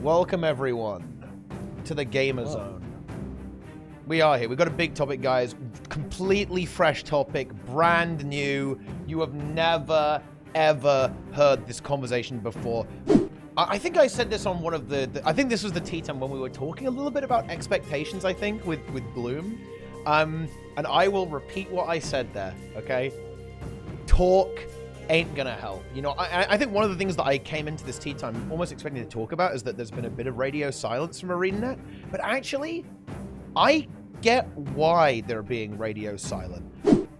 Welcome everyone to the Gamer Zone. We are here. We've got a big topic, guys. Completely fresh topic, brand new. You have never, ever heard this conversation before. I think I said this on one of I think this was the TeaTime when we were talking a little bit about expectations, I think, with Bloom. And I will repeat what I said there, okay? Talk ain't gonna help. You know, I think one of the things that I came into this TeaTime almost expecting to talk about is that there's been a bit of radio silence from ArenaNet, but actually, I get why they're being radio silent.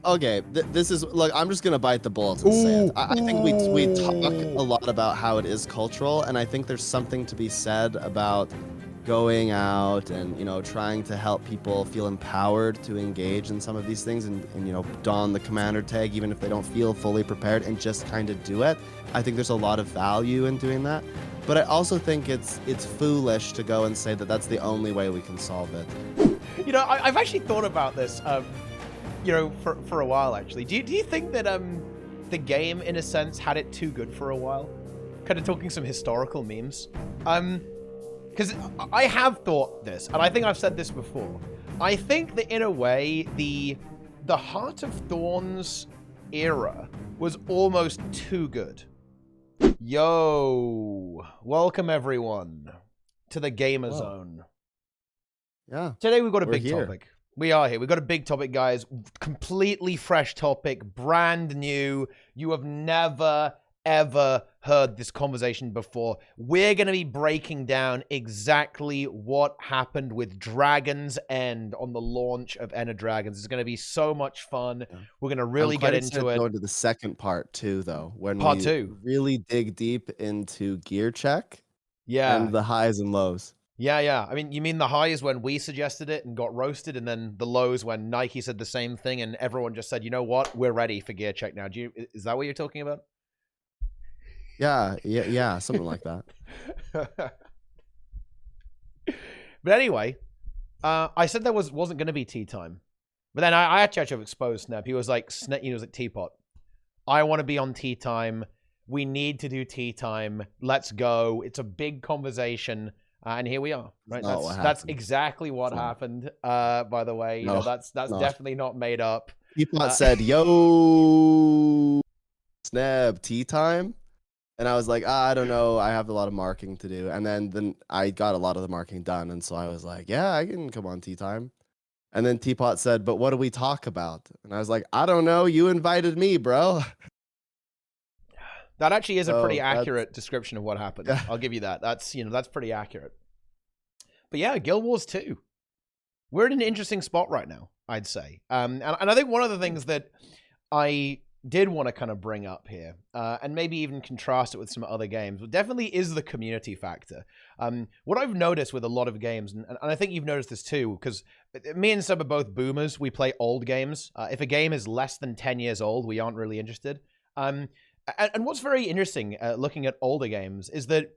Okay, this is, look, I'm just gonna bite the bullet and say it. I think we talk a lot about how it is cultural, and I think there's something to be said about going out and, you know, trying to help people feel empowered to engage in some of these things and you know, don the commander tag even if they don't feel fully prepared and just kind of do it. I think there's a lot of value in doing that. But I also think it's foolish to go and say that that's the only way we can solve it. You know, I've actually thought about this, you know, for a while, actually. Do you think that the game, in a sense, had it too good for a while? Kind of talking some historical memes. Because I have thought this, and I think I've said this before. I think that, in a way, the Heart of Thorns era was almost too good. Yo, welcome everyone to the Gamer Zone. Yeah. Today we've got a big topic. We are here. We've got a big topic, guys. Completely fresh topic, brand new. You have never, ever heard this conversation before. We're going to be breaking down exactly what happened with Dragon's End on the launch of Ender Dragons. It's going to be so much fun. Yeah. We're going to really get into it. Go into the second part too, though, when part we two really dig deep into gear check. Yeah. And the highs and lows. Yeah. I mean, you mean the highs when we suggested it and got roasted, and then the lows when Nike said the same thing and everyone just said, you know what, we're ready for gear check now. Is that what you're talking about? Yeah, something like that. But anyway, I said there wasn't going to be TeaTime, but then I actually exposed Sneb. He was like, Teapot, I want to be on TeaTime. We need to do TeaTime. Let's go. It's a big conversation. And here we are, right? That's exactly what happened. By the way, you know, that's definitely not made up. Teapot said, "Yo, Sneb, TeaTime," and I was like, I don't know. I have a lot of marking to do, and then I got a lot of the marking done, and so I was like, yeah, I can come on TeaTime. And then Teapot said, but what do we talk about? And I was like, I don't know. You invited me, bro. That actually is a pretty accurate description of what happened. Yeah. I'll give you that. That's pretty accurate. But yeah, Guild Wars 2. We're in an interesting spot right now, I'd say. And I think one of the things that I did want to kind of bring up here, and maybe even contrast it with some other games, definitely is the community factor. What I've noticed with a lot of games, and I think you've noticed this too, because me and Seb are both boomers. We play old games. If a game is less than 10 years old, we aren't really interested. And what's very interesting looking at older games is that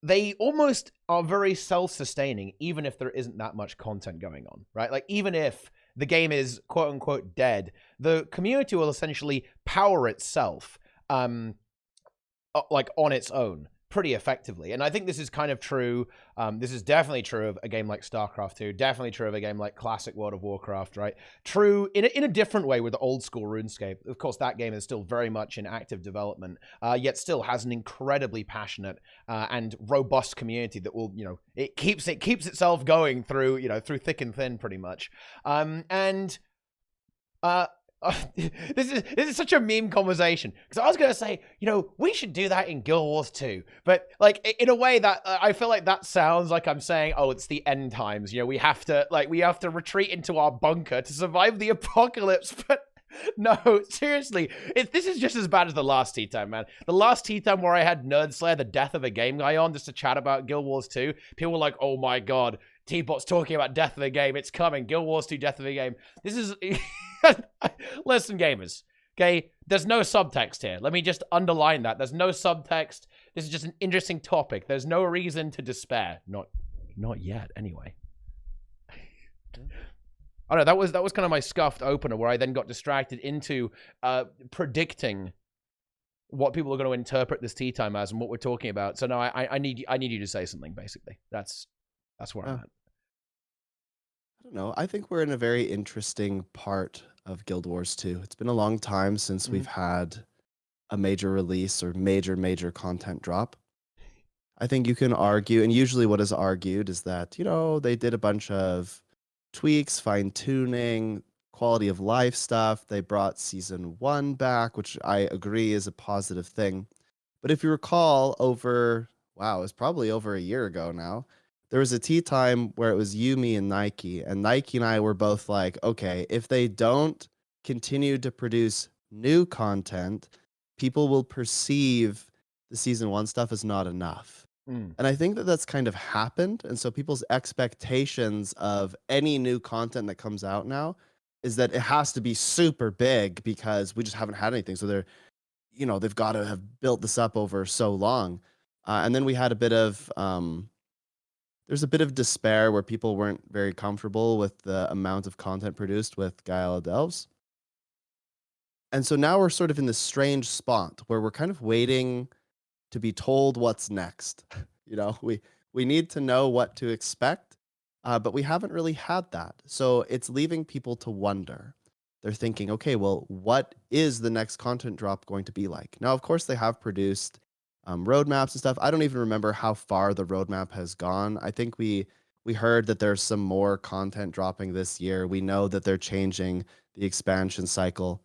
they almost are very self-sustaining, even if there isn't that much content going on, right? Like, even if the game is quote-unquote dead, the community will essentially power itself, like, on its own pretty effectively. And I think this is kind of true. This is definitely true of a game like StarCraft 2, definitely true of a game like classic World of Warcraft, right? True in a different way with the old school RuneScape. Of course, that game is still very much in active development, yet still has an incredibly passionate and robust community that will, you know, it keeps itself going through, you know, through thick and thin pretty much. This is such a meme conversation, because I was going to say, you know, we should do that in Guild Wars 2, but like in a way that I feel like that sounds like I'm saying, oh, it's the end times, you know, we have to retreat into our bunker to survive the apocalypse. But no, seriously, this is just as bad as the last TeaTime, man. The last TeaTime where I had Nerd Slayer, the death of a game guy, on just to chat about Guild Wars 2, people were like, oh my god, Teapot's talking about death of a game, it's coming, Guild Wars 2, death of a game. This is... Listen, gamers, okay? There's no subtext here. Let me just underline that. There's no subtext. This is just an interesting topic. There's no reason to despair. Not yet, anyway. I don't know, that was kind of my scuffed opener, where I then got distracted into predicting what people are going to interpret this TeaTime as and what we're talking about. So no, I need you to say something. Basically, that's where I'm at. I don't know. I think we're in a very interesting part of Guild Wars 2. It's been a long time since we've had a major release or major content drop. I think you can argue, and usually what is argued is that, they did a bunch of tweaks, fine-tuning, quality of life stuff. They brought Season 1 back, which I agree is a positive thing. But if you recall, it's probably over a year ago now, there was a TeaTime where it was you, me, and Nike. And Nike and I were both like, okay, if they don't continue to produce new content, people will perceive the Season 1 stuff as not enough. And I think that that's kind of happened. And so people's expectations of any new content that comes out now is that it has to be super big because we just haven't had anything. So they've got to have built this up over so long. And then we had a bit of, there's a bit of despair where people weren't very comfortable with the amount of content produced with Gaia Delves. And so now we're sort of in this strange spot where we're kind of waiting to be told what's next. We need to know what to expect, but we haven't really had that. So it's leaving people to wonder. They're thinking, okay, well, what is the next content drop going to be like? Now, of course, they have produced roadmaps and stuff. I don't even remember how far the roadmap has gone. I think we heard that there's some more content dropping this year. We know that they're changing the expansion cycle.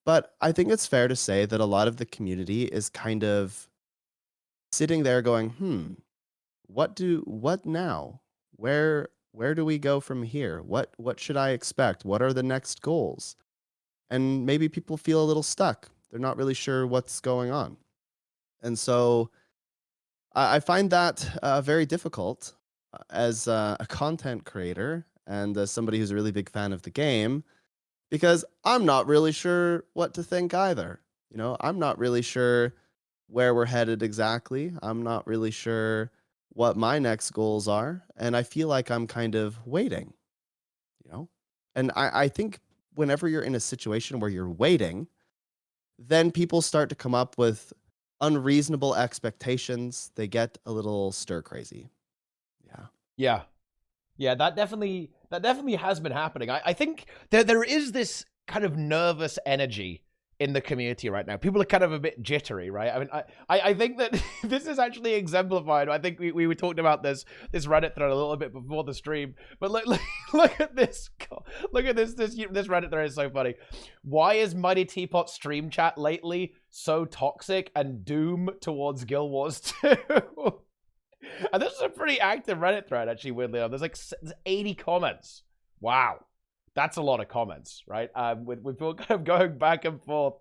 But I think it's fair to say that a lot of the community is kind of sitting there going, what now? Where do we go from here? What should I expect? What are the next goals? And maybe people feel a little stuck. They're not really sure what's going on. And so I find that very difficult as a content creator and as somebody who's a really big fan of the game, because I'm not really sure what to think either. I'm not really sure where we're headed exactly. I'm not really sure what my next goals are. And I feel like I'm kind of waiting, And I think whenever you're in a situation where you're waiting, then people start to come up with unreasonable expectations. They get a little stir crazy. Yeah, that definitely has been happening. I think there is this kind of nervous energy in the community right now. People are kind of a bit jittery, right? I mean, I think that this is actually exemplified. I think we were talking about this Reddit thread a little bit before the stream, but look at this. Look at this Reddit thread is so funny. Why is MightyTeapot stream chat lately so toxic and doom towards Guild Wars 2? And this is a pretty active Reddit thread, actually, weirdly enough. There's 80 comments. Wow. That's a lot of comments, right? With people kind of going back and forth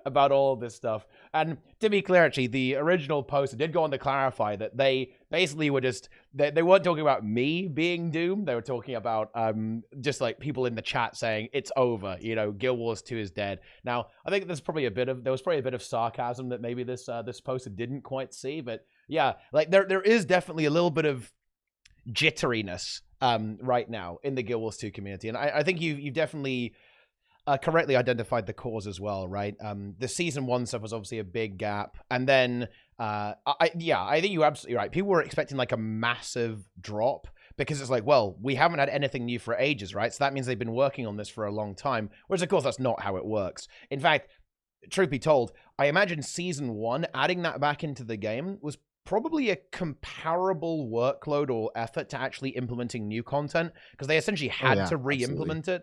about all of this stuff. And to be clear, actually, the original post did go on to clarify that they basically were just, they weren't talking about me being doomed. They were talking about just like people in the chat saying, it's over, Guild Wars 2 is dead. Now, I think there was probably a bit of sarcasm that maybe this poster didn't quite see. But yeah, like there is definitely a little bit of jitteriness right now in the Guild Wars 2 community. And I think you've definitely correctly identified the cause as well, right? The Season 1 stuff was obviously a big gap. And then, I think you're absolutely right. People were expecting like a massive drop because it's like, well, we haven't had anything new for ages, right? So that means they've been working on this for a long time. Whereas, of course, that's not how it works. In fact, truth be told, I imagine Season 1, adding that back into the game was probably a comparable workload or effort to actually implementing new content, because they essentially had to re-implement it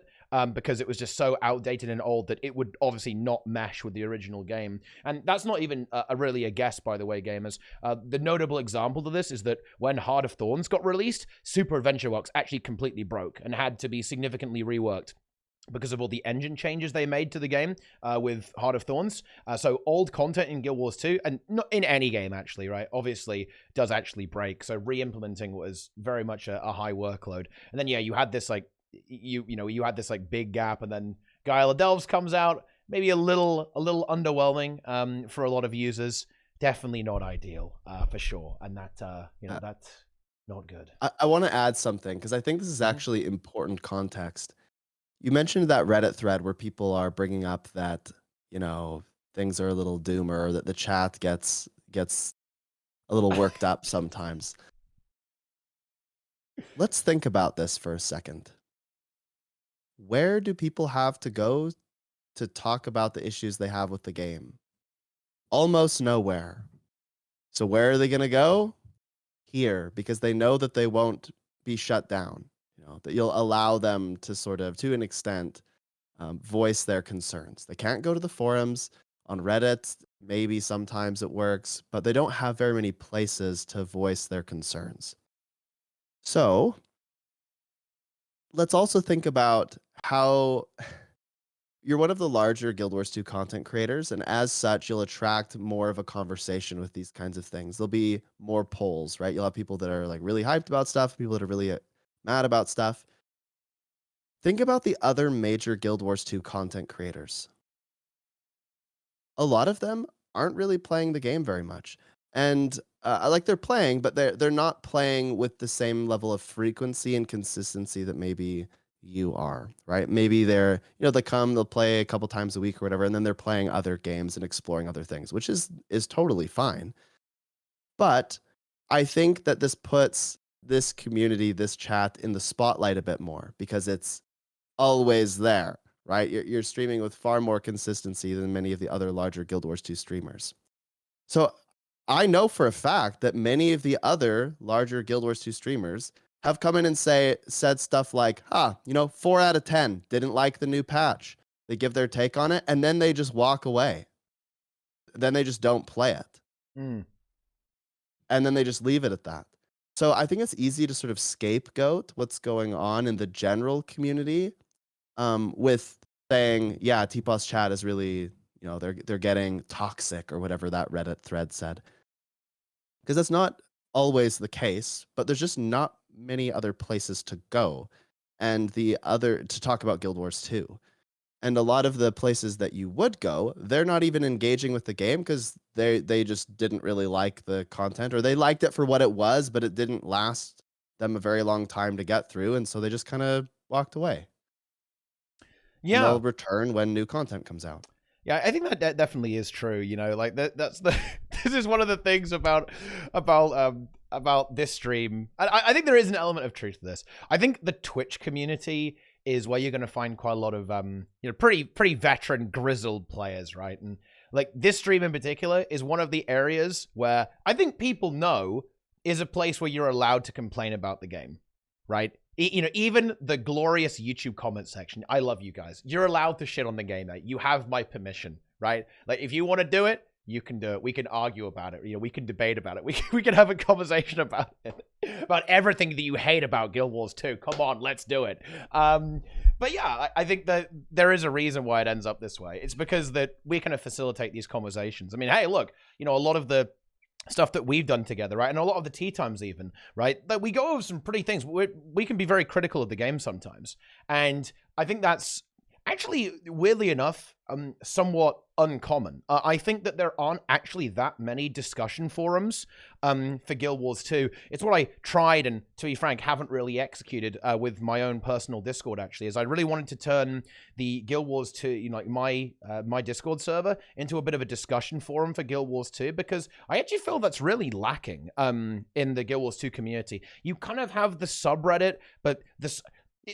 because it was just so outdated and old that it would obviously not mesh with the original game. And that's not even really a guess, by the way, gamers. The notable example of this is that when Heart of Thorns got released, Super Adventure Works actually completely broke and had to be significantly reworked because of all the engine changes they made to the game with Heart of Thorns. So old content in Guild Wars 2, and not in any game actually, right, obviously does actually break. So re-implementing was very much a high workload. And then, yeah, you had this like, you had this like big gap, and then Gaia Delves comes out, maybe a little underwhelming for a lot of users. Definitely not ideal for sure. And that, that's not good. I want to add something, because I think this is actually important context. You mentioned that Reddit thread where people are bringing up that, things are a little doomer, or that the chat gets a little worked up sometimes. Let's think about this for a second. Where do people have to go to talk about the issues they have with the game? Almost nowhere. So where are they going to go? Here, because they know that they won't be shut down. That you'll allow them to sort of, to an extent, voice their concerns. They can't go to the forums. On Reddit, maybe sometimes it works, but they don't have very many places to voice their concerns. So let's also think about how you're one of the larger Guild Wars 2 content creators, and as such, you'll attract more of a conversation with these kinds of things. There'll be more polls, right? You'll have people that are like really hyped about stuff, people that are really mad about stuff. Think about the other major Guild Wars 2 content creators. A lot of them aren't really playing the game very much. And they're playing, but they're not playing with the same level of frequency and consistency that maybe you are, right? Maybe they're, they'll play a couple times a week or whatever, and then they're playing other games and exploring other things, which is totally fine. But I think that this puts this community, this chat, in the spotlight a bit more because it's always there, right? You're streaming with far more consistency than many of the other larger Guild Wars 2 streamers. So I know for a fact that many of the other larger Guild Wars 2 streamers have come in and said stuff like, 4 out of 10, didn't like the new patch. They give their take on it, and then they just walk away. Then they just don't play it. And then they just leave it at that. So I think it's easy to sort of scapegoat what's going on in the general community with saying, yeah, Teapot's chat is really, they're getting toxic or whatever that Reddit thread said. Because that's not always the case, but there's just not many other places to go to talk about Guild Wars 2. And a lot of the places that you would go, they're not even engaging with the game because they just didn't really like the content, or they liked it for what it was, but it didn't last them a very long time to get through. And so they just kind of walked away. Yeah. And they'll return when new content comes out. Yeah, I think that definitely is true. That's this is one of the things about this stream. I think there is an element of truth to this. I think the Twitch community is where you're going to find quite a lot of pretty veteran, grizzled players, right? And like this stream in particular is one of the areas where I think people know is a place where you're allowed to complain about the game, right? Even the glorious YouTube comment section. I love you guys. You're allowed to shit on the game. You have my permission, right? Like, if you want to do it, you can do it. We can argue about it. We can debate about it. We can have a conversation about it. About everything that you hate about Guild Wars 2. Come on, let's do it. But yeah, I think that there is a reason why it ends up this way. It's because that we kind of facilitate these conversations. I mean, hey, look, a lot of the stuff that we've done together, right? And a lot of the tea times even, right? That we go over some pretty things. We can be very critical of the game sometimes. And I think that's actually, weirdly enough, somewhat uncommon. I think that there aren't actually that many discussion forums for Guild Wars 2. It's what I tried and, to be frank, haven't really executed with my own personal Discord, actually, is I really wanted to turn the Guild Wars 2, my Discord server into a bit of a discussion forum for Guild Wars 2, because I actually feel that's really lacking in the Guild Wars 2 community. You kind of have the subreddit, but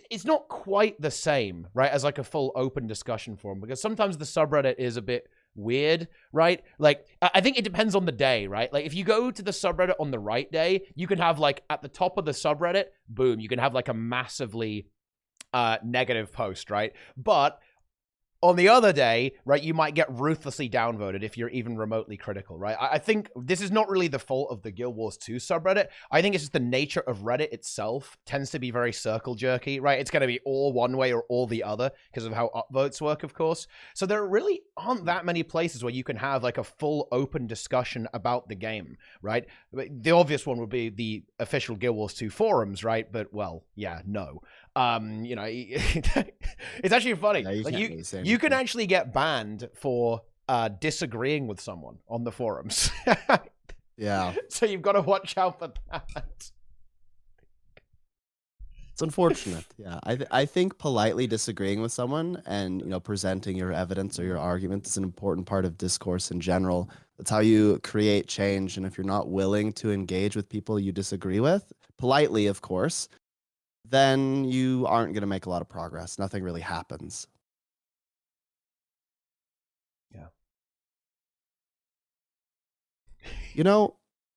it's not quite the same, right, as like a full open discussion forum, because sometimes the subreddit is a bit weird, right? Like, I think it depends on the day, right? Like, if you go to the subreddit on the right day, you can have, like, at the top of the subreddit, boom, you can have, like, a massively negative post, right? But on the other day, right, you might get ruthlessly downvoted if you're even remotely critical, right? I think this is not really the fault of the Guild Wars 2 subreddit. I think it's just the nature of Reddit itself tends to be very circle jerky, right? It's going to be all one way or all the other because of how upvotes work, of course. So there really aren't that many places where you can have like a full open discussion about the game, right? The obvious one would be the official Guild Wars 2 forums, right? But, well, yeah, no. It's actually funny. Yeah, like you can actually get banned for disagreeing with someone on the forums. Yeah. So you've got to watch out for that. It's unfortunate. Yeah, I think politely disagreeing with someone and presenting your evidence or your argument is an important part of discourse in general. That's how you create change. And if you're not willing to engage with people you disagree with, politely, of course, then you aren't going to make a lot of progress. Nothing really happens. Yeah.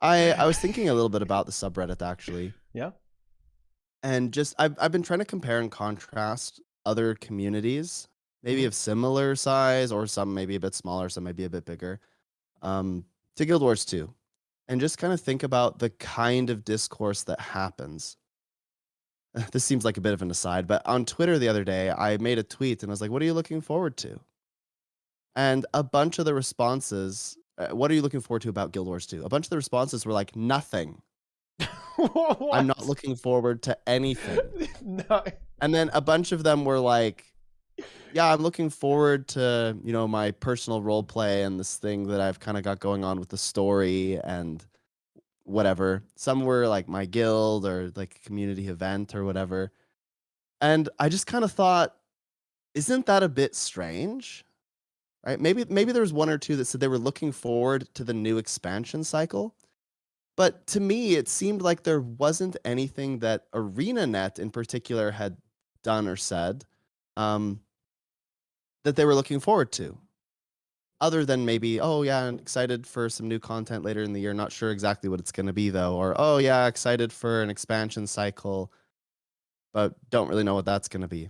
I was thinking a little bit about the subreddit actually. Yeah. And just I've been trying to compare and contrast other communities, maybe of similar size or some maybe a bit smaller, some maybe a bit bigger, to Guild Wars 2. And just kind of think about the kind of discourse that happens. This seems like a bit of an aside, but on Twitter the other day, I made a tweet and I was like, what are you looking forward to? And a bunch of the responses, what are you looking forward to about Guild Wars 2? A bunch of the responses were like, nothing. I'm not looking forward to anything. No. And then a bunch of them were like, yeah, I'm looking forward to, my personal role play and this thing that I've kind of got going on with the story and whatever. Some were like my guild or like a community event or whatever. And I just kind of thought, isn't that a bit strange? Right? Maybe there was one or two that said they were looking forward to the new expansion cycle. But to me, it seemed like there wasn't anything that ArenaNet in particular had done or said that they were looking forward to. Other than maybe, oh yeah, I'm excited for some new content later in the year. Not sure exactly what it's going to be though. Or, oh yeah, excited for an expansion cycle, but don't really know what that's going to be.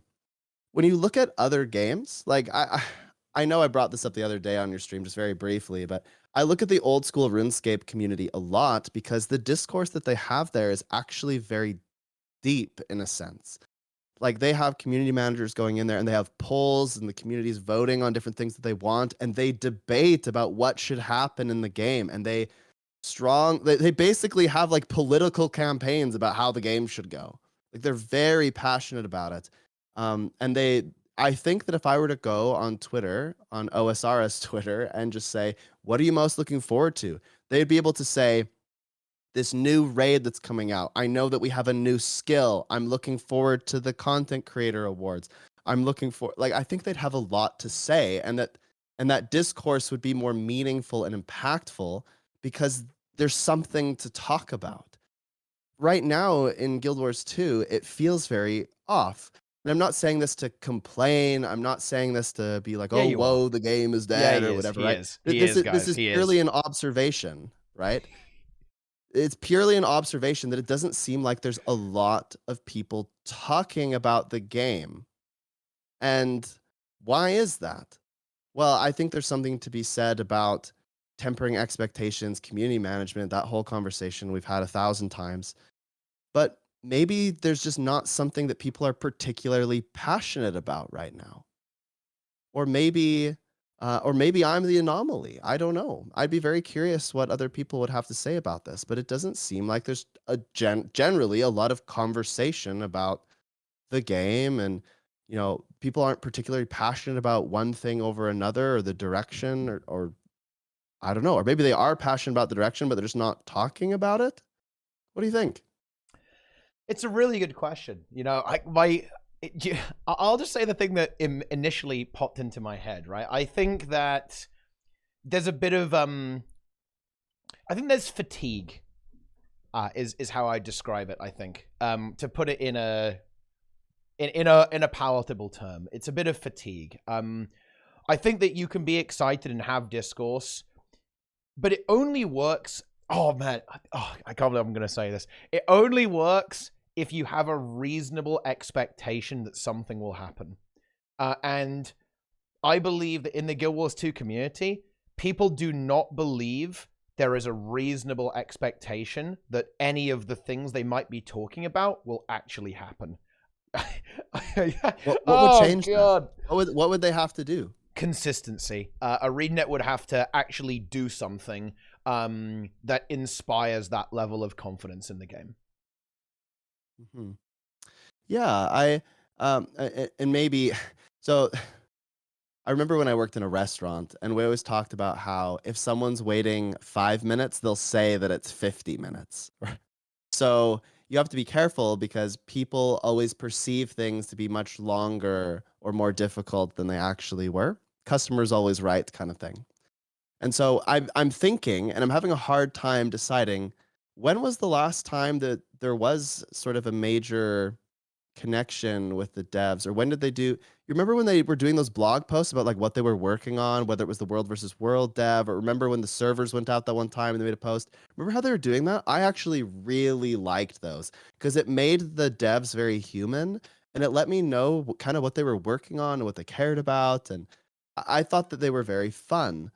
When you look at other games, like I know I brought this up the other day on your stream just very briefly, but I look at the old school RuneScape community a lot because the discourse that they have there is actually very deep in a sense. Like they have community managers going in there and they have polls and the community's voting on different things that they want and they debate about what should happen in the game and they basically have like political campaigns about how the game should go. Like they're very passionate about it. I think that if I were to go on Twitter, on OSRS Twitter, and just say, what are you most looking forward to? They'd be able to say, this new raid that's coming out. I know that we have a new skill. I'm looking forward to the content creator awards. I think they'd have a lot to say and that discourse would be more meaningful and impactful because there's something to talk about. Right now in Guild Wars 2, it feels very off. And I'm not saying this to complain. I'm not saying this to be like, oh, whoa, the game is dead or whatever, right? This is purely an observation, right? It's purely an observation that it doesn't seem like there's a lot of people talking about the game. And why is that? Well, I think there's something to be said about tempering expectations, community management, that whole conversation we've had 1,000 times. But maybe there's just not something that people are particularly passionate about right now. Or maybe I'm the anomaly. I don't know. I'd be very curious what other people would have to say about this, but it doesn't seem like there's generally a lot of conversation about the game and people aren't particularly passionate about one thing over another or the direction or I don't know, or maybe they are passionate about the direction but they're just not talking about it. What do you think? It's a really good question. I'll just say the thing that initially popped into my head, right? I think that there's a bit of I think there's fatigue, is how I describe it. I think to put it in a palatable term, it's a bit of fatigue. I think that you can be excited and have discourse, but it only works. Oh man, I can't believe I'm going to say this. It only works if you have a reasonable expectation that something will happen. And I believe that in the Guild Wars 2 community, people do not believe there is a reasonable expectation that any of the things they might be talking about will actually happen. What would change that? What would they have to do? Consistency. ArenaNet would have to actually do something that inspires that level of confidence in the game. Mm-hmm. Yeah, and maybe so. I remember when I worked in a restaurant, and we always talked about how if someone's waiting 5 minutes, they'll say that it's 50 minutes. So you have to be careful because people always perceive things to be much longer or more difficult than they actually were. Customer's always right kind of thing. And so I'm thinking, and I'm having a hard time deciding, when was the last time that there was sort of a major connection with the devs, or when did they do? You remember when they were doing those blog posts about like what they were working on, whether it was the World versus World dev, or remember when the servers went out that one time and they made a post? Remember how they were doing that? I actually really liked those because it made the devs very human, and it let me know kind of what they were working on and what they cared about, and I thought that they were very fun.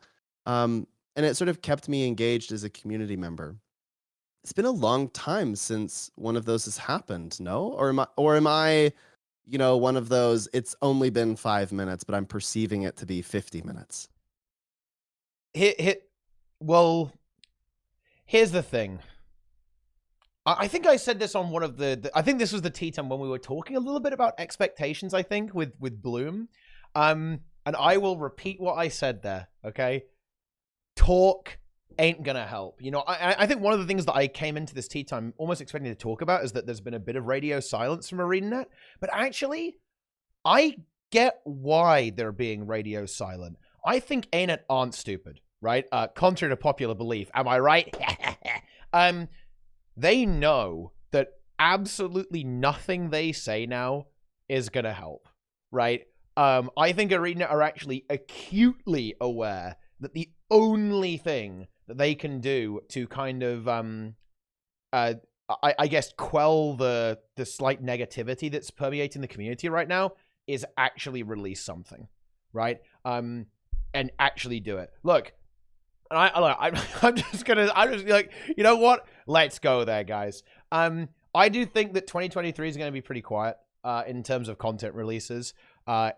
And it sort of kept me engaged as a community member. It's been a long time since one of those has happened, no? Or am I, one of those, it's only been 5 minutes, but I'm perceiving it to be 50 minutes? Well, here's the thing. I think I said this on one of I think this was the TeaTime when we were talking a little bit about expectations, I think, with Bloom. And I will repeat what I said there, okay? Talk ain't gonna help. I think one of the things that I came into this TeaTime almost expecting to talk about is that there's been a bit of radio silence from ArenaNet, but actually, I get why they're being radio silent. I think ArenaNet aren't stupid, right? Contrary to popular belief, am I right? They know that absolutely nothing they say now is gonna help, right? I think ArenaNet are actually acutely aware that the only thing that they can do to kind of, I guess, quell the slight negativity that's permeating the community right now is actually release something, right? And actually do it. Look, I'm just like, you know what? Let's go there, guys. I do think that 2023 is going to be pretty quiet in terms of content releases.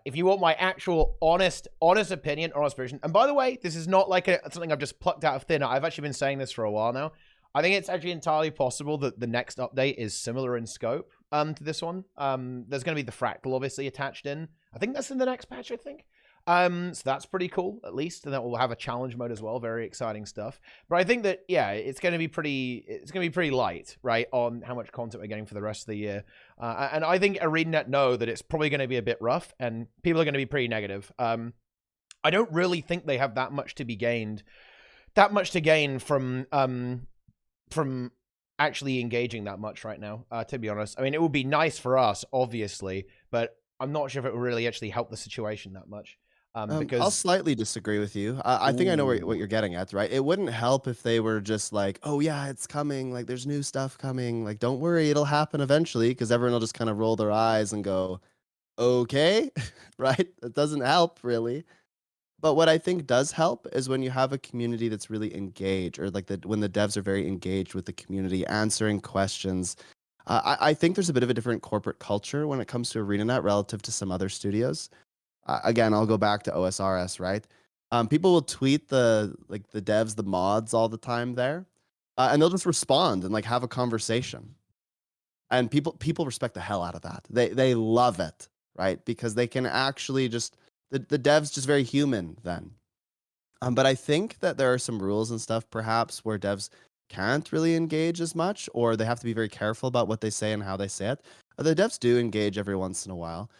If you want my actual honest opinion, honest version, and by the way, this is not like something I've just plucked out of thin air. I've actually been saying this for a while now. I think it's actually entirely possible that the next update is similar in scope to this one. There's going to be the fractal obviously attached in. I think that's in the next patch, I think. So that's pretty cool, at least, and that will have a challenge mode as well. Very exciting stuff. But I think that, yeah, it's going to be pretty light, right, on how much content we're getting for the rest of the year. And I think ArenaNet know that it's probably going to be a bit rough, and people are going to be pretty negative. I don't really think they have that much to gain from actually engaging that much right now, to be honest. I mean, it would be nice for us, obviously, but I'm not sure if it would really actually help the situation that much. Because I'll slightly disagree with you. I think I know what you're getting at, right? It wouldn't help if they were just like, oh yeah, it's coming, like there's new stuff coming, like don't worry, it'll happen eventually, because everyone will just kind of roll their eyes and go, okay, right? It doesn't help really. But what I think does help is when you have a community that's really engaged, or like when the devs are very engaged with the community, answering questions. I think there's a bit of a different corporate culture when it comes to ArenaNet relative to some other studios. Again, I'll go back to OSRS, right? People will tweet the devs, the mods all the time there, and they'll just respond and like have a conversation. And people respect the hell out of that. They love it, right? Because they can actually just the devs just very human then. But I think that there are some rules and stuff perhaps where devs can't really engage as much, or they have to be very careful about what they say and how they say it. The devs do engage every once in a while.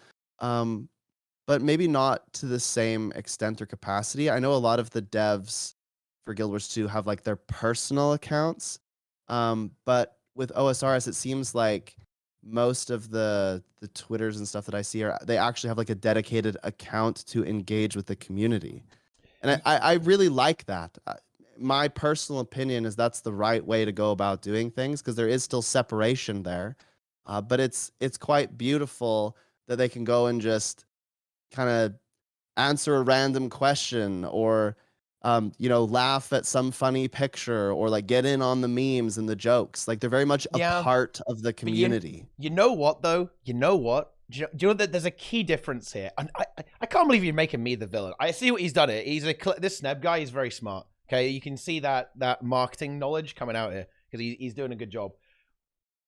But maybe not to the same extent or capacity. I know a lot of the devs for Guild Wars 2 have like their personal accounts. But with OSRS, it seems like most of the Twitters and stuff that I see they actually have like a dedicated account to engage with the community. And I really like that. My personal opinion is that's the right way to go about doing things, because there is still separation there. But it's quite beautiful that they can go and just kind of answer a random question, or laugh at some funny picture, or like get in on the memes and the jokes. Like they're very much a part of the community. You know what though? You know what? Do you know that there's a key difference here? And I can't believe you're making me the villain. I see what he's done here. This Sneb guy is very smart. Okay, you can see that marketing knowledge coming out here, because he's doing a good job.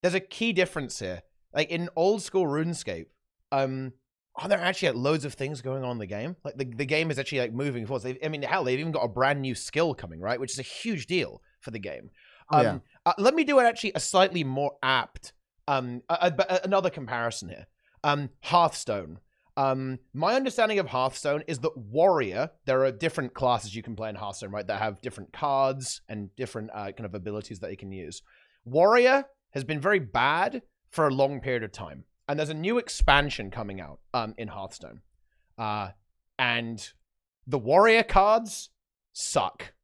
There's a key difference here. Like in old school RuneScape, are there actually like loads of things going on in the game? Like the game is actually like moving forward. Hell, they've even got a brand new skill coming, right? Which is a huge deal for the game. Let me do it actually a slightly more apt, another comparison here. Hearthstone. My understanding of Hearthstone is that Warrior, there are different classes you can play in Hearthstone, right, that have different cards and different kind of abilities that you can use. Warrior has been very bad for a long period of time. And there's a new expansion coming out in Hearthstone. And the Warrior cards suck.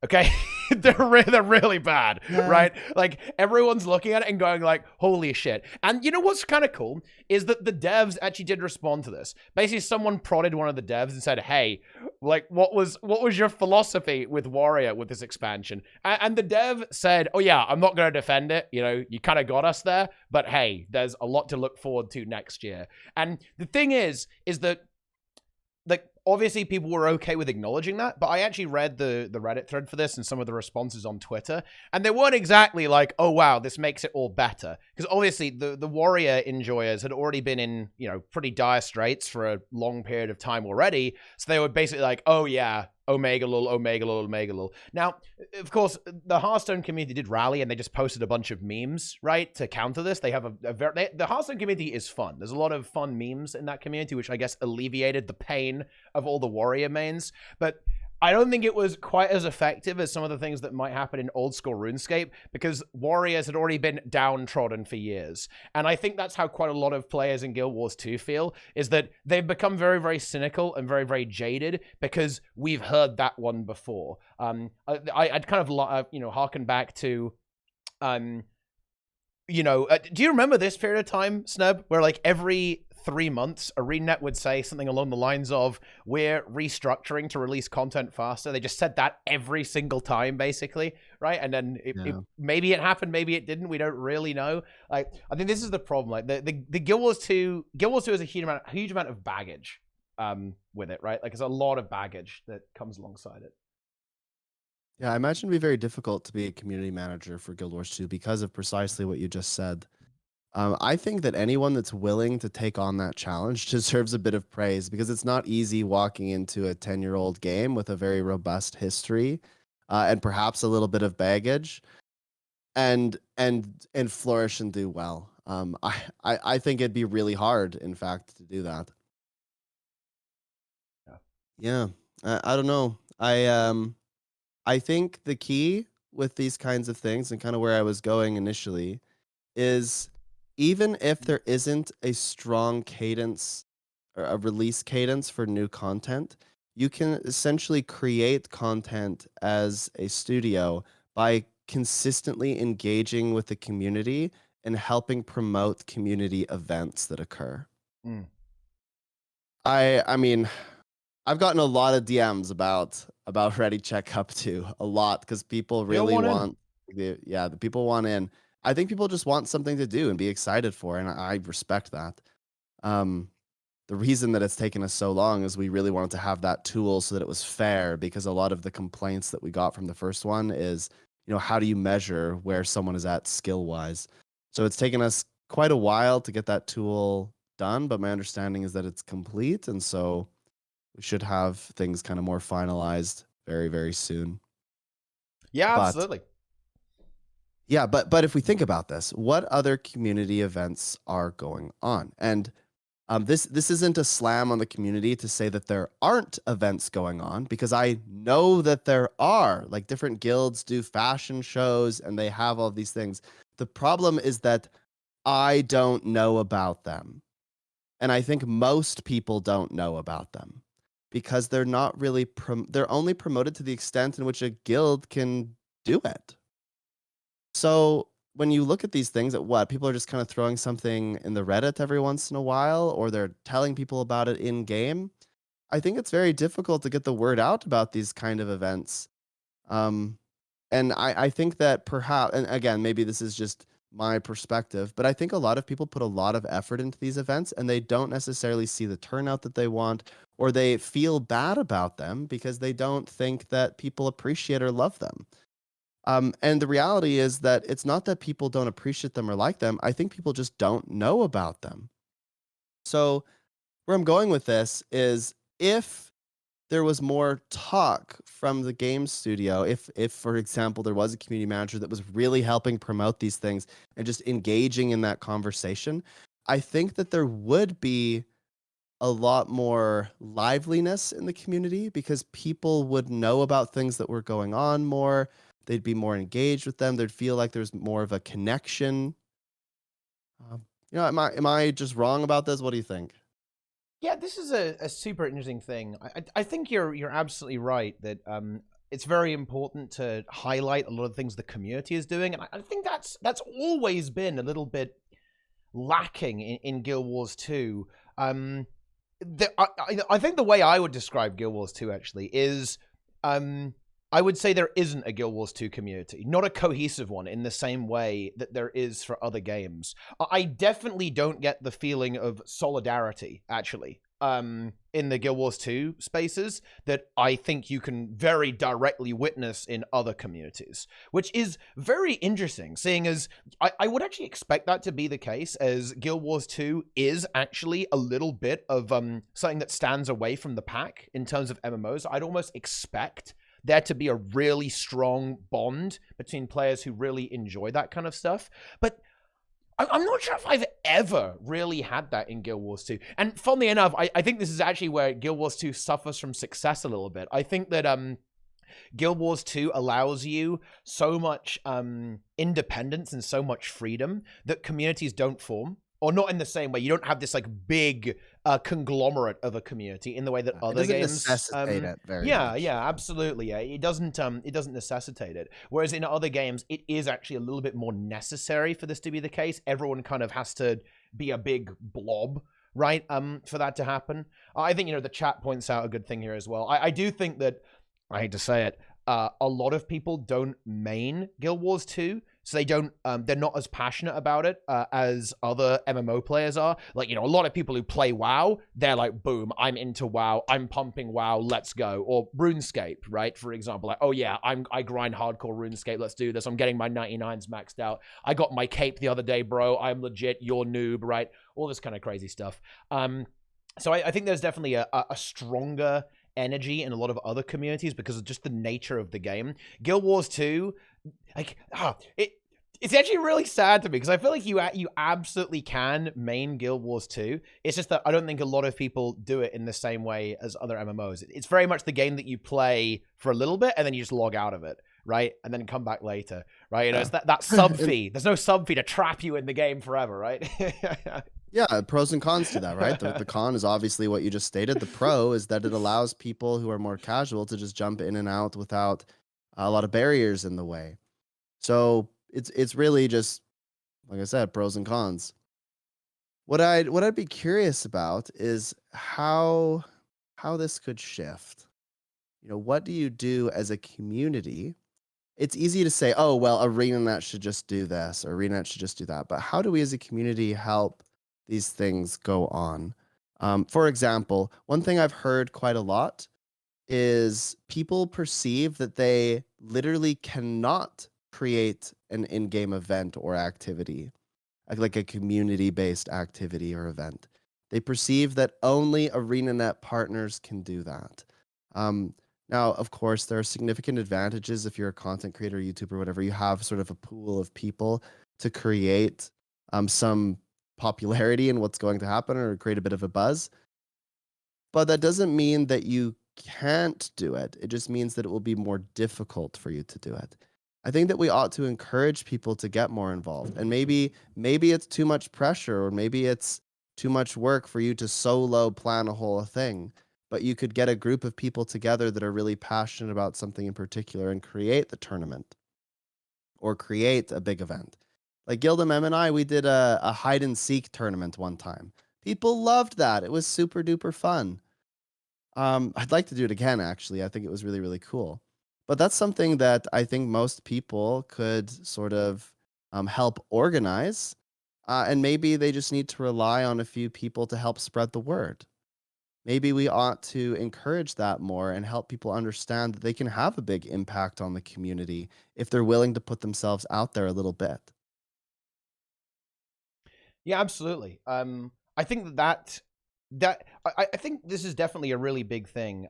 Okay? they're really bad, right? Like, everyone's looking at it and going like, holy shit. And you know what's kind of cool is that the devs actually did respond to this. Basically, someone prodded one of the devs and said, hey, like, what was your philosophy with Warrior with this expansion? And the dev said, oh yeah, I'm not going to defend it. You know, you kind of got us there, but hey, there's a lot to look forward to next year. And the thing is that, like, obviously people were okay with acknowledging that, but I actually read the Reddit thread for this and some of the responses on Twitter, and they weren't exactly like, oh wow, this makes it all better. Because obviously the Warrior enjoyers had already been in, you know, pretty dire straits for a long period of time already, so they were basically like, oh yeah, Omega lol, Omega lol, Omega lol. Now, of course, the Hearthstone community did rally and they just posted a bunch of memes, right, to counter this. They have the Hearthstone community is fun. There's a lot of fun memes in that community, which I guess alleviated the pain of all the Warrior mains. But I don't think it was quite as effective as some of the things that might happen in old school RuneScape, because Warriors had already been downtrodden for years. And I think that's how quite a lot of players in Guild Wars 2 feel, is that they've become very, very cynical and very, very jaded because we've heard that one before. I'd kind of, you know, harken back to, you know, do you remember this period of time, Sneb, where like every 3 months, ArenaNet would say something along the lines of, we're restructuring to release content faster. They just said that every single time, basically, right? And then maybe it happened, maybe it didn't. We don't really know. Like, I think this is the problem. Like, the Guild Wars 2 has a huge amount of baggage with it, right? Like, there's a lot of baggage that comes alongside it. Yeah, I imagine it'd be very difficult to be a community manager for Guild Wars 2 because of precisely what you just said. I think that anyone that's willing to take on that challenge deserves a bit of praise, because it's not easy walking into a 10-year-old game with a very robust history and perhaps a little bit of baggage and flourish and do well. I think it'd be really hard, in fact, to do that. Yeah. I don't know. I think the key with these kinds of things, and kind of where I was going initially, is even if there isn't a strong cadence or a release cadence for new content, you can essentially create content as a studio by consistently engaging with the community and helping promote community events that occur. I mean, I've gotten a lot of DMs about Ready Check Up 2, a lot, because people really want the people want in. I think people just want something to do and be excited for, and I respect that. The reason that it's taken us so long is we really wanted to have that tool so that it was fair, because a lot of the complaints that we got from the first one is, you know, how do you measure where someone is at skill-wise? So it's taken us quite a while to get that tool done, but my understanding is that it's complete, and so we should have things kind of more finalized very, very soon. Yeah, absolutely. Yeah, but if we think about this, what other community events are going on? And this isn't a slam on the community to say that there aren't events going on, because I know that there are. Like, different guilds do fashion shows and they have all these things. The problem is that I don't know about them. And I think most people don't know about them, because they're not really they're only promoted to the extent in which a guild can do it. So when you look at these things, people are just kind of throwing something in the Reddit every once in a while, or they're telling people about it in game. I think it's very difficult to get the word out about these kind of events. And I think that perhaps, and again, maybe this is just my perspective, but I think a lot of people put a lot of effort into these events and they don't necessarily see the turnout that they want, or they feel bad about them because they don't think that people appreciate or love them. And the reality is that it's not that people don't appreciate them or like them. I think people just don't know about them. So where I'm going with this is, if there was more talk from the game studio, if for example there was a community manager that was really helping promote these things and just engaging in that conversation, I think that there would be a lot more liveliness in the community because people would know about things that were going on more. They'd be more engaged with them. They'd feel like there's more of a connection. Am I just wrong about this? What do you think? Yeah, this is a super interesting thing. I think you're absolutely right that it's very important to highlight a lot of things the community is doing, and I think that's always been a little bit lacking in Guild Wars 2. I think the way I would describe Guild Wars 2 actually is I would say there isn't a Guild Wars 2 community, not a cohesive one in the same way that there is for other games. I definitely don't get the feeling of solidarity, actually, in the Guild Wars 2 spaces that I think you can very directly witness in other communities, which is very interesting, seeing as I would actually expect that to be the case, as Guild Wars 2 is actually a little bit of something that stands away from the pack in terms of MMOs. I'd almost expect there to be a really strong bond between players who really enjoy that kind of stuff. But I'm not sure if I've ever really had that in Guild Wars 2. And funnily enough, I think this is actually where Guild Wars 2 suffers from success a little bit. I think that Guild Wars 2 allows you so much independence and so much freedom that communities don't form. Or not in the same way. You don't have this like big conglomerate of a community in the way that other games necessitate it very yeah, much. yeah, absolutely. Yeah, it doesn't necessitate it. Whereas in other games, it is actually a little bit more necessary for this to be the case. Everyone kind of has to be a big blob, right? For that to happen. I think the chat points out a good thing here as well. I do think that, I hate to say it, a lot of people don't main Guild Wars 2. So they're not as passionate about it as other MMO players are. Like, a lot of people who play WoW, they're like, boom, I'm into WoW, I'm pumping WoW, let's go. Or RuneScape, right? For example, like, oh yeah, I grind hardcore RuneScape, let's do this. I'm getting my 99s maxed out. I got my cape the other day, bro. I'm legit, you're noob, right? All this kind of crazy stuff. So I think there's definitely a stronger energy in a lot of other communities because of just the nature of the game. Guild Wars 2, like, it's actually really sad to me because I feel like you absolutely can main Guild Wars 2. It's just that I don't think a lot of people do it in the same way as other MMOs. It's very much the game that you play for a little bit and then you just log out of it, right? And then come back later, right? It's that sub fee. There's no sub fee to trap you in the game forever, right? Yeah, pros and cons to that, right? The con is obviously what you just stated. The pro is that it allows people who are more casual to just jump in and out without a lot of barriers in the way. So it's really just, like I said, pros and cons. What I'd be curious about is how this could shift. What do you do as a community? It's easy to say, oh, well, ArenaNet should just do this, or ArenaNet should just do that. But how do we as a community help these things go on? For example, one thing I've heard quite a lot is people perceive that they literally cannot create an in-game event or activity, like a community-based activity or event. They perceive that only ArenaNet partners can do that. Now, of course, there are significant advantages if you're a content creator, YouTuber, whatever. You have sort of a pool of people to create some popularity in what's going to happen or create a bit of a buzz. But that doesn't mean that you can't do it. It just means that it will be more difficult for you to do it. I think that we ought to encourage people to get more involved. And maybe it's too much pressure, or maybe it's too much work for you to solo plan a whole thing. But you could get a group of people together that are really passionate about something in particular and create the tournament or create a big event. Like Sneb and I, we did a hide and seek tournament one time. People loved that. It was super duper fun. I'd like to do it again, actually. I think it was really, really cool. But that's something that I think most people could sort of help organize. And maybe they just need to rely on a few people to help spread the word. Maybe we ought to encourage that more and help people understand that they can have a big impact on the community if they're willing to put themselves out there a little bit. Yeah, absolutely. I think that I think this is definitely a really big thing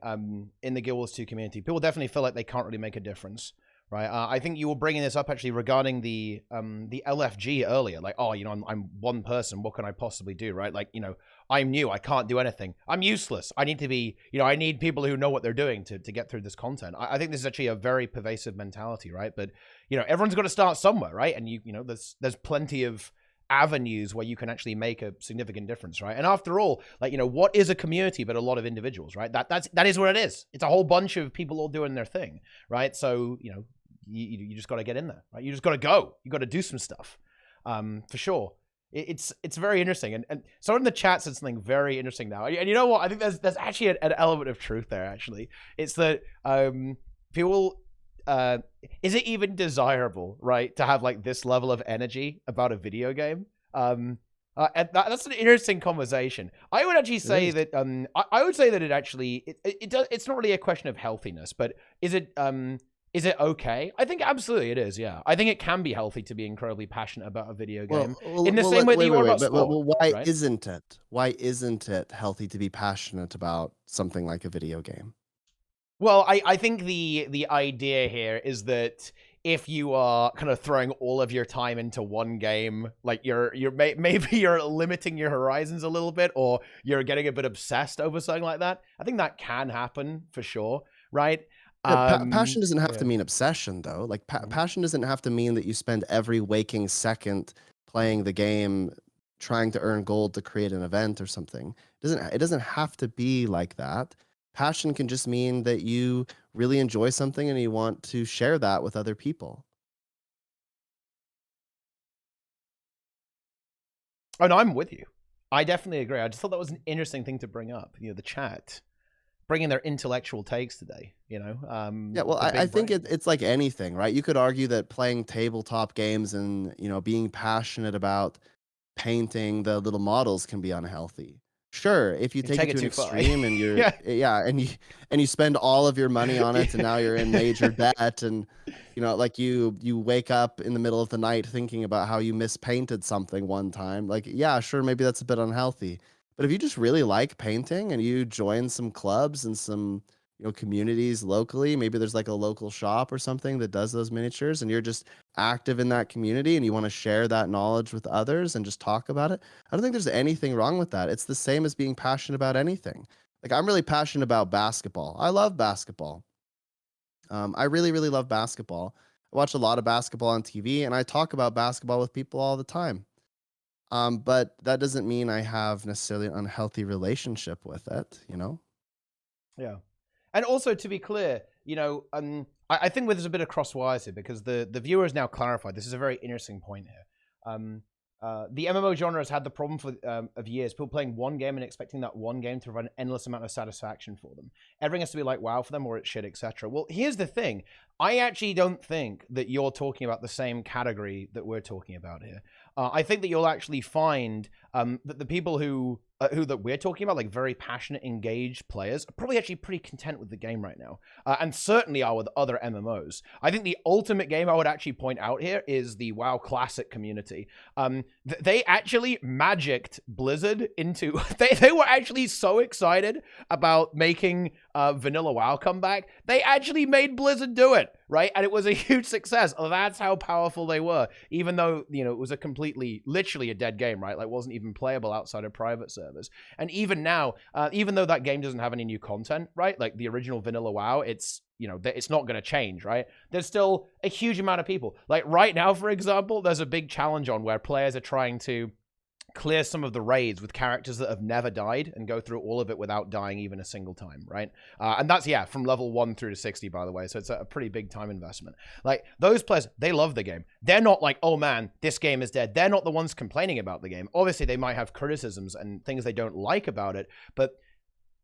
in the Guild Wars 2 community. People definitely feel like they can't really make a difference, right? I think you were bringing this up actually regarding the LFG earlier. Like, oh, you know, I'm one person. What can I possibly do, right? Like, you know, I'm new. I can't do anything. I'm useless. I need to be, you know, I need people who know what they're doing to get through this content. I think this is actually a very pervasive mentality, right? But, you know, everyone's got to start somewhere, right? And you know, there's plenty of avenues where you can actually make a significant difference, right? And after all, like, you know, what is a community but a lot of individuals, right? That is what it is. It's a whole bunch of people all doing their thing, right? So, you know, you just got to get in there, right? You just got to go. You got to do some stuff, for sure. It's very interesting, and someone in the chat said something very interesting now. And you know what? I think there's actually an element of truth there. Actually, it's that people. Is it even desirable, right, to have like this level of energy about a video game? And that's an interesting conversation. I would actually say that I would say that it actually it's not really a question of healthiness, but is it okay? I think absolutely it is. Yeah, I think it can be healthy to be incredibly passionate about a video game in the same way that you are about sport. But why right? isn't it? Why isn't it healthy to be passionate about something like a video game? Well, I think the idea here is that if you are kind of throwing all of your time into one game, like maybe you're limiting your horizons a little bit, or you're getting a bit obsessed over something like that. I think that can happen for sure, right? Yeah, passion doesn't have to mean obsession, though. Like passion doesn't have to mean that you spend every waking second playing the game, trying to earn gold to create an event or something. It doesn't have to be like that. Passion can just mean that you really enjoy something and you want to share that with other people. Oh, no, I'm with you. I definitely agree. I just thought that was an interesting thing to bring up. You know, the chat bringing their intellectual takes today, you know? Yeah, well, I think it's like anything, right? You could argue that playing tabletop games and, you know, being passionate about painting the little models can be unhealthy. Sure, if you take it to an extreme and you're and you spend all of your money on it and now you're in major debt, and you know, like you wake up in the middle of the night thinking about how you mispainted something one time, like, yeah, sure, maybe that's a bit unhealthy. But if you just really like painting and you join some clubs and some, you know, communities locally, maybe there's like a local shop or something that does those miniatures, and you're just active in that community and you want to share that knowledge with others and just talk about it, I don't think there's anything wrong with that. It's the same as being passionate about anything. Like, I'm really passionate about basketball. I love basketball. I really, really love basketball. I watch a lot of basketball on TV and I talk about basketball with people all the time. But that doesn't mean I have necessarily an unhealthy relationship with it, you know? Yeah. And also, to be clear, you know, I think there's a bit of cross wires here, because the viewer has now clarified. This is a very interesting point here. The MMO genre has had the problem of years. People playing one game and expecting that one game to provide an endless amount of satisfaction for them. Everything has to be like WoW for them, or it's shit, etc. Well, here's the thing. I actually don't think that you're talking about the same category that we're talking about here. I think that you'll actually find that the people who that we're talking about, like very passionate, engaged players, are probably actually pretty content with the game right now, and certainly are with other MMOs. I think the ultimate game I would actually point out here is the WoW Classic community. They actually magicked Blizzard into... They were actually so excited about making Vanilla WoW come back. They actually made Blizzard do it, right? And it was a huge success. That's how powerful they were, even though, you know, it was a completely, literally a dead game, right? Like, wasn't even playable outside of private servers. And even now, even though that game doesn't have any new content, right? Like the original Vanilla WoW, it's, you know, it's not going to change, right? There's still a huge amount of people. Like right now, for example, there's a big challenge on where players are trying to clear some of the raids with characters that have never died and go through all of it without dying even a single time, right? And that's, yeah, from level 1 through to 60, by the way, so it's a pretty big time investment. Like, those players, they love the game. They're not like, oh man, this game is dead. They're not the ones complaining about the game. Obviously, they might have criticisms and things they don't like about it, but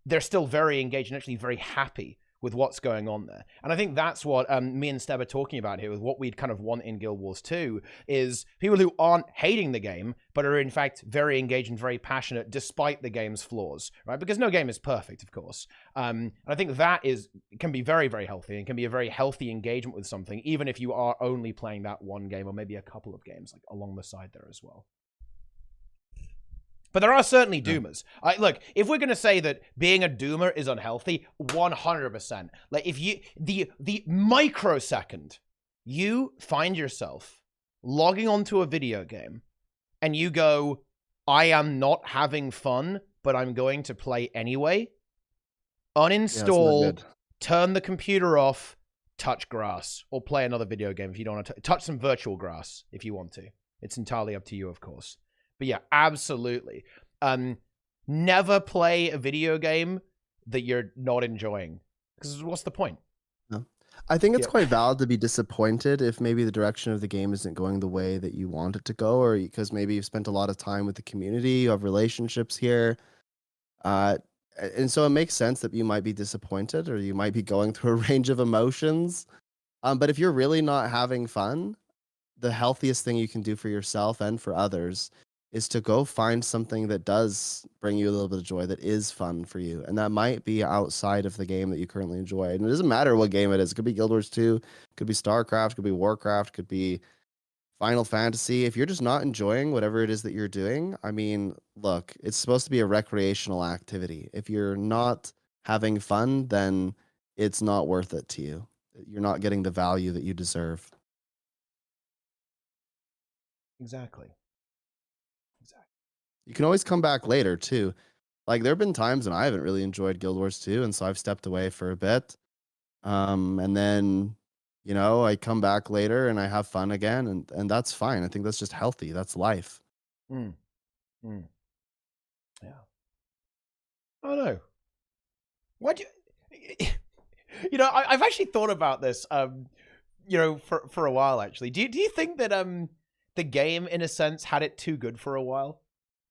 they're still very engaged and actually very happy with what's going on there. And I think that's what me and Sneb are talking about here, with what we'd kind of want in Guild Wars 2, is people who aren't hating the game, but are in fact very engaged and very passionate despite the game's flaws, right? Because no game is perfect, of course. And I think that can be very, very healthy, and can be a very healthy engagement with something, even if you are only playing that one game or maybe a couple of games like along the side there as well. But there are certainly doomers. Look, if we're gonna say that being a doomer is unhealthy, 100%. Like if you the microsecond you find yourself logging onto a video game and you go, I am not having fun, but I'm going to play anyway. Uninstall, turn the computer off, touch grass, or play another video game if you don't want to. Touch some virtual grass if you want to. It's entirely up to you, of course. But yeah, absolutely. Never play a video game that you're not enjoying. Because what's the point? No. I think it's quite valid to be disappointed if maybe the direction of the game isn't going the way that you want it to go, or because maybe you've spent a lot of time with the community, you have relationships here. And so it makes sense that you might be disappointed or you might be going through a range of emotions. But if you're really not having fun, the healthiest thing you can do for yourself and for others is to go find something that does bring you a little bit of joy, that is fun for you. And that might be outside of the game that you currently enjoy. And it doesn't matter what game it is. It could be Guild Wars 2, could be StarCraft, could be Warcraft, could be Final Fantasy. If you're just not enjoying whatever it is that you're doing, I mean, look, it's supposed to be a recreational activity. If you're not having fun, then it's not worth it to you. You're not getting the value that you deserve. Exactly. You can always come back later too. Like there have been times when I haven't really enjoyed Guild Wars 2, and so I've stepped away for a bit. And then, you know, I come back later and I have fun again, and that's fine. I think that's just healthy. That's life. Yeah. I don't know. What do you know, I've actually thought about this, you know, for a while actually. Do you think that the game in a sense had it too good for a while?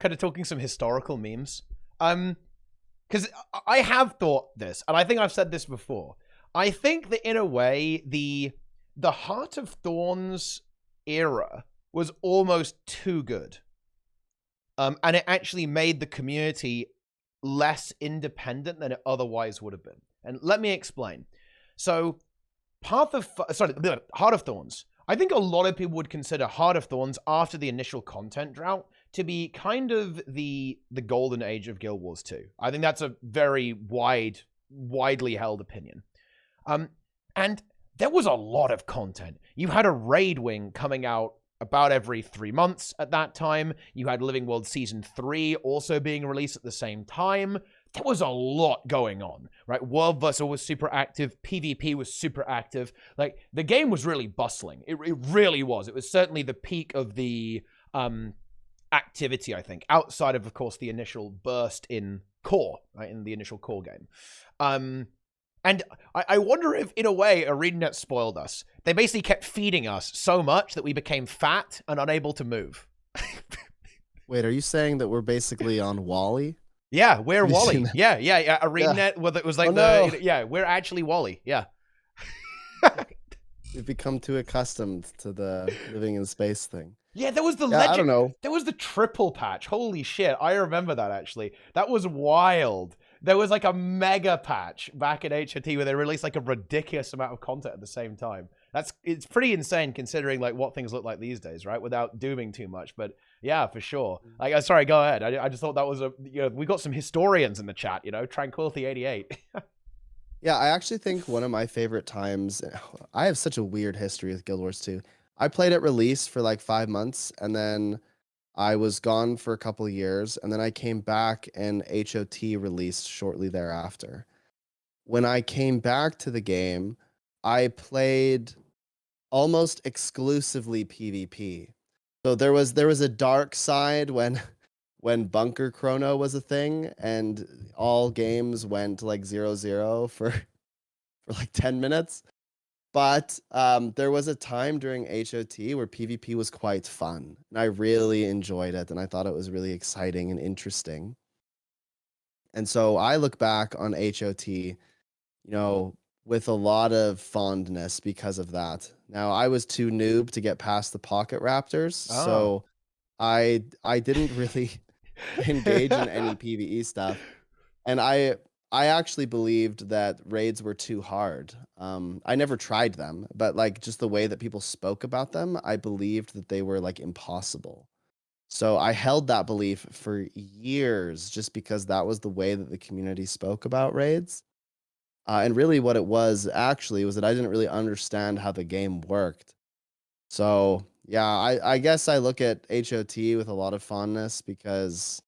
Kind of talking some historical memes. Because I have thought this, and I think I've said this before. I think that in a way, the Heart of Thorns era was almost too good. And it actually made the community less independent than it otherwise would have been. And let me explain. So, Heart of Thorns. I think a lot of people would consider Heart of Thorns after the initial content drought to be kind of the golden age of Guild Wars 2. I think that's a very widely held opinion. And there was a lot of content. You had a raid wing coming out about every 3 months at that time. You had Living World Season 3 also being released at the same time. There was a lot going on, right? World Vessel was super active. PvP was super active. Like, the game was really bustling. It really was. It was certainly the peak of the activity, I think, outside of course, the initial burst in core, right? In the initial core game. And I wonder if, in a way, ArenaNet spoiled us. They basically kept feeding us so much that we became fat and unable to move. Wait, are you saying that we're basically on Wally? Yeah, we're Wally. Yeah. ArenaNet, well, it was like we're actually Wally. Yeah. We've become too accustomed to the living in space thing. Yeah, there was the legend. I don't know. There was the triple patch. Holy shit. I remember that, actually. That was wild. There was like a mega patch back in HOT where they released like a ridiculous amount of content at the same time. It's pretty insane considering like what things look like these days, right? Without dooming too much. But yeah, for sure. Like, sorry, go ahead. I just thought that was we got some historians in the chat, you know, Tranquility 88. Yeah, I actually think one of my favorite times, I have such a weird history with Guild Wars 2. I played at release for like 5 months, and then I was gone for a couple of years, and then I came back and HOT released shortly thereafter. When I came back to the game, I played almost exclusively PvP. So there was a dark side when Bunker Chrono was a thing, and all games went like 0-0 for like 10 minutes. But there was a time during HOT where PvP was quite fun, and I really enjoyed it, and I thought it was really exciting and interesting. And so I look back on HOT, you know, with a lot of fondness because of that. Now, I was too noob to get past the Pocket Raptors, so I didn't really engage in any PvE stuff. And I actually believed that raids were too hard. I never tried them, but like just the way that people spoke about them, I believed that they were like impossible. So I held that belief for years just because that was the way that the community spoke about raids. And really what it was actually was that I didn't really understand how the game worked. So yeah, I guess I look at HOT with a lot of fondness because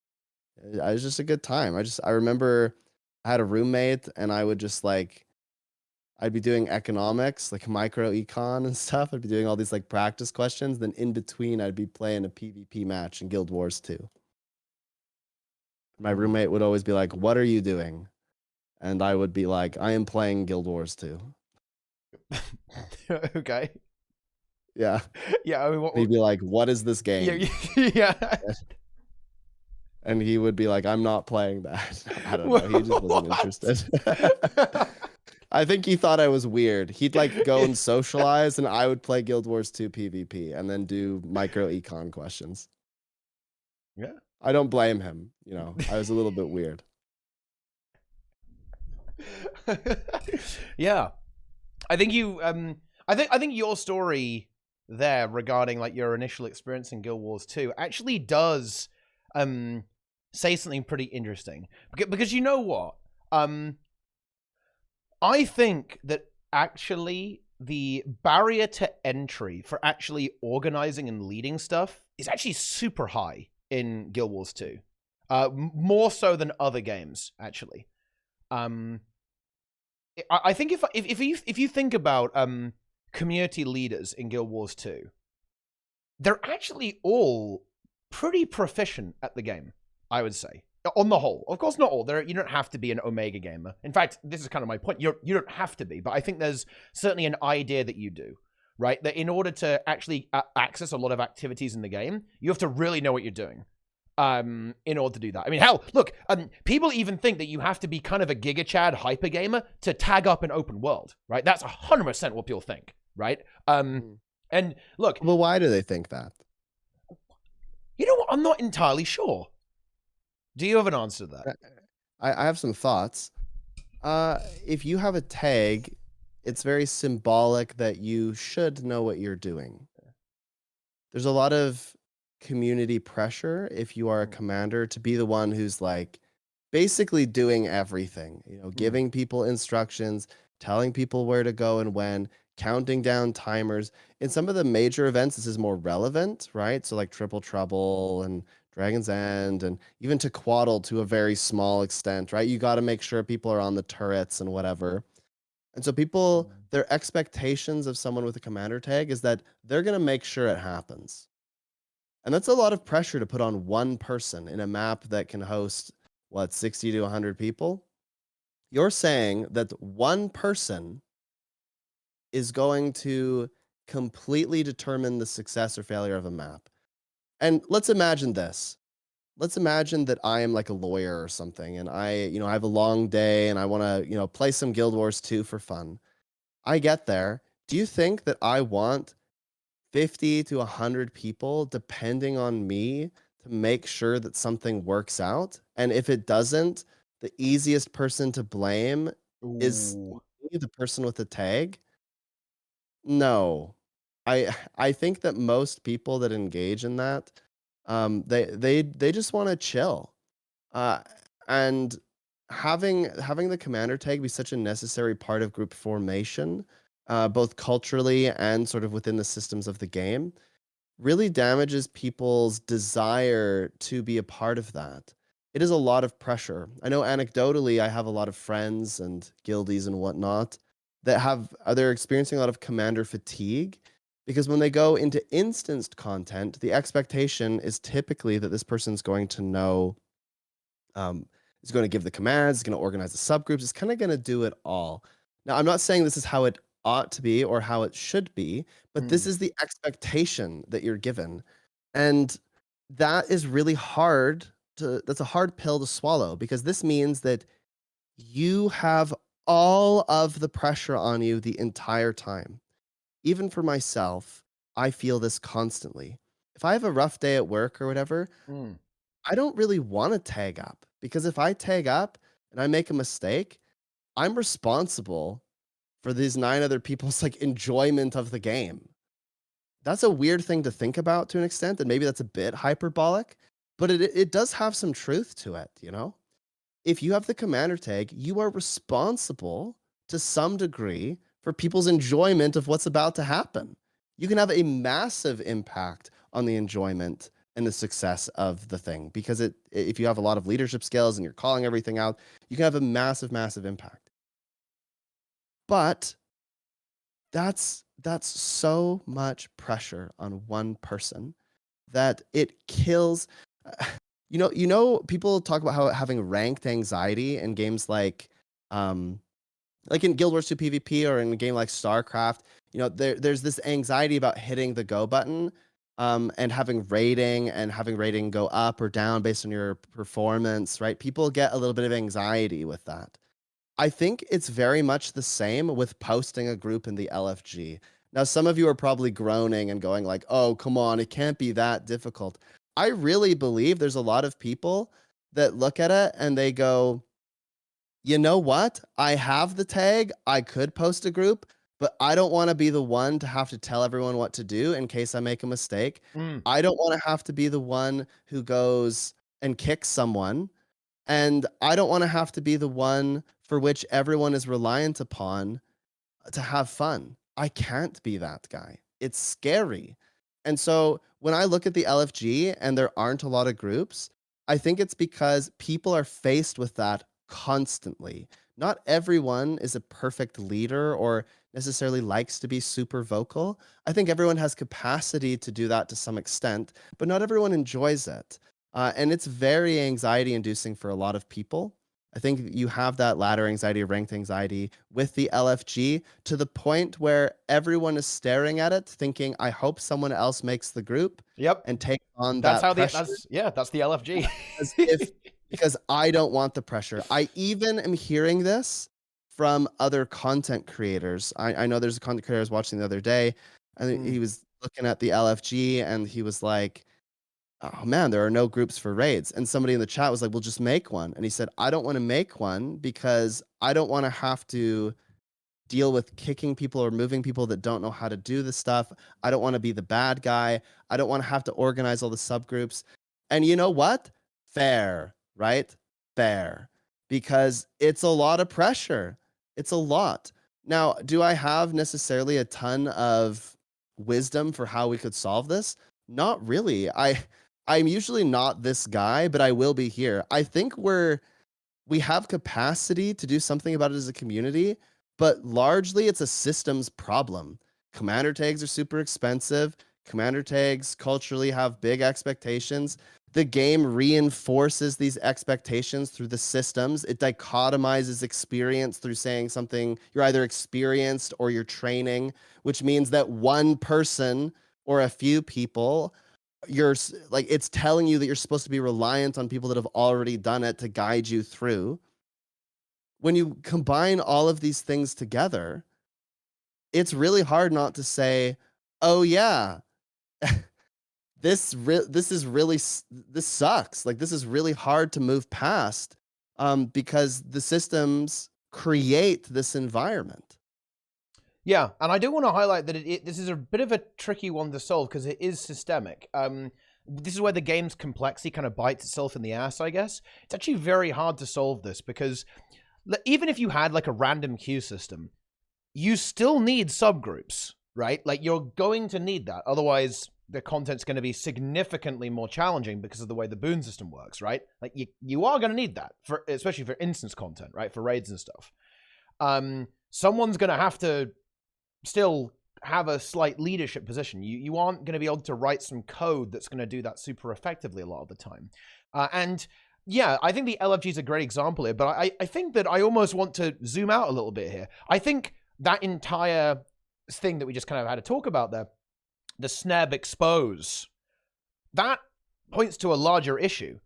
it was just a good time. I remember I had a roommate and I would just like I'd be doing economics, like micro econ and stuff. I'd be doing all these like practice questions. Then in between, I'd be playing a PvP match in Guild Wars 2. My roommate would always be like, "What are you doing?" And I would be like, "I am playing Guild Wars 2." Okay. Yeah. Yeah. I mean, He'd be like, "What is this game?" Yeah. And he would be like, "I'm not playing that." I don't know. He just wasn't interested. I think he thought I was weird. He'd like go and socialize, and I would play Guild Wars 2 PvP and then do micro econ questions. Yeah. I don't blame him. I was a little bit weird. Yeah. I think you I think your story there regarding like your initial experience in Guild Wars 2 actually does say something pretty interesting. Because you know what? I think that actually the barrier to entry for actually organizing and leading stuff is actually super high in Guild Wars 2. More so than other games, actually. I think if you think about community leaders in Guild Wars 2, they're actually all pretty proficient at the game, I would say. On the whole. Of course, not all. You don't have to be an Omega gamer. In fact, this is kind of my point. You don't have to be, but I think there's certainly an idea that you do, right? That in order to actually access a lot of activities in the game, you have to really know what you're doing. In order to do that. I mean, hell, look, people even think that you have to be kind of a Giga Chad hyper gamer to tag up an open world, right? That's 100% what people think, right? And look. Well, why do they think that? You know what? I'm not entirely sure. Do you have an answer to that? I have some thoughts. If you have a tag, it's very symbolic that you should know what you're doing. There's a lot of community pressure if you are a commander to be the one who's like basically doing everything, giving people instructions, telling people where to go and when, counting down timers. In some of the major events, this is more relevant, right? So like Triple Trouble and Dragon's End, and even to Quaddle to a very small extent, right? You got to make sure people are on the turrets and whatever. And so people, their expectations of someone with a commander tag is that they're going to make sure it happens. And that's a lot of pressure to put on one person in a map that can host, 60 to 100 people? You're saying that one person is going to completely determine the success or failure of a map. And let's imagine this. Let's imagine that I am like a lawyer or something, and I have a long day and I want to, play some Guild Wars 2 for fun. I get there. Do you think that I want 50 to 100 people depending on me to make sure that something works out? And if it doesn't, the easiest person to blame is the person with the tag? No. I think that most people that engage in that, they just want to chill. And having the commander tag be such a necessary part of group formation, both culturally and sort of within the systems of the game, really damages people's desire to be a part of that. It is a lot of pressure. I know anecdotally, I have a lot of friends and guildies and whatnot that they're experiencing a lot of commander fatigue, because when they go into instanced content, the expectation is typically that this person's going to know, is going to give the commands, is going to organize the subgroups, is kind of going to do it all. Now, I'm not saying this is how it ought to be or how it should be, but this is the expectation that you're given. And that is really that's a hard pill to swallow, because this means that you have all of the pressure on you the entire time. Even for myself, I feel this constantly. If I have a rough day at work or whatever, I don't really want to tag up, because if I tag up and I make a mistake, I'm responsible for these 9 other people's like enjoyment of the game. that's a weird thing to think about to an extent, and maybe that's a bit hyperbolic, but it does have some truth to it, you know? If you have the commander tag, you are responsible to some degree for people's enjoyment of what's about to happen. You can have a massive impact on the enjoyment and the success of the thing, because if you have a lot of leadership skills and you're calling everything out, you can have a massive, massive impact. But that's so much pressure on one person that it kills. You know, people talk about how having ranked anxiety in games like in Guild Wars 2 PvP or in a game like StarCraft. You know, there's this anxiety about hitting the go button, and having rating go up or down based on your performance, right? People get a little bit of anxiety with that. I think it's very much the same with posting a group in the LFG. Now, some of you are probably groaning and going like, oh, come on, it can't be that difficult. I really believe there's a lot of people that look at it and they go, you know what? I have the tag. I could post a group, but I don't want to be the one to have to tell everyone what to do in case I make a mistake. I don't want to have to be the one who goes and kicks someone. And I don't want to have to be the one for which everyone is reliant upon to have fun. I can't be that guy. It's scary. And so when I look at the LFG and there aren't a lot of groups, I think it's because people are faced with that constantly. Not everyone is a perfect leader or necessarily likes to be super vocal. I think everyone has capacity to do that to some extent, but not everyone enjoys it. And it's very anxiety inducing for a lot of people. I think you have that ladder anxiety, ranked anxiety with the LFG to the point where everyone is staring at it thinking, I hope someone else makes the group. Yep. And take on that's that how pressure. That's the LFG. Because I don't want the pressure. I even am hearing this from other content creators. I know there's a content creator I was watching the other day, and he was looking at the LFG and he was like, oh man, there are no groups for raids. And somebody in the chat was like, well, just make one. And he said, I don't want to make one because I don't want to have to deal with kicking people or moving people that don't know how to do the stuff. I don't want to be the bad guy. I don't want to have to organize all the subgroups. And you know what? Fair, right? Fair. Because it's a lot of pressure. It's a lot. Now, do I have necessarily a ton of wisdom for how we could solve this? Not really. I'm usually not this guy, but I will be here. I think we have capacity to do something about it as a community, but largely it's a systems problem. Commander tags are super expensive. Commander tags culturally have big expectations. The game reinforces these expectations through the systems. It dichotomizes experience through saying something, you're either experienced or you're training, which means that one person or a few people, it's telling you that you're supposed to be reliant on people that have already done it to guide you through. When you combine all of these things together, it's really hard not to say, oh yeah, this sucks. Like, this is really hard to move past, because the systems create this environment. Yeah, and I do want to highlight that this is a bit of a tricky one to solve because it is systemic. This is where the game's complexity kind of bites itself in the ass, I guess. It's actually very hard to solve this because even if you had like a random queue system, you still need subgroups, right? Like, you're going to need that. Otherwise, the content's going to be significantly more challenging because of the way the boon system works, right? Like, you are going to need that, especially for instance content, right? For raids and stuff. Someone's going to have to still have a slight leadership position. You aren't going to be able to write some code that's going to do that super effectively a lot of the time. And yeah, I think the LFG is a great example here, but I think that I almost want to zoom out a little bit here. I think that entire thing that we just kind of had to talk about there, the Sneb expose, that points to a larger issue.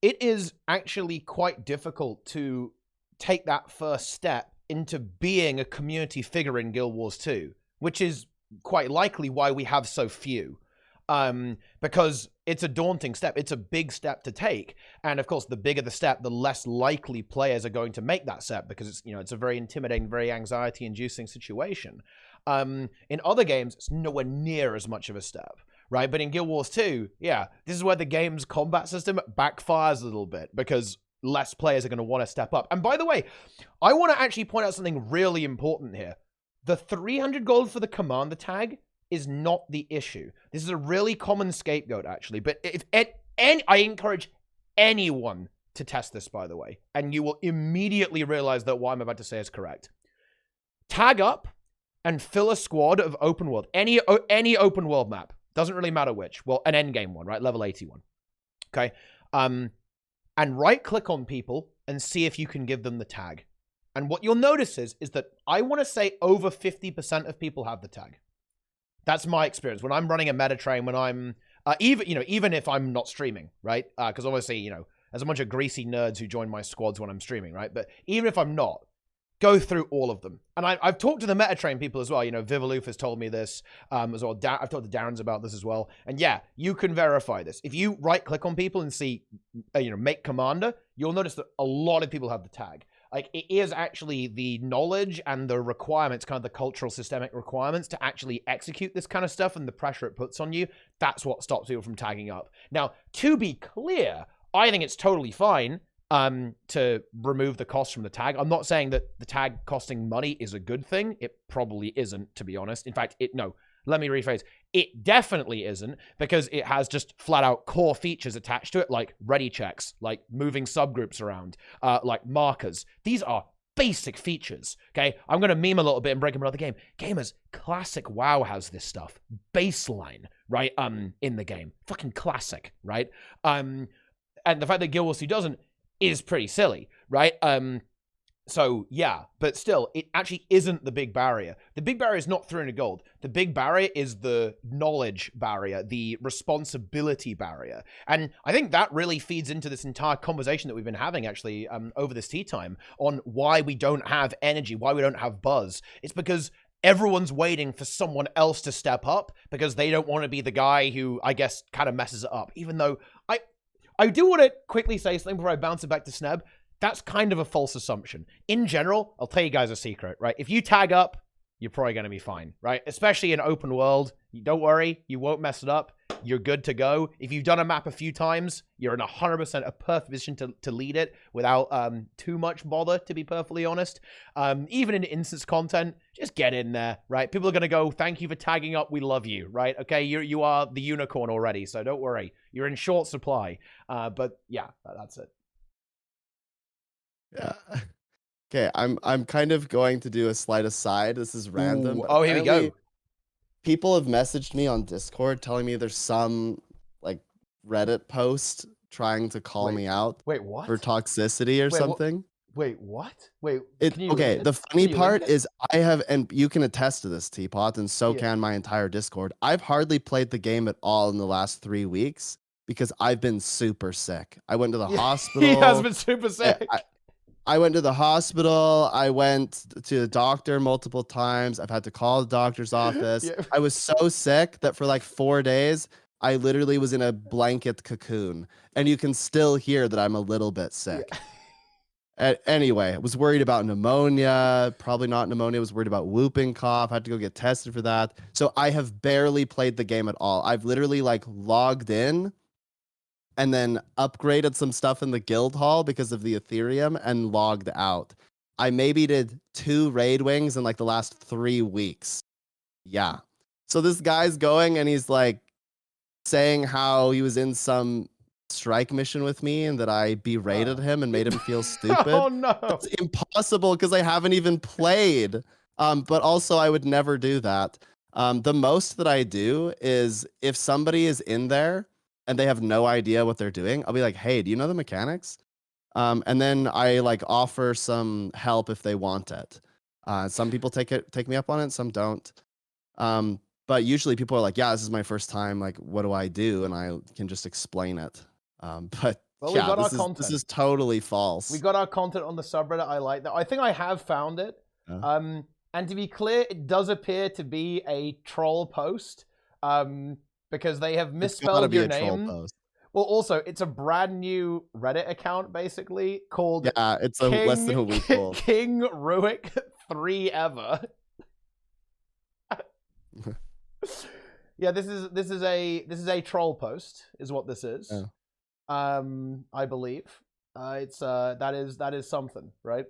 It is actually quite difficult to take that first step into being a community figure in Guild Wars 2, which is quite likely why we have so few. Because it's a daunting step. It's a big step to take. And of course, the bigger the step, the less likely players are going to make that step because it's, it's a very intimidating, very anxiety-inducing situation. In other games, it's nowhere near as much of a step, right? But in Guild Wars 2, yeah, this is where the game's combat system backfires a little bit because less players are going to want to step up. And by the way, I want to actually point out something really important here. The 300 gold for the commander tag is not the issue. This is a really common scapegoat, actually. But if I encourage anyone to test this, by the way, and you will immediately realize that what I'm about to say is correct. Tag up and fill a squad of open world. Any open world map. Doesn't really matter which. Well, an endgame one, right? Level 81. Okay? And right-click on people and see if you can give them the tag. And what you'll notice is that I want to say over 50% of people have the tag. That's my experience. When I'm running a meta train, when I'm... even if I'm not streaming, right? Because obviously, there's a bunch of greasy nerds who join my squads when I'm streaming, right? But even if I'm not, go through all of them. And I've talked to the meta train people as well. Vivaloof has told me this as well. I've talked to Darren's about this as well. And yeah, you can verify this. If you right-click on people and see, make commander, you'll notice that a lot of people have the tag. Like, it is actually the knowledge and the requirements, kind of the cultural systemic requirements to actually execute this kind of stuff and the pressure it puts on you. That's what stops people from tagging up. Now, to be clear, I think it's totally fine to remove the cost from the tag. I'm not saying that the tag costing money is a good thing. It probably isn't, to be honest. In fact, let me rephrase. It definitely isn't, because it has just flat out core features attached to it, like ready checks, like moving subgroups around, like markers. These are basic features, okay? I'm going to meme a little bit and break them another game. Gamers, classic WoW has this stuff. Baseline, right? In the game. Fucking classic, right? And the fact that Guild Wars 2 doesn't is pretty silly, right? So, yeah, but still, it actually isn't the big barrier. The big barrier is not 300 gold. The big barrier is the knowledge barrier, the responsibility barrier. And I think that really feeds into this entire conversation that we've been having, actually, over this tea time, on why we don't have energy, why we don't have buzz. It's because everyone's waiting for someone else to step up because they don't want to be the guy who, I guess, kind of messes it up. Even though I do want to quickly say something before I bounce it back to Sneb. That's kind of a false assumption. In general, I'll tell you guys a secret, right? If you tag up, you're probably going to be fine, right? Especially in open world. Don't worry, you won't mess it up. You're good to go. If you've done a map a few times, you're in 100% a perfect position to lead it without too much bother, to be perfectly honest. Even in instance content, just get in there, right? People are going to go, thank you for tagging up, we love you, right? Okay, you are the unicorn already, so don't worry. You're in short supply. But yeah, that's it. Yeah. Okay, I'm kind of going to do a slight aside. This is random. Ooh, oh, here we go. People have messaged me on Discord telling me there's some like Reddit post trying to call me out. Wait, what? For toxicity or something. Wait, what? Wait. Okay, the funny part is I have, and you can attest to this, Teapot, and so can my entire Discord. I've hardly played the game at all in the last 3 weeks because I've been super sick. I went to the hospital. He has been super sick. I went to the hospital. I went to the doctor multiple times. I've had to call the doctor's office. I was so sick that for like 4 days, I literally was in a blanket cocoon. And you can still hear that I'm a little bit sick. Anyway, I was worried about pneumonia. Probably not pneumonia. I was worried about whooping cough. I had to go get tested for that. So I have barely played the game at all. I've literally like logged in and then upgraded some stuff in the guild hall because of the Ethereum and logged out. I maybe did 2 raid wings in like the last 3 weeks. Yeah. So this guy's going and he's like saying how he was in some strike mission with me and that I berated him and made him feel stupid. Oh no. That's impossible because I haven't even played. But also I would never do that. The most that I do is if somebody is in there and they have no idea what they're doing, I'll be like, hey, do you know the mechanics? And then I like offer some help if they want it. Some people take me up on it, some don't. But usually people are like, yeah, this is my first time. Like, what do I do? And I can just explain it. But well, yeah, this is totally false. We got our content on the subreddit. I like that. I think I have found it. And to be clear, it does appear to be a troll post. Because they have misspelled your name. Well, also, it's a brand new Reddit account, basically, called it's less than a week old. King Ruick 3 Ever. Yeah, this is a troll post, is what this is. Yeah. I believe. That is something, right?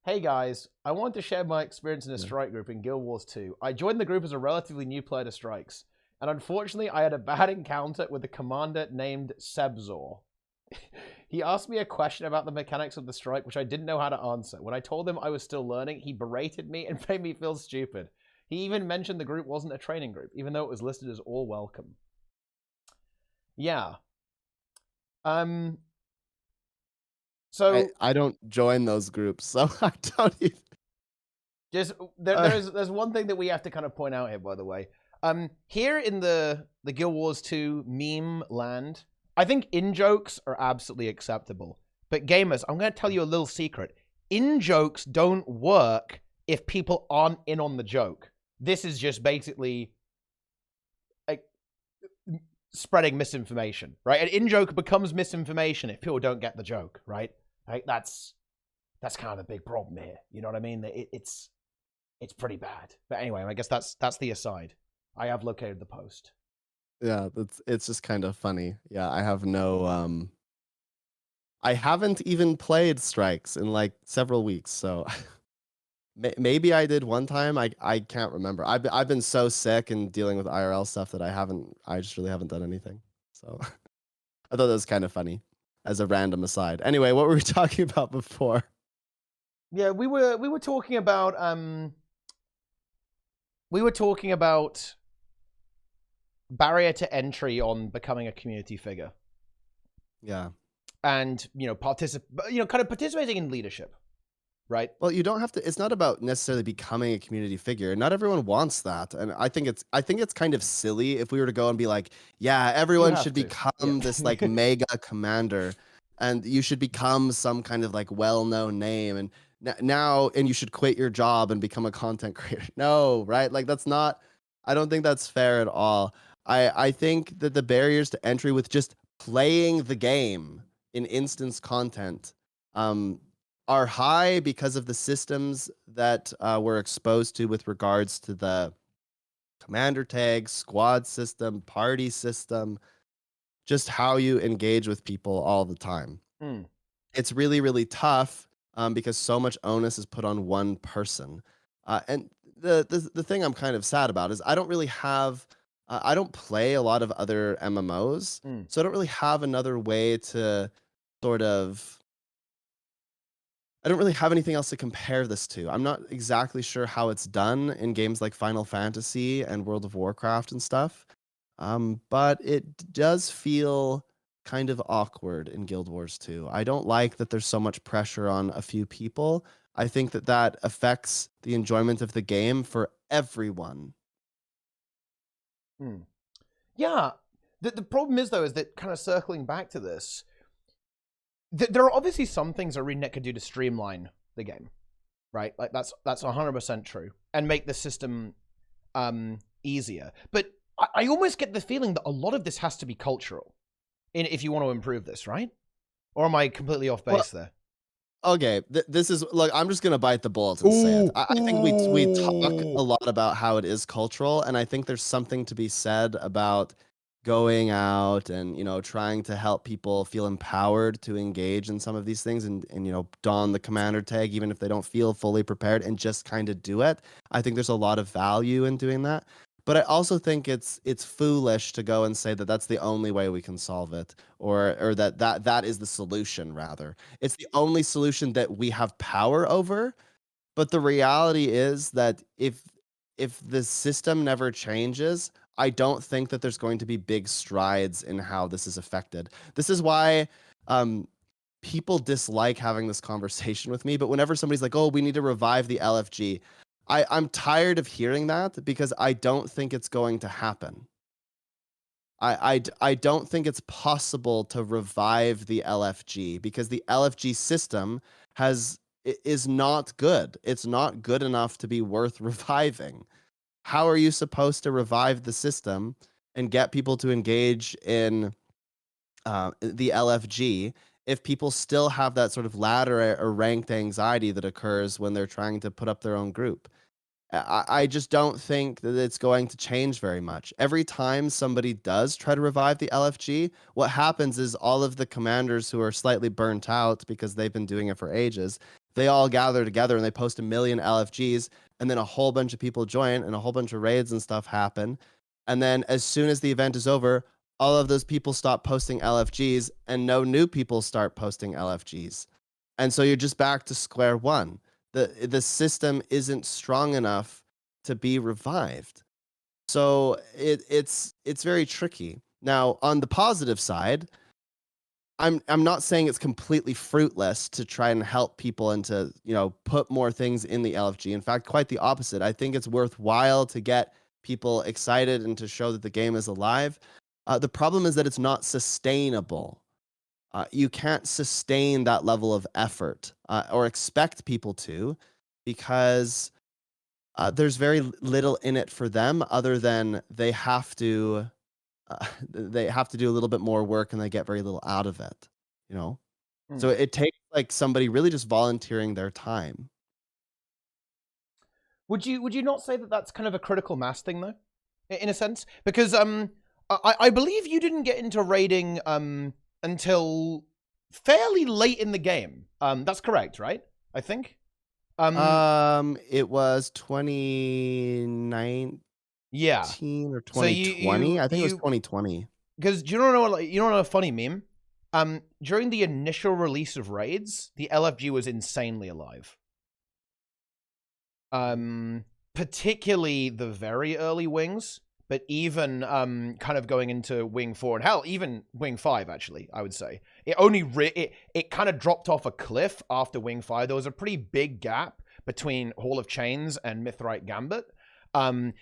Hey guys, I want to share my experience in a strike group in Guild Wars 2. I joined the group as a relatively new player to strikes, and unfortunately I had a bad encounter with a commander named Snebzor. He asked me a question about the mechanics of the strike, which I didn't know how to answer. When I told him I was still learning, he berated me and made me feel stupid. He even mentioned the group wasn't a training group, even though it was listed as all welcome. Yeah. So I don't join those groups, so I don't even. Just there's one thing that we have to kind of point out here, by the way. Here in the Guild Wars 2 meme land, I think in-jokes are absolutely acceptable. But gamers, I'm going to tell you a little secret. In-jokes don't work if people aren't in on the joke. This is just basically like spreading misinformation, right? An in-joke becomes misinformation if people don't get the joke, right? Right? That's kind of the big problem here. You know what I mean? It's pretty bad. But anyway, I guess that's the aside. I have located the post. Yeah, it's just kind of funny. Yeah, I have no I haven't even played strikes in like several weeks, so maybe I did one time. I can't remember. I've been so sick and dealing with IRL stuff that I just really haven't done anything. So I thought that was kind of funny as a random aside. Anyway, what were we talking about before? Yeah, we were talking about barrier to entry on becoming a community figure. Yeah. And, kind of participating in leadership, right? Well, you don't have to. It's not about necessarily becoming a community figure. Not everyone wants that, and I think it's kind of silly if we were to go and be like, yeah, everyone should become this like mega commander, and you should become some kind of like well-known name, and now you should quit your job and become a content creator. No, right? Like that's not. I don't think that's fair at all. I think that the barriers to entry with just playing the game in instance content are high because of the systems that we're exposed to with regards to the commander tag, squad system, party system, just how you engage with people all the time. It's really, really tough because so much onus is put on one person. And the thing I'm kind of sad about is I don't really have, I don't play a lot of other MMOs, so I don't really have another way to sort of I don't really have anything else to compare this to. I'm not exactly sure how it's done in games like Final Fantasy and World of Warcraft and stuff. But it does feel kind of awkward in Guild Wars 2. I don't like that there's so much pressure on a few people. I think that affects the enjoyment of the game for everyone. Yeah. The problem is, though, is that kind of circling back to this, there are obviously some things ArenaNet could do to streamline the game, right? Like that's 100% true, and make the system easier. But I almost get the feeling that a lot of this has to be cultural, if you want to improve this, right? Or am I completely off base there? Okay, this is like I'm just gonna bite the bullet and say it. I think we talk a lot about how it is cultural, and I think there's something to be said about going out and trying to help people feel empowered to engage in some of these things and don the commander tag even if they don't feel fully prepared and just kind of do it. I think there's a lot of value in doing that. But I also think it's foolish to go and say that that's the only way we can solve it, or that is the solution. Rather, it's the only solution that we have power over. But the reality is that if the system never changes, I don't think that there's going to be big strides in how this is affected. This is why people dislike having this conversation with me. But whenever somebody's like, "Oh, we need to revive the LFG," I'm tired of hearing that because I don't think it's going to happen. I don't think it's possible to revive the LFG because the LFG system is not good. It's not good enough to be worth reviving. How are you supposed to revive the system and get people to engage in the LFG if people still have that sort of ladder or ranked anxiety that occurs when they're trying to put up their own group? I just don't think that it's going to change very much. Every time somebody does try to revive the LFG, what happens is all of the commanders who are slightly burnt out because they've been doing it for ages, they all gather together and they post 1,000,000 LFGs, and then a whole bunch of people join and a whole bunch of raids and stuff happen. And then as soon as the event is over, all of those people stop posting LFGs and no new people start posting LFGs. And so you're just back to square one. The system isn't strong enough to be revived. So it's very tricky. Now, on the positive side, I'm not saying it's completely fruitless to try and help people and to, put more things in the LFG. In fact, quite the opposite. I think it's worthwhile to get people excited and to show that the game is alive. The problem is that it's not sustainable. You can't sustain that level of effort or expect people to, because there's very little in it for them other than they have to do a little bit more work and they get very little out of it. So it takes like somebody really just volunteering their time. Would you not say that that's kind of a critical mass thing though, in a sense? Because I believe you didn't get into raiding until fairly late in the game. That's correct, right? I think. It was 2019 or 2020. So I think it was 2020. Because you don't know a funny meme? During the initial release of raids, the LFG was insanely alive. Particularly the very early wings. But even kind of going into Wing 4 and hell, even Wing 5, actually, I would say. It only it kind of dropped off a cliff after Wing 5. There was a pretty big gap between Hall of Chains and Mythrite Gambit. And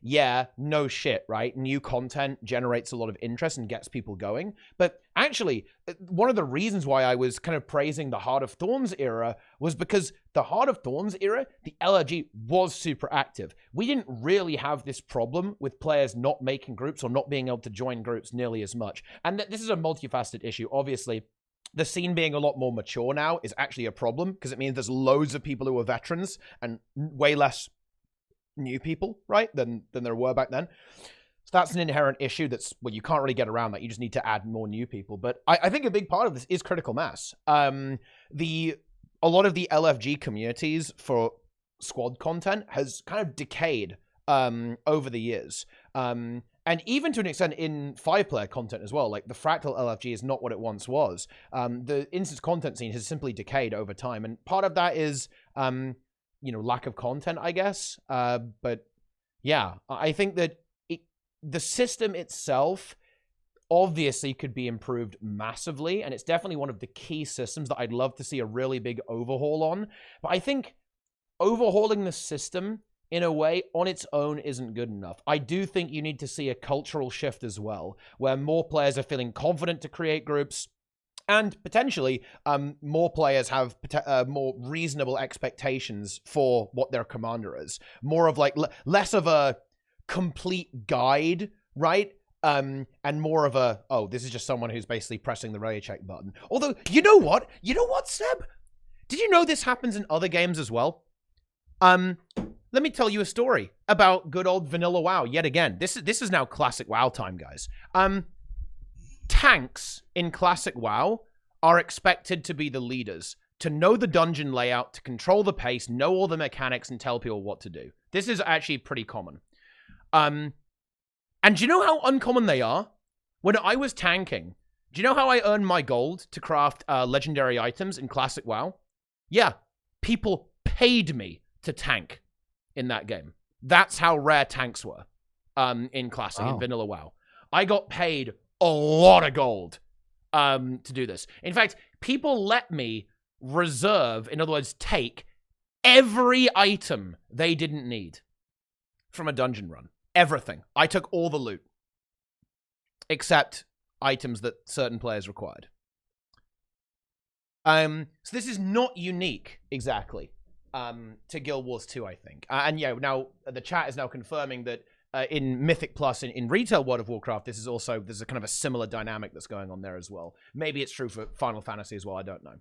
yeah, no shit, right? New content generates a lot of interest and gets people going. But actually, one of the reasons why I was kind of praising the Heart of Thorns era was because the Heart of Thorns era, the LFG was super active. We didn't really have this problem with players not making groups or not being able to join groups nearly as much. And this is a multifaceted issue. Obviously, the scene being a lot more mature now is actually a problem because it means there's loads of people who are veterans and way less new people, right, than there were back then. So that's an inherent issue well, you can't really get around that. You just need to add more new people. But I think a big part of this is critical mass. A lot of the LFG communities for squad content has kind of decayed over the years. And even to an extent in 5-player content as well. Like the Fractal LFG is not what it once was. The instance content scene has simply decayed over time. And part of that is lack of content, I guess. But yeah, I think that the system itself obviously could be improved massively, and it's definitely one of the key systems that I'd love to see a really big overhaul on. But I think overhauling the system in a way on its own isn't good enough. I do think you need to see a cultural shift as well, where more players are feeling confident to create groups, and potentially more players have more reasonable expectations for what their commander is. More of like less of a complete guide, right? And more of a, oh, this is just someone who's basically pressing the rage check button. Although, you know what, Sneb? Did you know this happens in other games as well? Let me tell you a story about good old vanilla WoW yet again. This is now classic WoW time, guys. Tanks in classic WoW are expected to be the leaders, to know the dungeon layout, to control the pace, know all the mechanics, and tell people what to do. This is actually pretty common. And do you know how uncommon they are? When I was tanking, do you know how I earned my gold to craft legendary items in classic WoW? Yeah, people paid me to tank in that game. That's how rare tanks were in classic, in vanilla WoW. I got paid a lot of gold to do this. In fact, people let me reserve, in other words, take every item they didn't need from a dungeon run. Everything. I took all the loot. Except items that certain players required. So this is not unique, exactly, to Guild Wars 2, I think. And yeah, now the chat is now confirming that in Mythic Plus, in retail World of Warcraft, there's a kind of a similar dynamic that's going on there as well. Maybe it's true for Final Fantasy as well, I don't know.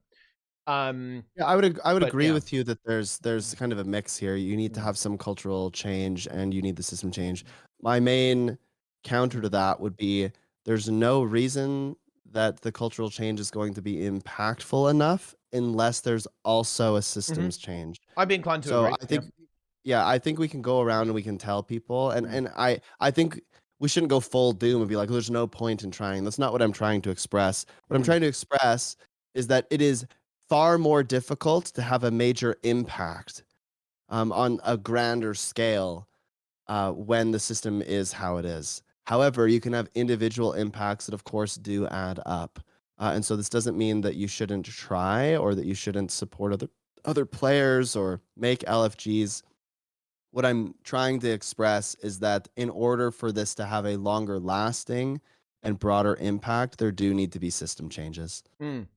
Yeah, I would agree yeah. with you that there's kind of a mix here. You need to Mm. have some cultural change and you need the system change. My main counter to that would be there's no reason that the cultural change is going to be impactful enough unless there's also a systems change. I'd be inclined to So agree. I think, yeah, I think we can go around and we can tell people, and I think we shouldn't go full doom and be like, there's no point in trying. That's not what I'm trying to express. What I'm trying to express is that it is far more difficult to have a major impact on a grander scale when the system is how it is. However, you can have individual impacts that, of course, do add up. And so this doesn't mean that you shouldn't try or that you shouldn't support other players or make LFGs. What I'm trying to express is that in order for this to have a longer lasting and broader impact, there do need to be system changes. And,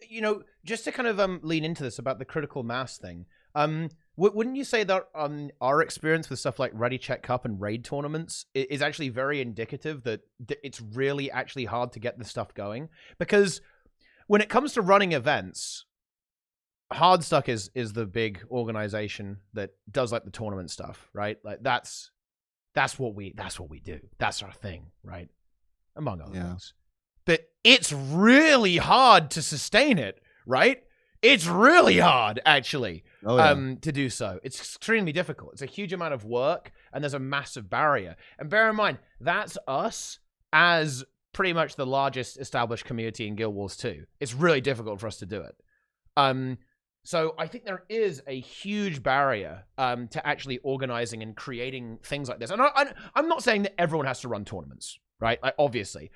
you know, just to kind of lean into this about the critical mass thing, wouldn't you say that our experience with stuff like Ready Check Cup and raid tournaments is actually very indicative that it's really actually hard to get this stuff going? Because when it comes to running events, Hardstuck is the big organization that does like the tournament stuff, right? Like that's what we do. That's our thing, right? Among other things. But it's really hard to sustain it, right? It's really hard, actually, to do so. It's extremely difficult. It's a huge amount of work, and there's a massive barrier. And bear in mind, that's us as pretty much the largest established community in Guild Wars 2. It's really difficult for us to do it. So I think there is a huge barrier to actually organizing and creating things like this. And I'm not saying that everyone has to run tournaments, right? Like, obviously.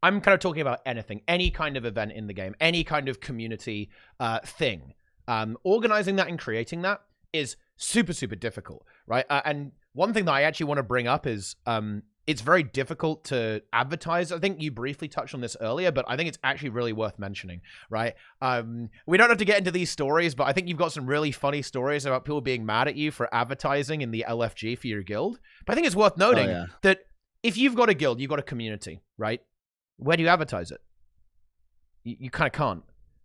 I'm kind of talking about anything, any kind of event in the game, any kind of community thing. Organizing that and creating that is super, super difficult, right? And one thing that I actually want to bring up is it's very difficult to advertise. I think you briefly touched on this earlier, but I think it's actually really worth mentioning, right? We don't have to get into these stories, but I think you've got some really funny stories about people being mad at you for advertising in the LFG for your guild. But I think it's worth noting that if you've got a guild, you've got a community, right? Where do you advertise it? You kind of can't,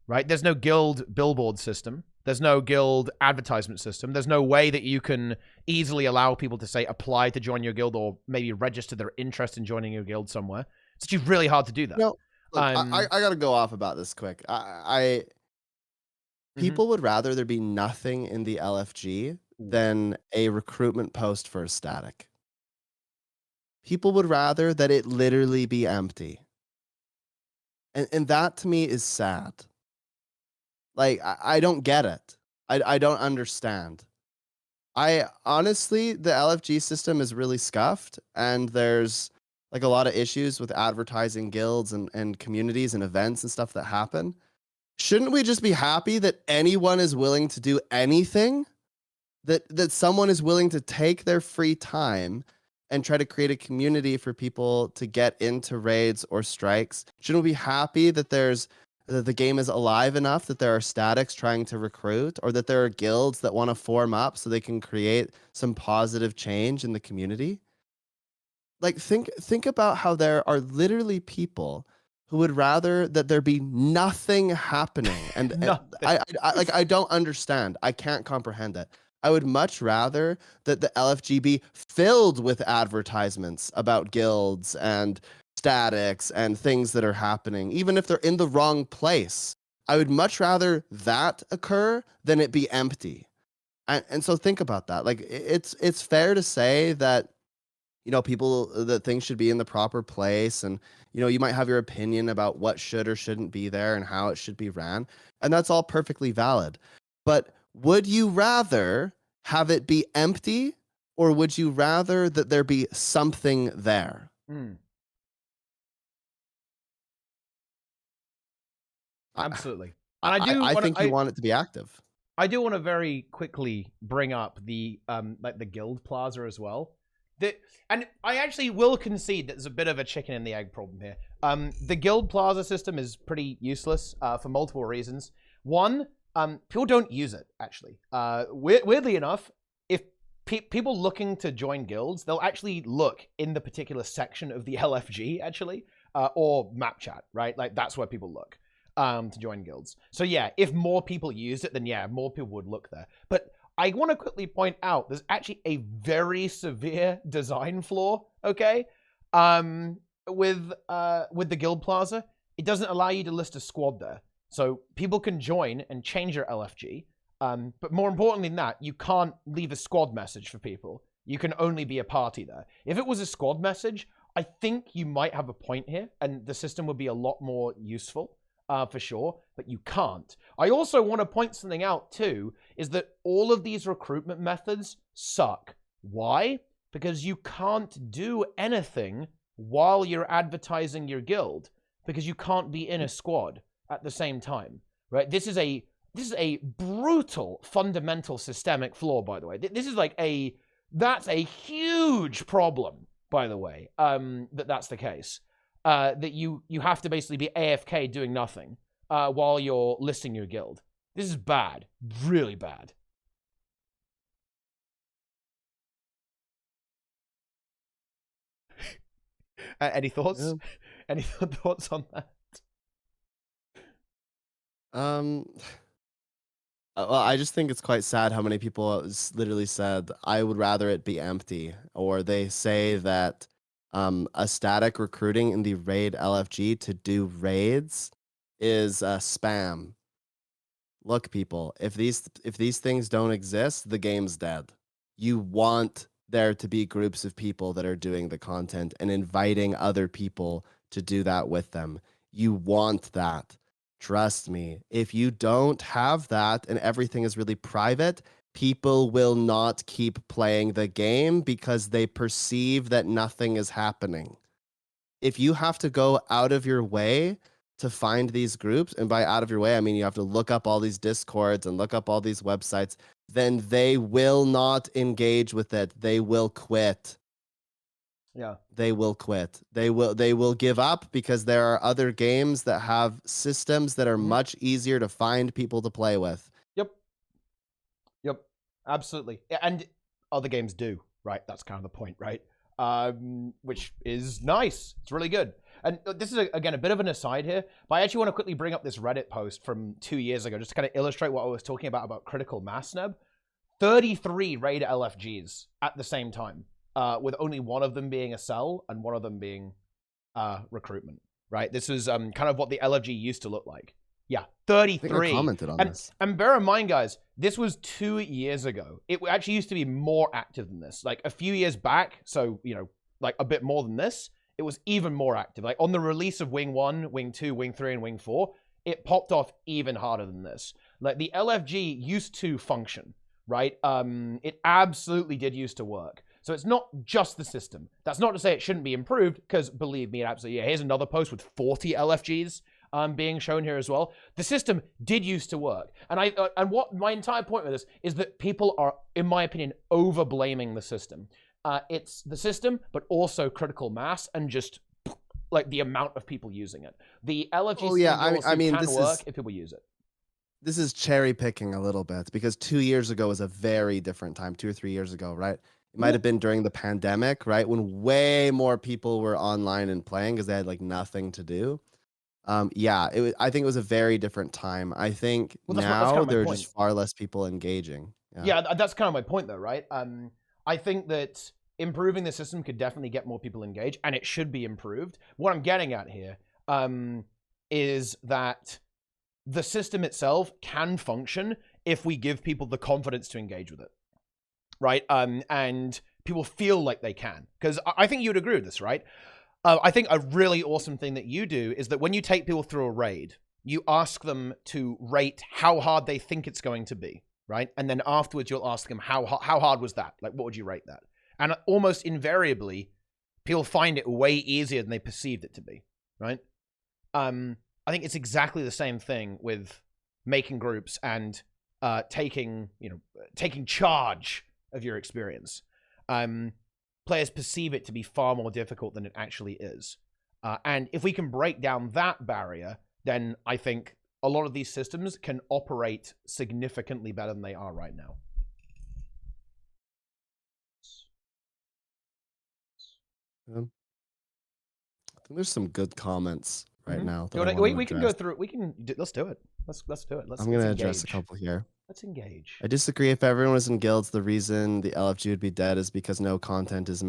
right? There's no guild billboard system. There's no guild advertisement system. There's no way that you can easily allow people to say apply to join your guild or maybe register their interest in joining your guild somewhere. It's actually really hard to do that. No, look, I got to go off about this quick. People would rather there be nothing in the LFG than a recruitment post for a static. People would rather that it literally be empty. And that to me is sad. Like, I don't get it. I don't understand. I honestly, the LFG system is really scuffed, and there's like a lot of issues with advertising guilds and communities and events and stuff that happen. Shouldn't we just be happy that anyone is willing to do anything? That someone is willing to take their free time and try to create a community for people to get into raids or strikes? Shouldn't we be happy that the game is alive enough that there are statics trying to recruit, or that there are guilds that want to form up so they can create some positive change in the community? Like, think about how there are literally people who would rather that there be nothing happening. And, I don't understand. I can't comprehend it. I would much rather that the LFG be filled with advertisements about guilds and statics and things that are happening, even if they're in the wrong place. I would much rather that occur than it be empty. And so think about that. Like, it's fair to say that, you know, that things should be in the proper place, and, you know, you might have your opinion about what should or shouldn't be there and how it should be ran, and that's all perfectly valid. But would you rather have it be empty, or would you rather that there be something there? Absolutely. And I think you want it to be active. I do want to very quickly bring up the like the Guild Plaza as well. And I actually will concede that there's a bit of a chicken and the egg problem here. The Guild Plaza system is pretty useless for multiple reasons. One, people don't use it, actually. Weirdly enough, if people looking to join guilds, they'll actually look in the particular section of the LFG, actually, or map chat, right? Like, that's where people look. to join guilds. So yeah, if more people used it, then yeah, more people would look there. But I want to quickly point out there's actually a very severe design flaw, okay? With the Guild Plaza, it doesn't allow you to list a squad there. So people can join and change their LFG. But more importantly than that, you can't leave a squad message for people. You can only be a party there. If it was a squad message, I think you might have a point here, and the system would be a lot more useful, for sure, but you can't. I also want to point something out, too, is that all of these recruitment methods suck. Why? Because you can't do anything while you're advertising your guild, because you can't be in a squad at the same time, right? This is a brutal, fundamental systemic flaw, by the way. This is like that's a huge problem, by the way, that's the case. That you have to basically be AFK doing nothing while you're listing your guild. This is bad, really bad. Any thoughts? Yeah. Any thoughts on that? Well, I just think it's quite sad how many people literally said, I would rather it be empty. Or they say that a static recruiting in the raid LFG to do raids is spam. Look, people, if these things don't exist, the game's dead. You want there to be groups of people that are doing the content and inviting other people to do that with them. You want that. Trust me, if you don't have that and everything is really private, people will not keep playing the game because they perceive that nothing is happening. If you have to go out of your way to find these groups, and by out of your way, I mean you have to look up all these Discords and look up all these websites, then they will not engage with it. They will quit. Yeah. They will quit. They will give up because there are other games that have systems that are much easier to find people to play with. Yep. Absolutely. And other games do, right? That's kind of the point, right? Which is nice. It's really good. And this is, again, a bit of an aside here, but I actually want to quickly bring up this Reddit post from 2 years ago, just to kind of illustrate what I was talking about critical mass, Sneb. 33 raid LFGs at the same time. With only one of them being a sell and one of them being recruitment, right? This is kind of what the LFG used to look like. Yeah, 33. I think I commented on this. And bear in mind, guys, this was 2 years ago. It actually used to be more active than this. Like a few years back, so, you know, like a bit more than this, it was even more active. Like on the release of Wing 1, Wing 2, Wing 3, and Wing 4, it popped off even harder than this. Like the LFG used to function, right? It absolutely did used to work. So it's not just the system. That's not to say it shouldn't be improved, because believe me, it absolutely, yeah, here's another post with 40 LFGs being shown here as well. The system did used to work. And what my entire point with this is that people are, in my opinion, over blaming the system. It's the system, but also critical mass and just like the amount of people using it. The LFG can work if people use it. This is cherry picking a little bit because 2 years ago was a very different time, 2 or 3 years ago, right? It might have been during the pandemic, right? When way more people were online and playing because they had like nothing to do. Yeah, I think it was a very different time. I think now there are just far less people engaging. Yeah, that's kind of my point though, right? I think that improving the system could definitely get more people engaged, and it should be improved. What I'm getting at here is that the system itself can function if we give people the confidence to engage with it. Right? And people feel like they can. Because I think you'd agree with this, right? I think a really awesome thing that you do is that when you take people through a raid, you ask them to rate how hard they think it's going to be, right? And then afterwards, you'll ask them, how hard was that? Like, what would you rate that? And almost invariably, people find it way easier than they perceived it to be, right? I think it's exactly the same thing with making groups and taking charge of your experience. Players perceive it to be far more difficult than it actually is. And if we can break down that barrier, then I think a lot of these systems can operate significantly better than they are right now. I think there's some good comments right now. We can go through. Let's do it. Let's do it. I'm gonna address a couple here. Let's engage. I disagree. If everyone was in guilds, the reason the LFG would be dead is because no content is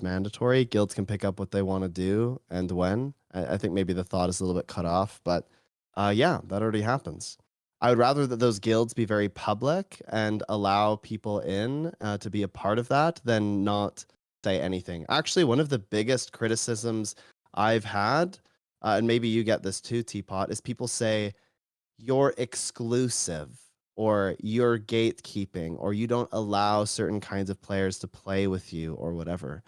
mandatory. Guilds can pick up what they want to do and when. I think maybe the thought is a little bit cut off, but yeah, that already happens. I would rather that those guilds be very public and allow people in to be a part of that than not say anything. Actually, one of the biggest criticisms I've had, and maybe you get this too, Teapot, is people say, you're exclusive, or you're gatekeeping, or you don't allow certain kinds of players to play with you, or whatever.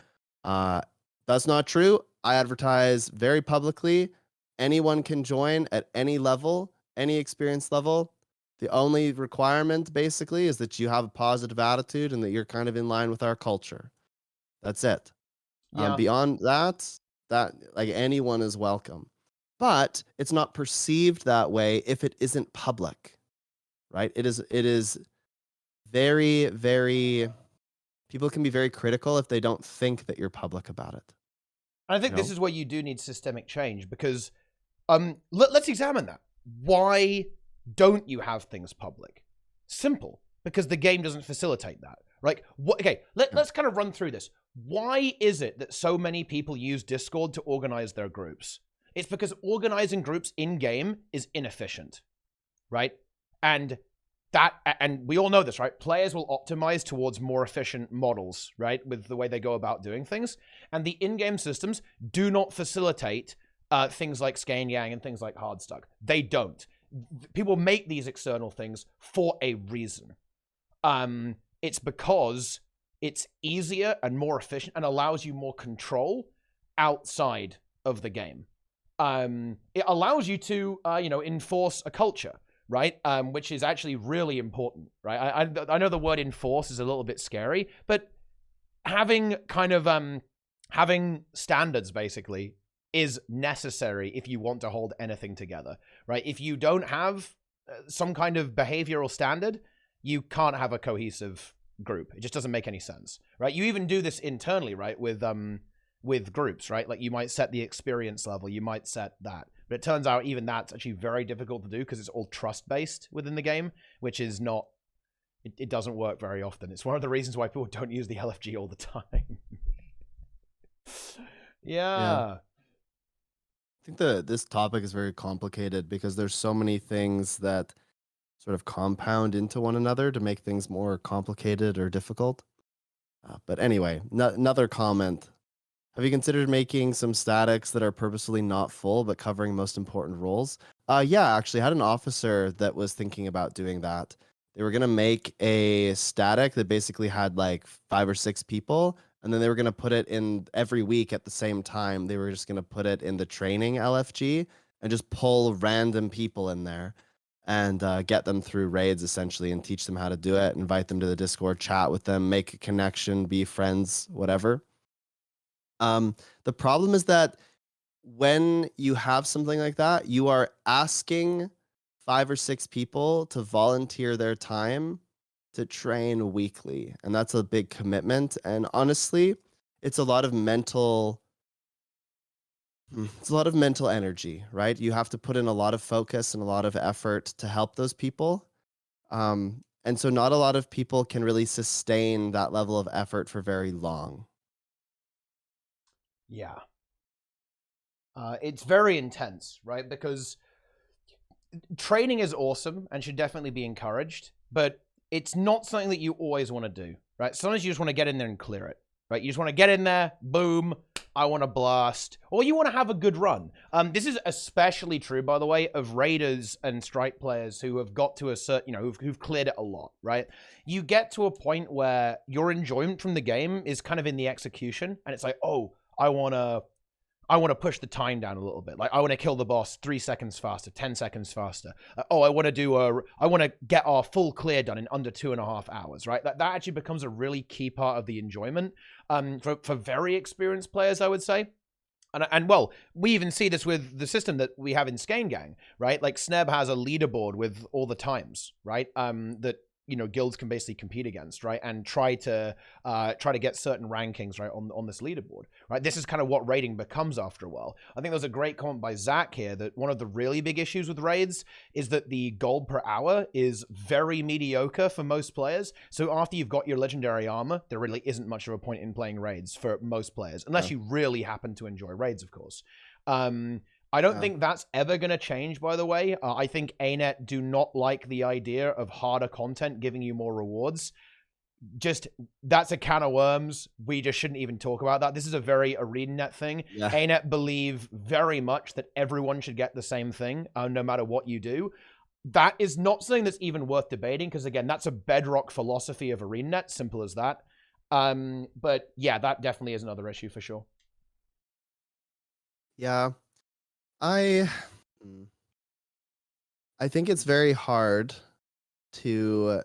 That's not true. I advertise very publicly. Anyone can join at any level, any experience level. The only requirement, basically, is that you have a positive attitude and that you're kind of in line with our culture. That's it. Yeah. Beyond that, like anyone is welcome. But it's not perceived that way if it isn't public. Right? It is very, very, people can be very critical if they don't think that you're public about it. I think this is where you do need systemic change, because let's examine that. Why don't you have things public? Simple, because the game doesn't facilitate that. Right? Okay, let's kind of run through this. Why is it that so many people use Discord to organize their groups? It's because organizing groups in-game is inefficient, right? And we all know this, right? Players will optimize towards more efficient models, right? With the way they go about doing things. And the in-game systems do not facilitate things like Skein Yang and things like Hardstuck. They don't. People make these external things for a reason. It's because it's easier and more efficient and allows you more control outside of the game. It allows you to, enforce a culture, right? Which is actually really important, right? I know the word enforce is a little bit scary, but having kind of, having standards basically is necessary if you want to hold anything together, right? If you don't have some kind of behavioral standard, you can't have a cohesive group. It just doesn't make any sense, right? You even do this internally, right? With groups, right? Like you might set the experience level, you might set that. But it turns out even that's actually very difficult to do because it's all trust-based within the game, which is not, it doesn't work very often. It's one of the reasons why people don't use the LFG all the time. Yeah. I think this topic is very complicated because there's so many things that sort of compound into one another to make things more complicated or difficult. But anyway, another comment. Have you considered making some statics that are purposefully not full but covering most important roles? Yeah, actually, I had an officer that was thinking about doing that. They were going to make a static that basically had like 5 or 6 people, and then they were going to put it in every week at the same time. They were just going to put it in the training LFG and just pull random people in there and get them through raids, essentially, and teach them how to do it, invite them to the Discord, chat with them, make a connection, be friends, whatever. The problem is that when you have something like that, you are asking 5 or 6 people to volunteer their time to train weekly. And that's a big commitment. And honestly, it's a lot of mental energy, right? You have to put in a lot of focus and a lot of effort to help those people. And so not a lot of people can really sustain that level of effort for very long. Yeah. It's very intense, right? Because training is awesome and should definitely be encouraged, but it's not something that you always want to do, right? Sometimes you just want to get in there and clear it, right? You just want to get in there, boom, I want to blast, or you want to have a good run. This is especially true, by the way, of raiders and strike players who have got to a certain, who've cleared it a lot, right? You get to a point where your enjoyment from the game is kind of in the execution, and it's like, oh, I want to push the time down a little bit. Like, I want to kill the boss 3 seconds faster, 10 seconds faster. I want to get our full clear done in under 2.5 hours, right? That actually becomes a really key part of the enjoyment for very experienced players, I would say. And well, we even see this with the system that we have in Skein Gang, right? Like Sneb has a leaderboard with all the times, right? That guilds can basically compete against, right? And try to get certain rankings, right, on this leaderboard, right? This is kind of what raiding becomes after a while. I think there's a great comment by Zach here that one of the really big issues with raids is that the gold per hour is very mediocre for most players. So after you've got your legendary armor, there really isn't much of a point in playing raids for most players, unless you really happen to enjoy raids, of course. I don't think that's ever going to change, by the way. I think ArenaNet do not like the idea of harder content giving you more rewards. Just, that's a can of worms. We just shouldn't even talk about that. This is a very ArenaNet thing. Yeah. ArenaNet believe very much that everyone should get the same thing, no matter what you do. That is not something that's even worth debating, because, again, that's a bedrock philosophy of ArenaNet. Simple as that. But, yeah, that definitely is another issue for sure. Yeah. I think it's very hard to...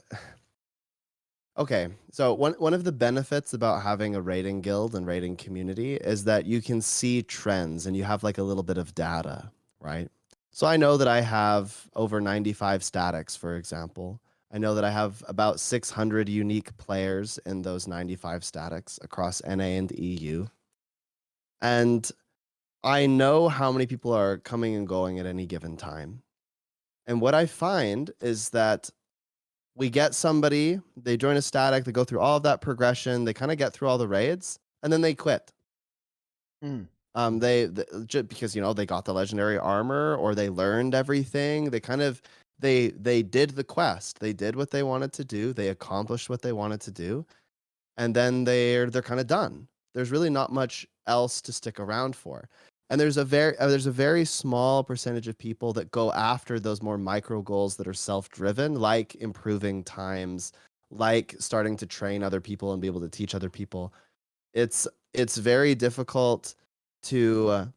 Okay, so one of the benefits about having a raiding guild and raiding community is that you can see trends and you have like a little bit of data, right? So I know that I have over 95 statics, for example. I know that I have about 600 unique players in those 95 statics across NA and EU. And I know how many people are coming and going at any given time. And what I find is that we get somebody, they join a static, they go through all of that progression, they kind of get through all the raids, and then they quit. They just because, they got the legendary armor, or they learned everything. They kind of, they did the quest. They did what they wanted to do. They accomplished what they wanted to do. And then they're kind of done. There's really not much else to stick around for. And there's a very small percentage of people that go after those more micro goals that are self-driven, like improving times, like starting to train other people and be able to teach other people. It's very difficult to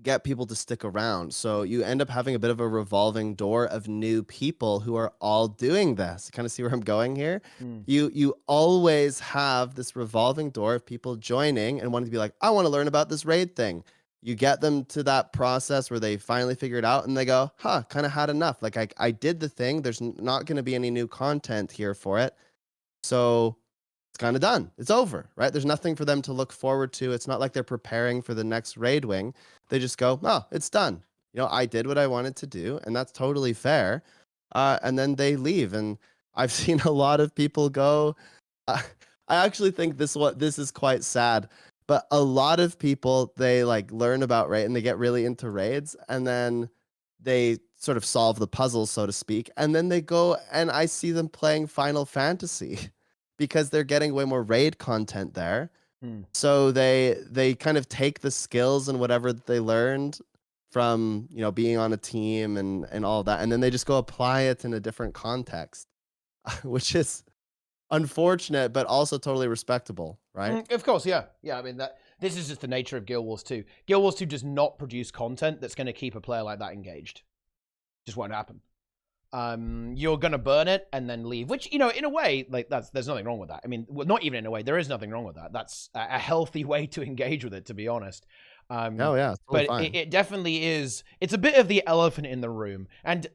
get people to stick around. So you end up having a bit of a revolving door of new people who are all doing this. Kind of see where I'm going here? You always have this revolving door of people joining and wanting to be like, I want to learn about this raid thing. You get them to that process where they finally figure it out and they go, kind of had enough. Like I did the thing. There's not going to be any new content here for it. So it's kind of done. It's over, right? There's nothing for them to look forward to. It's not like they're preparing for the next raid wing. They just go, it's done. I did what I wanted to do, and that's totally fair. And then they leave. And I've seen a lot of people go. I actually think this is quite sad. But a lot of people, they like learn about raid and they get really into raids, and then they sort of solve the puzzle, so to speak. And then they go and I see them playing Final Fantasy because they're getting way more raid content there. So they kind of take the skills and whatever they learned from, being on a team and all that. And then they just go apply it in a different context, which is unfortunate, but also totally respectable, right? Of course, yeah. I mean, this is just the nature of Guild Wars 2. Guild Wars 2 does not produce content that's going to keep a player like that engaged. Just won't happen. You're going to burn it and then leave, which, in a way, like there's nothing wrong with that. I mean, well, not even in a way, there is nothing wrong with that. That's a healthy way to engage with it, to be honest. Totally but fine. It definitely is. It's a bit of the elephant in the room. And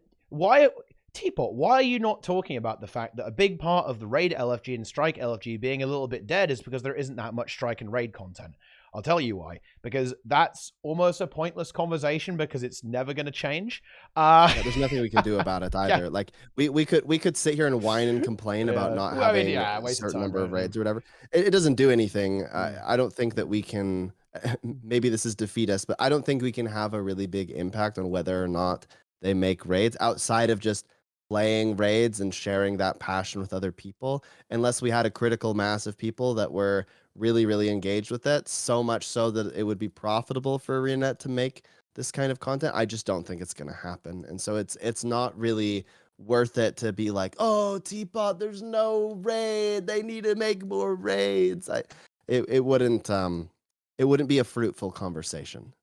Teapot, why are you not talking about the fact that a big part of the raid LFG and strike LFG being a little bit dead is because there isn't that much strike and raid content? I'll tell you why. Because that's almost a pointless conversation because it's never going to change. There's nothing we can do about it either. Like we could sit here and whine and complain about not having a certain number of raids or whatever. It doesn't do anything. I don't think that we can. Maybe this is defeatist, but I don't think we can have a really big impact on whether or not they make raids outside of just playing raids and sharing that passion with other people, unless we had a critical mass of people that were really, really engaged with it, so much so that it would be profitable for ArenaNet to make this kind of content. I just don't think it's going to happen. And so it's not really worth it to be like, oh, Teapot, there's no raid. They need to make more raids. It wouldn't be a fruitful conversation.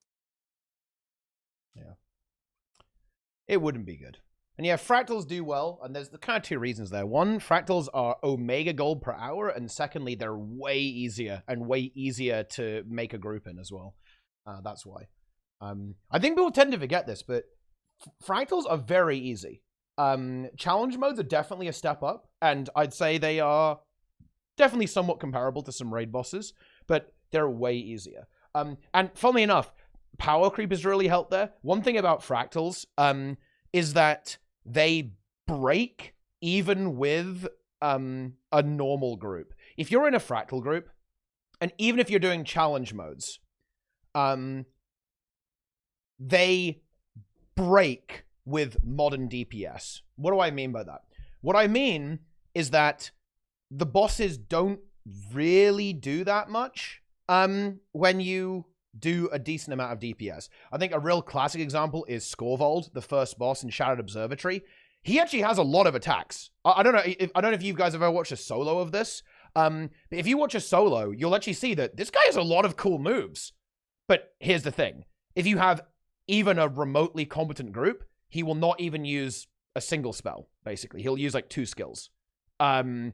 Yeah. It wouldn't be good. And yeah, fractals do well, and there's the kind of two reasons there. One, fractals are omega gold per hour, and secondly, they're way easier to make a group in as well. That's why. I think people tend to forget this, but fractals are very easy. Challenge modes are definitely a step up. And I'd say they are definitely somewhat comparable to some raid bosses, but they're way easier. And funnily enough, power creep has really helped there. One thing about fractals is that they break even with a normal group. If you're in a fractal group, and even if you're doing challenge modes, they break with modern DPS. What do I mean by that? What I mean is that the bosses don't really do that much when you do a decent amount of DPS. I think a real classic example is Skorvold, the first boss in Shadowed Observatory. He actually has a lot of attacks. I don't know if you guys have ever watched a solo of this. But if you watch a solo, you'll actually see that this guy has a lot of cool moves. But here's the thing. If you have even a remotely competent group, he will not even use a single spell, basically. He'll use like 2 skills. And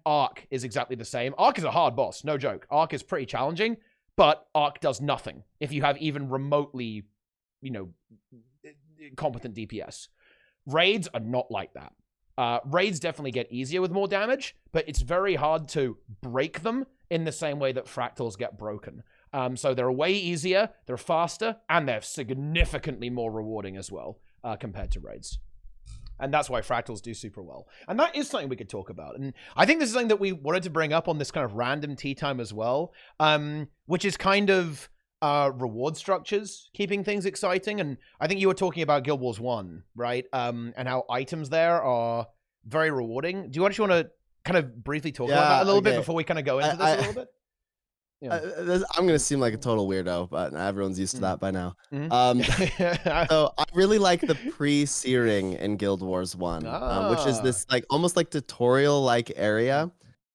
Arc is exactly the same. Arc is a hard boss, no joke. Arc is pretty challenging, but Arc does nothing if you have even remotely, competent DPS. Raids are not like that. Raids definitely get easier with more damage, but it's very hard to break them in the same way that fractals get broken. So they're way easier, they're faster, and they're significantly more rewarding as well compared to raids. And that's why fractals do super well. And that is something we could talk about. And I think this is something that we wanted to bring up on this kind of random tea time as well, which is kind of reward structures, keeping things exciting. And I think you were talking about Guild Wars 1, right? And how items there are very rewarding. Do you actually want to kind of briefly talk about that a little bit before we kind of go into this a little bit? Yeah. I'm going to seem like a total weirdo, but everyone's used to that by now. So I really like the pre-searing in Guild Wars 1, which is this like almost like tutorial-like area.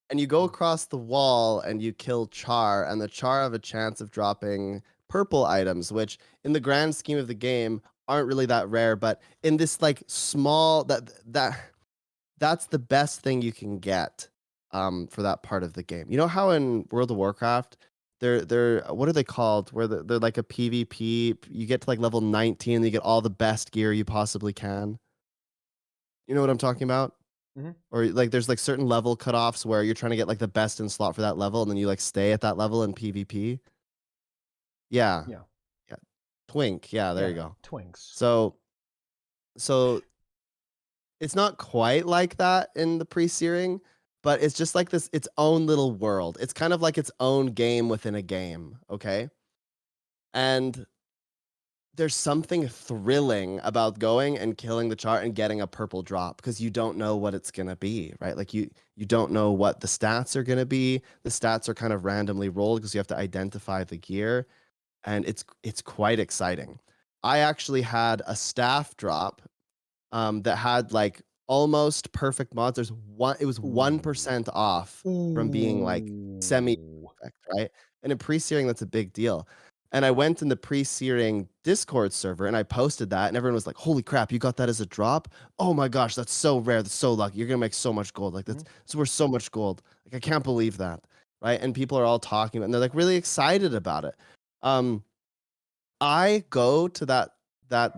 And you go across the wall and you kill Char, and the Char have a chance of dropping purple items, which in the grand scheme of the game aren't really that rare, but in this like small, that's the best thing you can get. For that part of the game. You know how in World of Warcraft, they're what are they called? Where they're like a PvP, you get to like level 19 and you get all the best gear you possibly can. You know what I'm talking about? Mm-hmm. Or like there's like certain level cutoffs where you're trying to get like the best in slot for that level, and then you like stay at that level in PvP. Yeah. Twink. Yeah, there you go. Twinks. So it's not quite like that in the pre-searing, but it's just like this, its own little world. It's kind of like its own game within a game, okay? And there's something thrilling about going and killing the Char and getting a purple drop, because you don't know what it's going to be, right? Like you don't know what the stats are going to be. The stats are kind of randomly rolled because you have to identify the gear, and it's quite exciting. I actually had a staff drop that had like almost perfect mods. It was 1% off from being like semi-perfect, right? And in pre-searing, that's a big deal. And I went in the pre-searing Discord server and I posted that, and everyone was like, "Holy crap, you got that as a drop? Oh my gosh, that's so rare. That's so lucky. You're gonna make so much gold. Like that's worth so much gold. Like I can't believe that." Right? And people are all talking about it, and they're like really excited about it. I go to that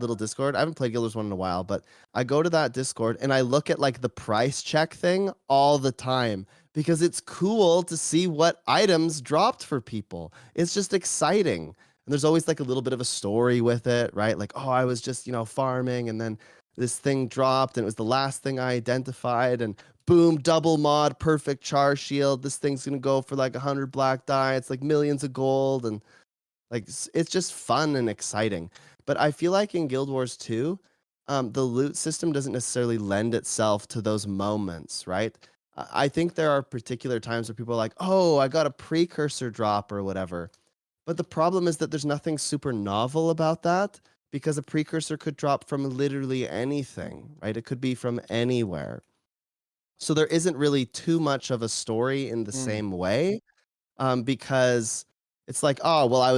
little Discord. I haven't played Guild Wars 1 in a while, but I go to that Discord and I look at like the price check thing all the time, because it's cool to see what items dropped for people. It's just exciting. And there's always like a little bit of a story with it, right? Like, oh, I was just, farming, and then this thing dropped and it was the last thing I identified, and boom, double mod, perfect Char shield. This thing's going to go for like 100 black dye. It's like millions of gold, and like it's just fun and exciting. But I feel like in Guild Wars 2, the loot system doesn't necessarily lend itself to those moments, right? I think there are particular times where people are like, "Oh, I got a precursor drop or whatever." But the problem is that there's nothing super novel about that, because a precursor could drop from literally anything, right? It could be from anywhere. So there isn't really too much of a story in the same way, because it's like, oh, well, I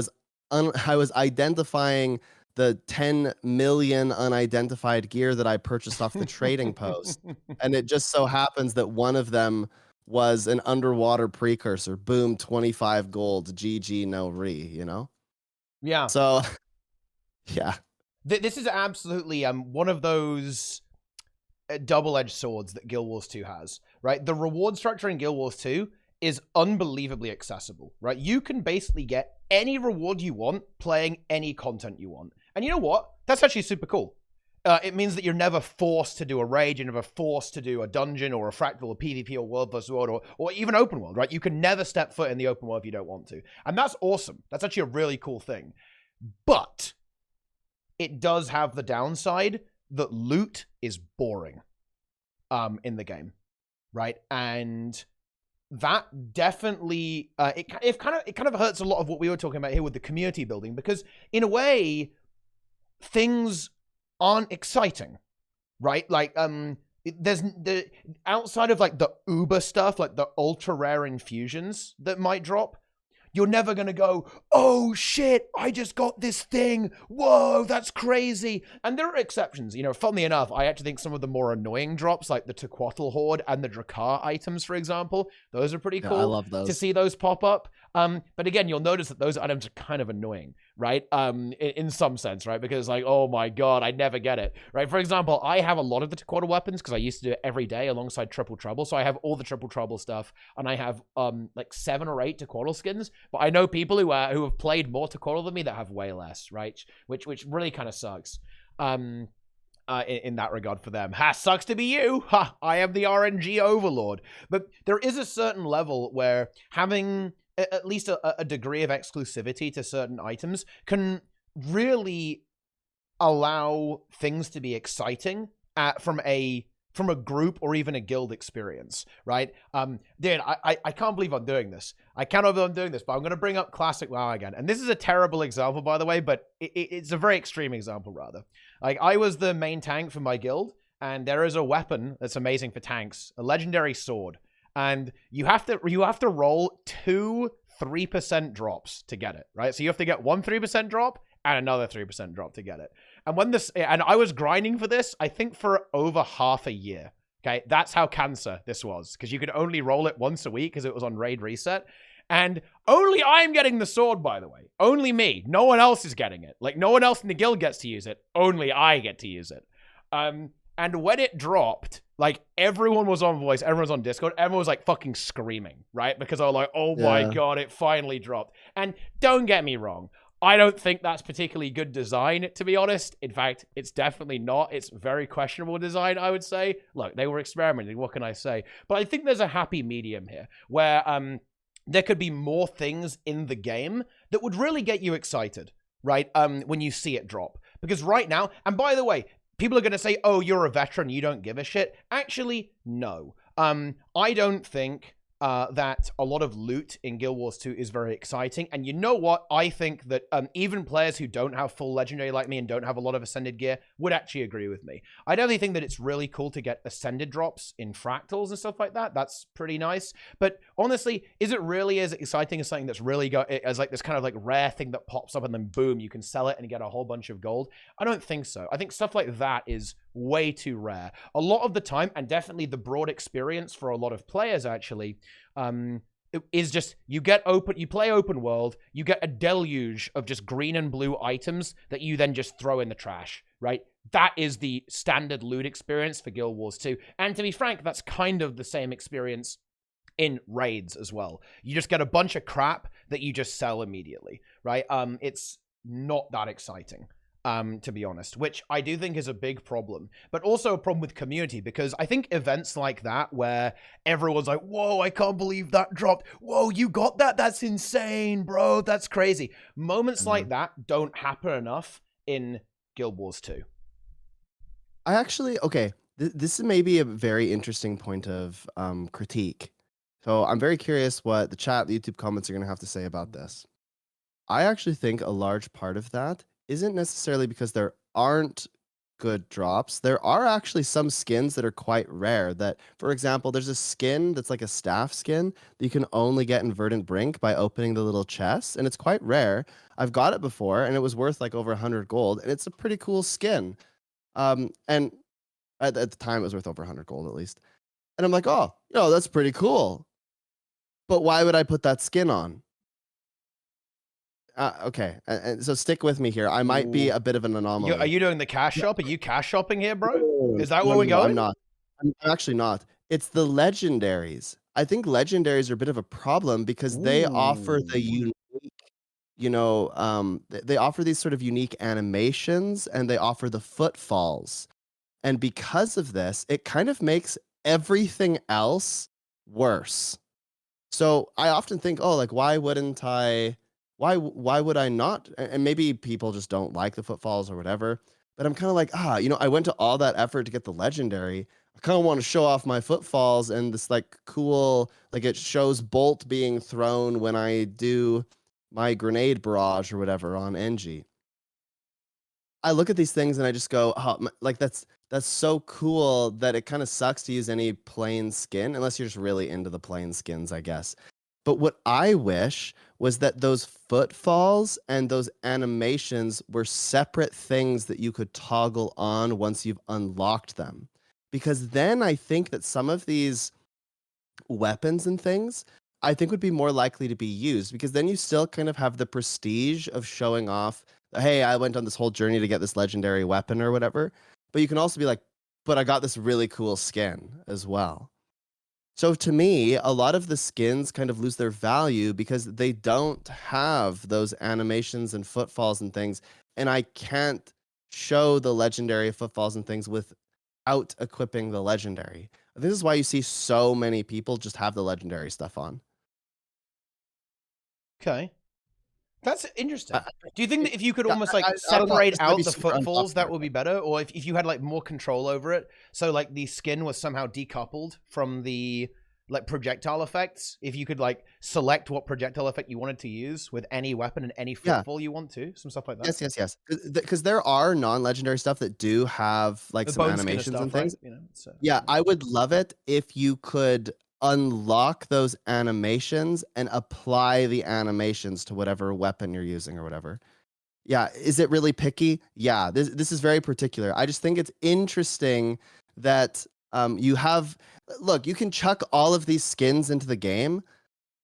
was identifying the 10 million unidentified gear that I purchased off the trading post. And it just so happens that one of them was an underwater precursor. Boom, 25 gold, GG, no re, Yeah. So, yeah. This is absolutely one of those double-edged swords that Guild Wars 2 has, right? The reward structure in Guild Wars 2 is unbelievably accessible, right? You can basically get any reward you want playing any content you want. And you know what? That's actually super cool. It means that you're never forced to do a raid, you're never forced to do a dungeon or a fractal or PvP or world versus world or even open world, right? You can never step foot in the open world if you don't want to. And that's awesome. That's actually a really cool thing. But it does have the downside that loot is boring in the game, right? And that definitely it kind of hurts a lot of what we were talking about here with the community building, because in a way things aren't exciting, right? Like there's the outside of like the uber stuff, like the ultra rare infusions that might drop, you're never going to go, oh shit, I just got this thing. Whoa, that's crazy. And there are exceptions. You know, funnily enough, I actually think some of the more annoying drops, like the Tequatl Horde and the Drakkar items, for example, those are pretty cool. I love those. To see those pop up. But again, you'll notice that those items are kind of annoying, right? In some sense, right? Because like, oh my God, I never get it, right? For example, I have a lot of the Tequatl weapons because I used to do it every day alongside Triple Trouble. So I have all the Triple Trouble stuff, and I have like 7 or 8 Tequatl skins. But I know people who have played more Tequatl than me that have way less, right? Which really kind of sucks. In that regard for them. Ha, sucks to be you. Ha, I am the RNG overlord. But there is a certain level where having at least a degree of exclusivity to certain items can really allow things to be exciting from a group or even a guild experience, right? Dude, I can't believe I'm doing this. I cannot believe I'm doing this, but I'm going to bring up Classic WoW again. And this is a terrible example, by the way, but it's a very extreme example, rather. Like, I was the main tank for my guild, and there is a weapon that's amazing for tanks, a legendary sword. And you have to roll 2 3% drops to get it, right? So you have to get 1 3% drop and another 3% drop to get it. And I was grinding for this, I think for over half a year. Okay, that's how cancer this was, because you could only roll it once a week because it was on raid reset. And only I'm getting the sword, by the way. Only me. No one else is getting it. Like, no one else in the guild gets to use it. Only I get to use it. And when it dropped, like, everyone was on voice, everyone was on Discord, everyone was like fucking screaming, right? Because I was like, oh my God, it finally dropped. And don't get me wrong, I don't think that's particularly good design, to be honest. In fact, it's definitely not. It's very questionable design, I would say. Look, they were experimenting, what can I say? But I think there's a happy medium here where there could be more things in the game that would really get you excited, right? When you see it drop. Because right now, and by the way, people are going to say, oh, you're a veteran, you don't give a shit. Actually, no. I don't think that a lot of loot in Guild Wars 2 is very exciting. And you know what? I think that even players who don't have full legendary like me and don't have a lot of ascended gear would actually agree with me. I definitely think that it's really cool to get ascended drops in fractals and stuff like that. That's pretty nice. But honestly, is it really as exciting as something that's really got as like this kind of like rare thing that pops up and then boom, you can sell it and get a whole bunch of gold? I don't think so. I think stuff like that is way too rare. A lot of the time, and definitely the broad experience for a lot of players actually, it is just you play open world, you get a deluge of just green and blue items that you then just throw in the trash, right? That is the standard loot experience for Guild Wars 2. And to be frank, that's kind of the same experience in raids as well. You just get a bunch of crap that you just sell immediately, right? It's not that exciting. To be honest, which I do think is a big problem, but also a problem with community, because I think events like that where everyone's like, whoa, I can't believe that dropped. Whoa, you got that? That's insane, bro. That's crazy. Moments like that don't happen enough in Guild Wars 2. I actually, okay, this is maybe a very interesting point of critique. So I'm very curious what the chat, the YouTube comments are going to have to say about this. I actually think a large part of that isn't necessarily because there aren't good drops. There are actually some skins that are quite rare that, for example, there's a skin that's like a staff skin that you can only get in Verdant Brink by opening the little chest, and it's quite rare. I've got it before, and it was worth like over 100 gold, and it's a pretty cool skin. And at the time, it was worth over 100 gold at least. And I'm like, oh, that's pretty cool. But why would I put that skin on? Okay, and so stick with me here. I might be Ooh. a bit of an anomaly. Are you doing the cash shop? Are you cash shopping here, bro? No, Is that no, where we're no, I'm going? not. I'm actually not. It's the legendaries. I think legendaries are a bit of a problem because they offer the Ooh. unique, they offer these sort of unique animations and they offer the footfalls. And because of this, it kind of makes everything else worse. So I often think, oh, like why would I not? And maybe people just don't like the footfalls or whatever. But I'm kind of like, I went to all that effort to get the legendary. I kind of want to show off my footfalls and this like cool, like it shows bolt being thrown when I do my grenade barrage or whatever on NG. I look at these things and I just go, like that's so cool that it kind of sucks to use any plain skin unless you're just really into the plain skins, I guess. But what I wish was that those footfalls and those animations were separate things that you could toggle on once you've unlocked them. Because then I think that some of these weapons and things I think would be more likely to be used because then you still kind of have the prestige of showing off, hey, I went on this whole journey to get this legendary weapon or whatever. But you can also be like, but I got this really cool skin as well. So to me, a lot of the skins kind of lose their value because they don't have those animations and footfalls and things. And I can't show the legendary footfalls and things without equipping the legendary. This is why you see so many people just have the legendary stuff on. Okay. That's interesting. I, Do you think that if you could almost like I don't know, separate this might out be the super footfalls, that unpopular, would be better? Or if you had like more control over it, so like the skin was somehow decoupled from the like projectile effects, if you could like select what projectile effect you wanted to use with any weapon and any yeah. footfall you want to, some stuff like that. Yes. Because there are non-legendary stuff that do have like The some bone skin animations stuff, and things. right? You know, Yeah, I would love it if you could unlock those animations and apply the animations to whatever weapon you're using or whatever. Yeah, is it really picky? Yeah, this is very particular. I just think it's interesting that you have look, you can chuck all of these skins into the game,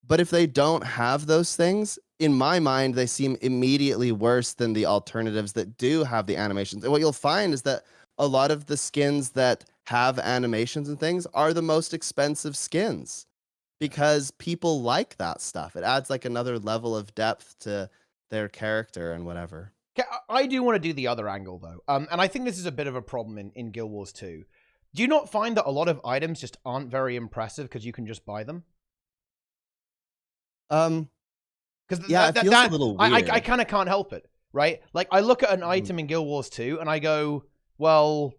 but if they don't have those things, in my mind, they seem immediately worse than the alternatives that do have the animations. And what you'll find is that a lot of the skins that have animations and things are the most expensive skins because people like that stuff. It adds like another level of depth to their character and whatever. Okay, I do want to do the other angle though, and I think this is a bit of a problem in Guild Wars 2. Do you not find that a lot of items just aren't very impressive because you can just buy them? Because Yeah, it feels a little weird. I kind of can't help it, right? Like I look at an item in Guild Wars 2 and I go, well,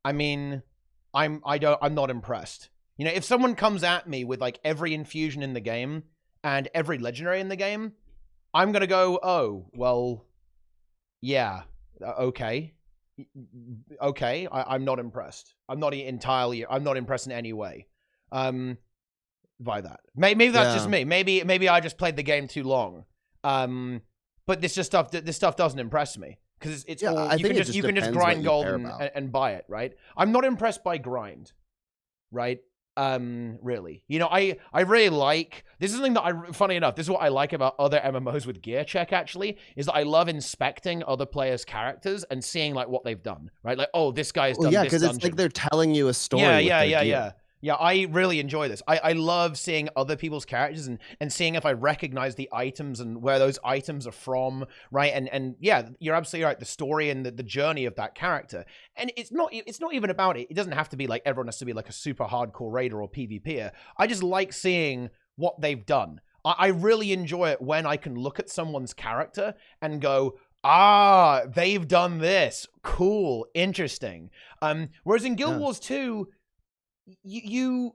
I mean, I'm not impressed. You know, if someone comes at me with like every infusion in the game and every legendary in the game, I'm gonna go, oh, well, yeah, okay, okay. I'm not impressed. I'm not impressed in any way. By that. Maybe that's just me. Maybe I just played the game too long. But this stuff doesn't impress me because it's all you can just grind gold and buy it, right? I'm not impressed by grind, right? Really. You know, I really like this is something that funny enough, this is what I like about other MMOs with gear check actually, is that I love inspecting other players' characters and seeing like what they've done, right? Like, oh, this guy's done this because it's like they're telling you a story. Yeah. Yeah, I really enjoy this. I love seeing other people's characters and seeing if I recognize the items and where those items are from, right? And yeah, you're absolutely right. The story and the journey of that character. And it's not even about it. It doesn't have to be like everyone has to be like a super hardcore raider or PvPer. I just like seeing what they've done. I really enjoy it when I can look at someone's character and go, ah, they've done this. Cool, interesting. Whereas in Guild Wars 2, you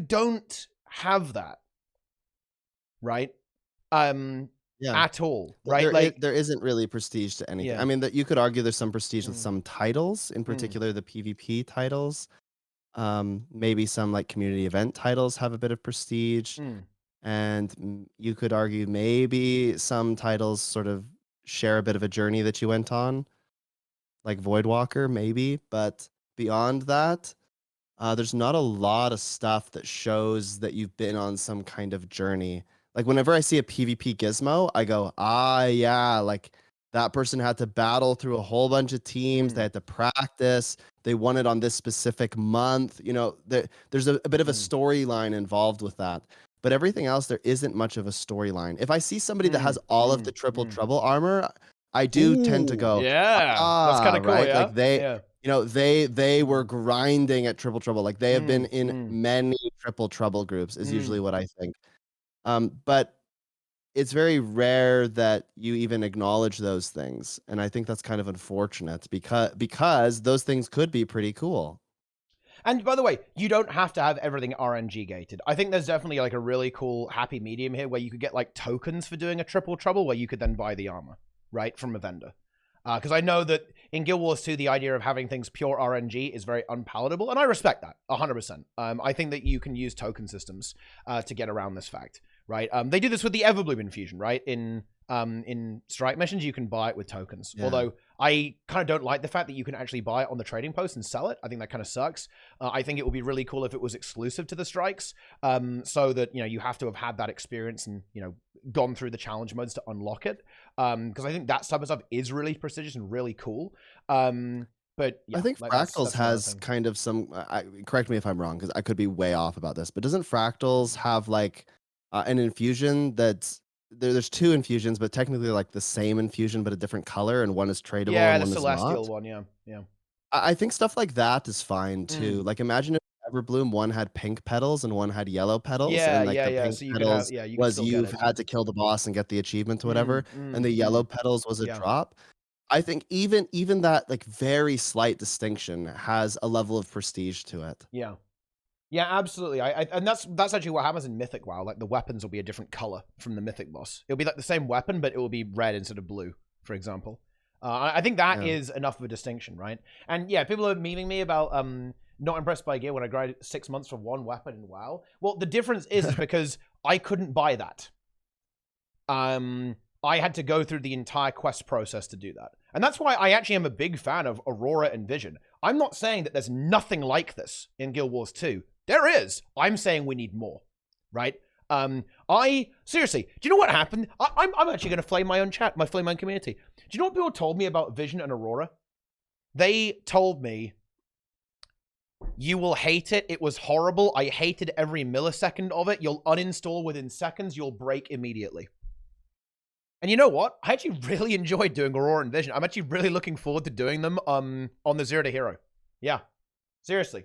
don't have that, right? At all, right? There isn't really prestige to anything. I mean, that you could argue there's some prestige with some titles, in particular the PvP titles. Maybe some like community event titles have a bit of prestige, and you could argue maybe some titles sort of share a bit of a journey that you went on. Like Voidwalker, maybe, but beyond that, there's not a lot of stuff that shows that you've been on some kind of journey. Like whenever I see a PvP gizmo, I go, ah, yeah, like that person had to battle through a whole bunch of teams. They had to practice. They won it on this specific month. You know, there's a bit of a storyline involved with that. But everything else, there isn't much of a storyline. If I see somebody that has all of the triple trouble armor, I do tend to go, yeah, that's kind of cool, right? yeah? Like they, yeah. you know, they were grinding at triple trouble. Like they have been in many triple trouble groups is usually what I think. But it's very rare that you even acknowledge those things. And I think that's kind of unfortunate because those things could be pretty cool. And by the way, you don't have to have everything RNG gated. I think there's definitely like a really cool happy medium here where you could get like tokens for doing a triple trouble where you could then buy the armor, right, from a vendor. Because I know that in Guild Wars 2, the idea of having things pure RNG is very unpalatable, and I respect that 100%. I think that you can use token systems to get around this fact, right? They do this with the Everbloom infusion, right? In strike missions, you can buy it with tokens. Yeah. Although I kind of don't like the fact that you can actually buy it on the trading post and sell it. I think that kind of sucks. I think it would be really cool if it was exclusive to the strikes, so that, you know, you have to have had that experience and, you know, gone through the challenge modes to unlock it. Because I think that type of stuff is really prestigious and really cool. But yeah, I think Fractals has kind of some. Correct me if I'm wrong, because I could be way off about this. But doesn't Fractals have like an infusion that's there's two infusions, but technically like the same infusion but a different color, and one is tradable and one is not? Yeah, the Celestial one. Yeah. I think stuff like that is fine too. Like imagine if Everbloom one had pink petals and one had yellow petals. Yeah, and like the pink so petals was you've had to kill the boss and get the achievement or whatever, and the yellow petals was a drop. I think even that like very slight distinction has a level of prestige to it. Yeah. Yeah, absolutely. And that's actually what happens in Mythic WoW. Like the weapons will be a different color from the Mythic boss. It'll be like the same weapon, but it will be red instead of blue, for example. I think that is enough of a distinction, right? And yeah, people are memeing me about not impressed by gear when I grinded 6 months for one weapon in WoW. Well, the difference is because I couldn't buy that. I had to go through the entire quest process to do that. And that's why I actually am a big fan of Aurora and Vision. I'm not saying that there's nothing like this in Guild Wars 2. There is. I'm saying we need more, right? Seriously, do you know what happened? I'm actually going to flame my own chat, flame my own community. Do you know what people told me about Vision and Aurora? They told me, you will hate it. It was horrible. I hated every millisecond of it. You'll uninstall within seconds. You'll break immediately. And you know what? I actually really enjoyed doing Aurora and Vision. I'm actually really looking forward to doing them on the Zero to Hero. Yeah, seriously.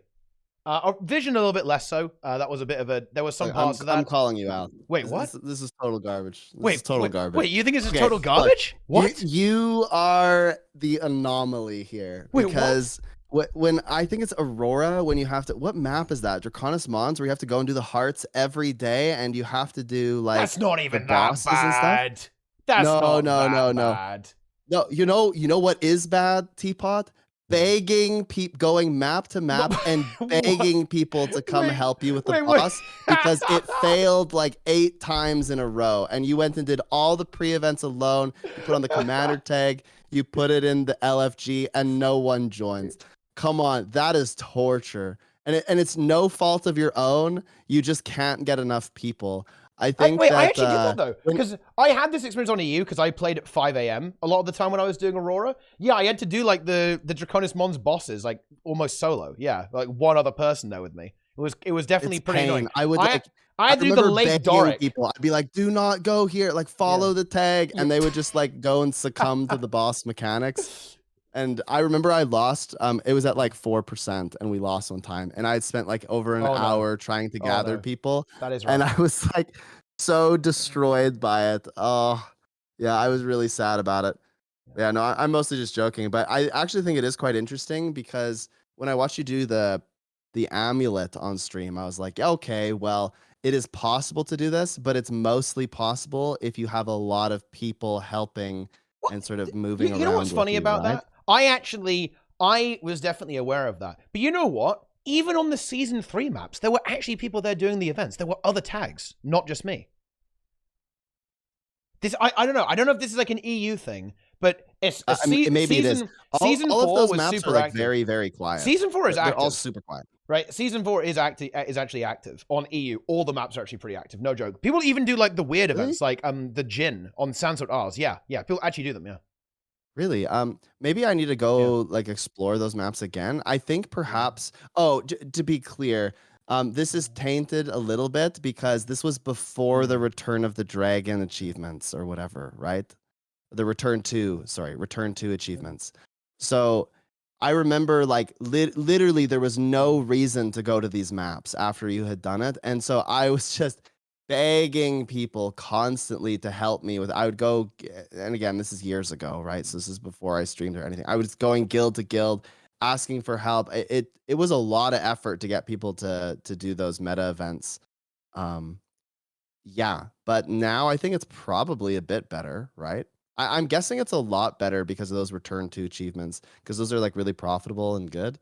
Vision a little bit less so. That was a bit of a. There was some parts of that. I'm calling you out. Wait, what? This is total garbage. This is total garbage. Wait, you think this is total garbage? Look, what? You are the anomaly here. Wait, because when I think it's Aurora, when you have to, what map is that? Draconis Mons, where you have to go and do the hearts every day, and you have to do like that's not even that bad. That's no, bad. No, you know what is bad, Teapot? Begging going map to map and begging people to come help you with the boss because it failed like 8 times in a row, and you went and did all the pre-events alone. You put on the commander tag, you put it in the LFG, and no one joins. Come on, that is torture, and it's no fault of your own. You just can't get enough people. I think I actually did that though, because I had this experience on EU because I played at 5 a.m. a lot of the time when I was doing Aurora. Yeah, I had to do like the Draconis Mons bosses like almost solo. Yeah, like one other person there with me. It was definitely pretty annoying. I had to do the Lake Doric. People, I'd be like, do not go here. Like follow the tag, and they would just like go and succumb to the boss mechanics. And I remember I lost. It was at like 4%, and we lost one time. And I had spent like over an hour trying to gather people. That is right. And I was like so destroyed by it. Oh, yeah, I was really sad about it. Yeah, no, I'm mostly just joking. But I actually think it is quite interesting because when I watched you do the amulet on stream, I was like, okay, well, it is possible to do this, but it's mostly possible if you have a lot of people helping and sort of moving around. You know what's funny about that? I was definitely aware of that. But you know what? Even on the Season 3 maps, there were actually people there doing the events. There were other tags, not just me. I don't know. I don't know if this is like an EU thing, But it's I mean, maybe it is. season All of 4 those was maps are super like active. very, very quiet. Season 4 is They're all active. super quiet. Right, season 4 is actually active on EU. All the maps are actually pretty active. No joke. People even do like the weird Really? events, like the Jin on Sandsort Ars. Yeah, people actually do them. Yeah. Really? Maybe I need to go like explore those maps again. I think perhaps. Oh, to be clear, this is tainted a little bit because this was before the Return of the Dragon achievements or whatever, right? The Return to achievements. So I remember like literally there was no reason to go to these maps after you had done it. And so I was just begging people constantly to help me with. I would go, and again, this is years ago, right? So this is before I streamed or anything. I was going guild to guild asking for help. It was a lot of effort to get people to do those meta events. Yeah, but now I think it's probably a bit better, right? I'm guessing it's a lot better because of those return to achievements, because those are like really profitable and good.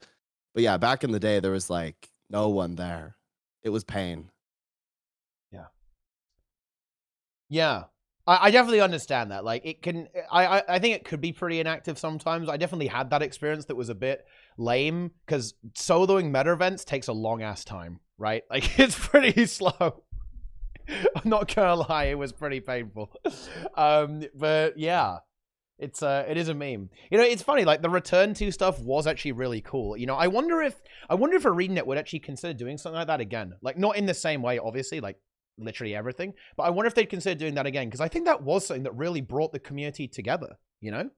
But yeah, back in the day, there was like no one there. It was pain. Yeah. I definitely understand that. Like, it can, I think it could be pretty inactive sometimes. I definitely had that experience that was a bit lame because soloing meta events takes a long ass time, right? Like, it's pretty slow. I'm not gonna lie, it was pretty painful. But yeah, it is a meme. You know, it's funny, like the return to stuff was actually really cool. You know, I wonder if ArenaNet would actually consider doing something like that again. Like, not in the same way, obviously, like literally everything, but I wonder if they'd consider doing that again, because I think that was something that really brought the community together, you know?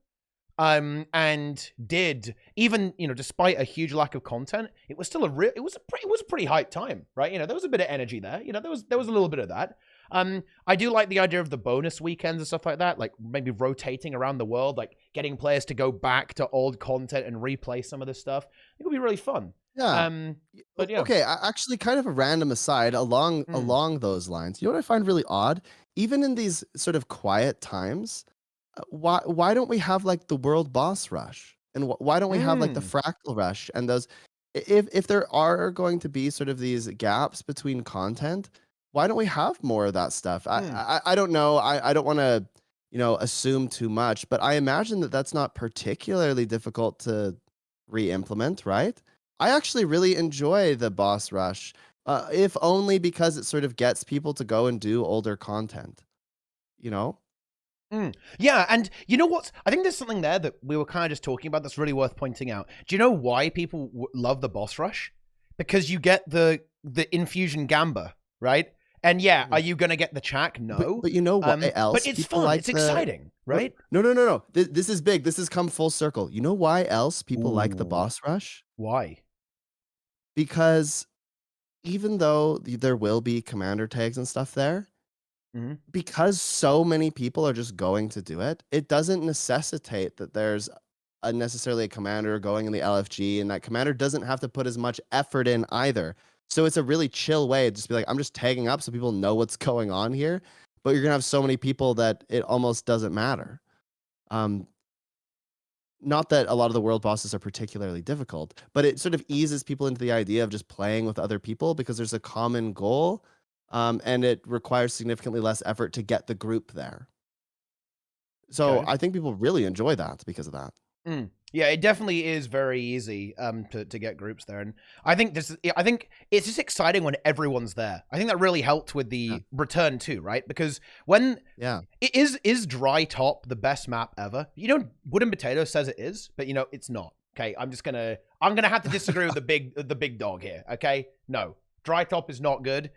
And did, even, you know, despite a huge lack of content, it was still it was a pretty hype time, right? You know, there was a bit of energy there. You know, there was a little bit of that. I do like the idea of the bonus weekends and stuff like that, like maybe rotating around the world, like getting players to go back to old content and replay some of this stuff. It would be really fun. Yeah. But yeah. Okay, actually, kind of a random aside along those lines. You know what I find really odd? Even in these sort of quiet times, why don't we have like the world boss rush, and why don't we have like the fractal rush and those? If there are going to be sort of these gaps between content, why don't we have more of that stuff? I don't know. I don't want to, you know, assume too much, but I imagine that that's not particularly difficult to re-implement, right? I actually really enjoy the boss rush, if only because it sort of gets people to go and do older content, you know? Yeah, and you know what? I think there's something there that we were kind of just talking about that's really worth pointing out. Do you know why people love the boss rush? Because you get the infusion gamba, right? And yeah, are you gonna get the chak? No. But you know why else? But it's fun. It's exciting, right? No. This is big. This has come full circle. You know why else people like the boss rush? Why? Because even though there will be commander tags and stuff there, because so many people are just going to do it, it doesn't necessitate that there's necessarily a commander going in the LFG, and that commander doesn't have to put as much effort in either. So it's a really chill way to just be like, I'm just tagging up so people know what's going on here. But you're gonna have so many people that it almost doesn't matter. Not that a lot of the world bosses are particularly difficult, but it sort of eases people into the idea of just playing with other people because there's a common goal, and it requires significantly less effort to get the group there. So I think people really enjoy that because of that. Yeah, it definitely is very easy to get groups there, and I think it's just exciting when everyone's there. I think that really helped with the return too, right? Because when it is Dry Top the best map ever? You know, Wooden Potato says it is, but you know it's not. Okay, I'm gonna have to disagree with the big dog here. Okay, no, Dry Top is not good.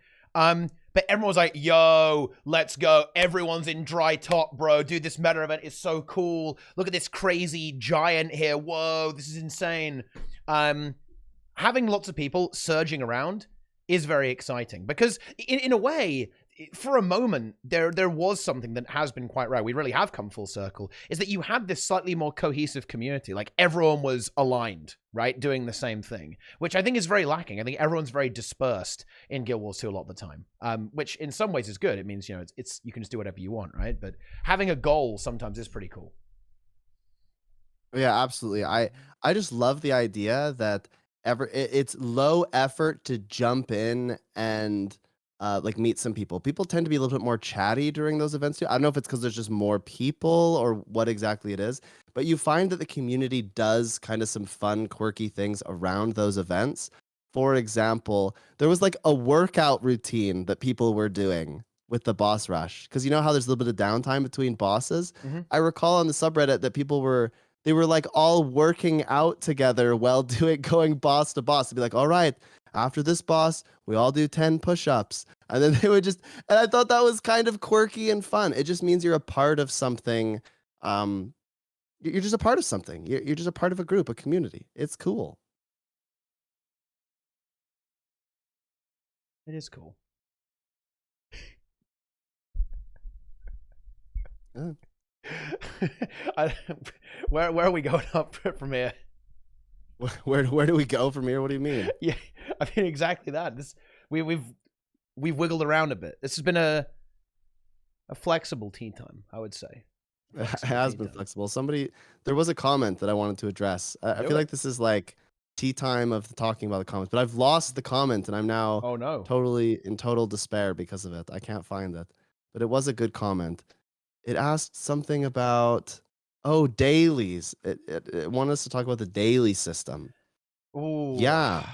But everyone was like, yo, let's go. Everyone's in Dry Top, bro. Dude, this meta event is so cool. Look at this crazy giant here. Whoa, this is insane. Having lots of people surging around is very exciting because in a way, for a moment, there was something that has been quite rare. We really have come full circle, is that you had this slightly more cohesive community. Like everyone was aligned, right? Doing the same thing, which I think is very lacking. I think everyone's very dispersed in Guild Wars 2 a lot of the time, which in some ways is good. It means, you know, it's you can just do whatever you want, right? But having a goal sometimes is pretty cool. Yeah, absolutely. I just love the idea that it's low effort to jump in and like meet some people. People tend to be a little bit more chatty during those events too. I don't know if it's because there's just more people or what exactly it is, but you find that the community does kind of some fun, quirky things around those events. For example, there was like a workout routine that people were doing with the boss rush, because you know how there's a little bit of downtime between bosses. I recall on the subreddit that people were like all working out together while going boss to boss to be like, all right, after this boss, we all do 10 push-ups. And then they would just, and I thought that was kind of quirky and fun. It just means you're a part of something. You're just a part of something. You're just a part of a group, a community. It's cool. It is cool. Where are we going up from here? Where do we go from here? What do you mean? Yeah, I mean exactly that. We've wiggled around a bit. This has been a flexible tea time, I would say. It has been flexible. There was a comment that I wanted to address. I feel like this is like tea time of talking about the comments, but I've lost the comment and I'm now totally in total despair because of it. I can't find it, but it was a good comment. It asked something about dailies. It wanted us to talk about the daily system. Ooh, yeah,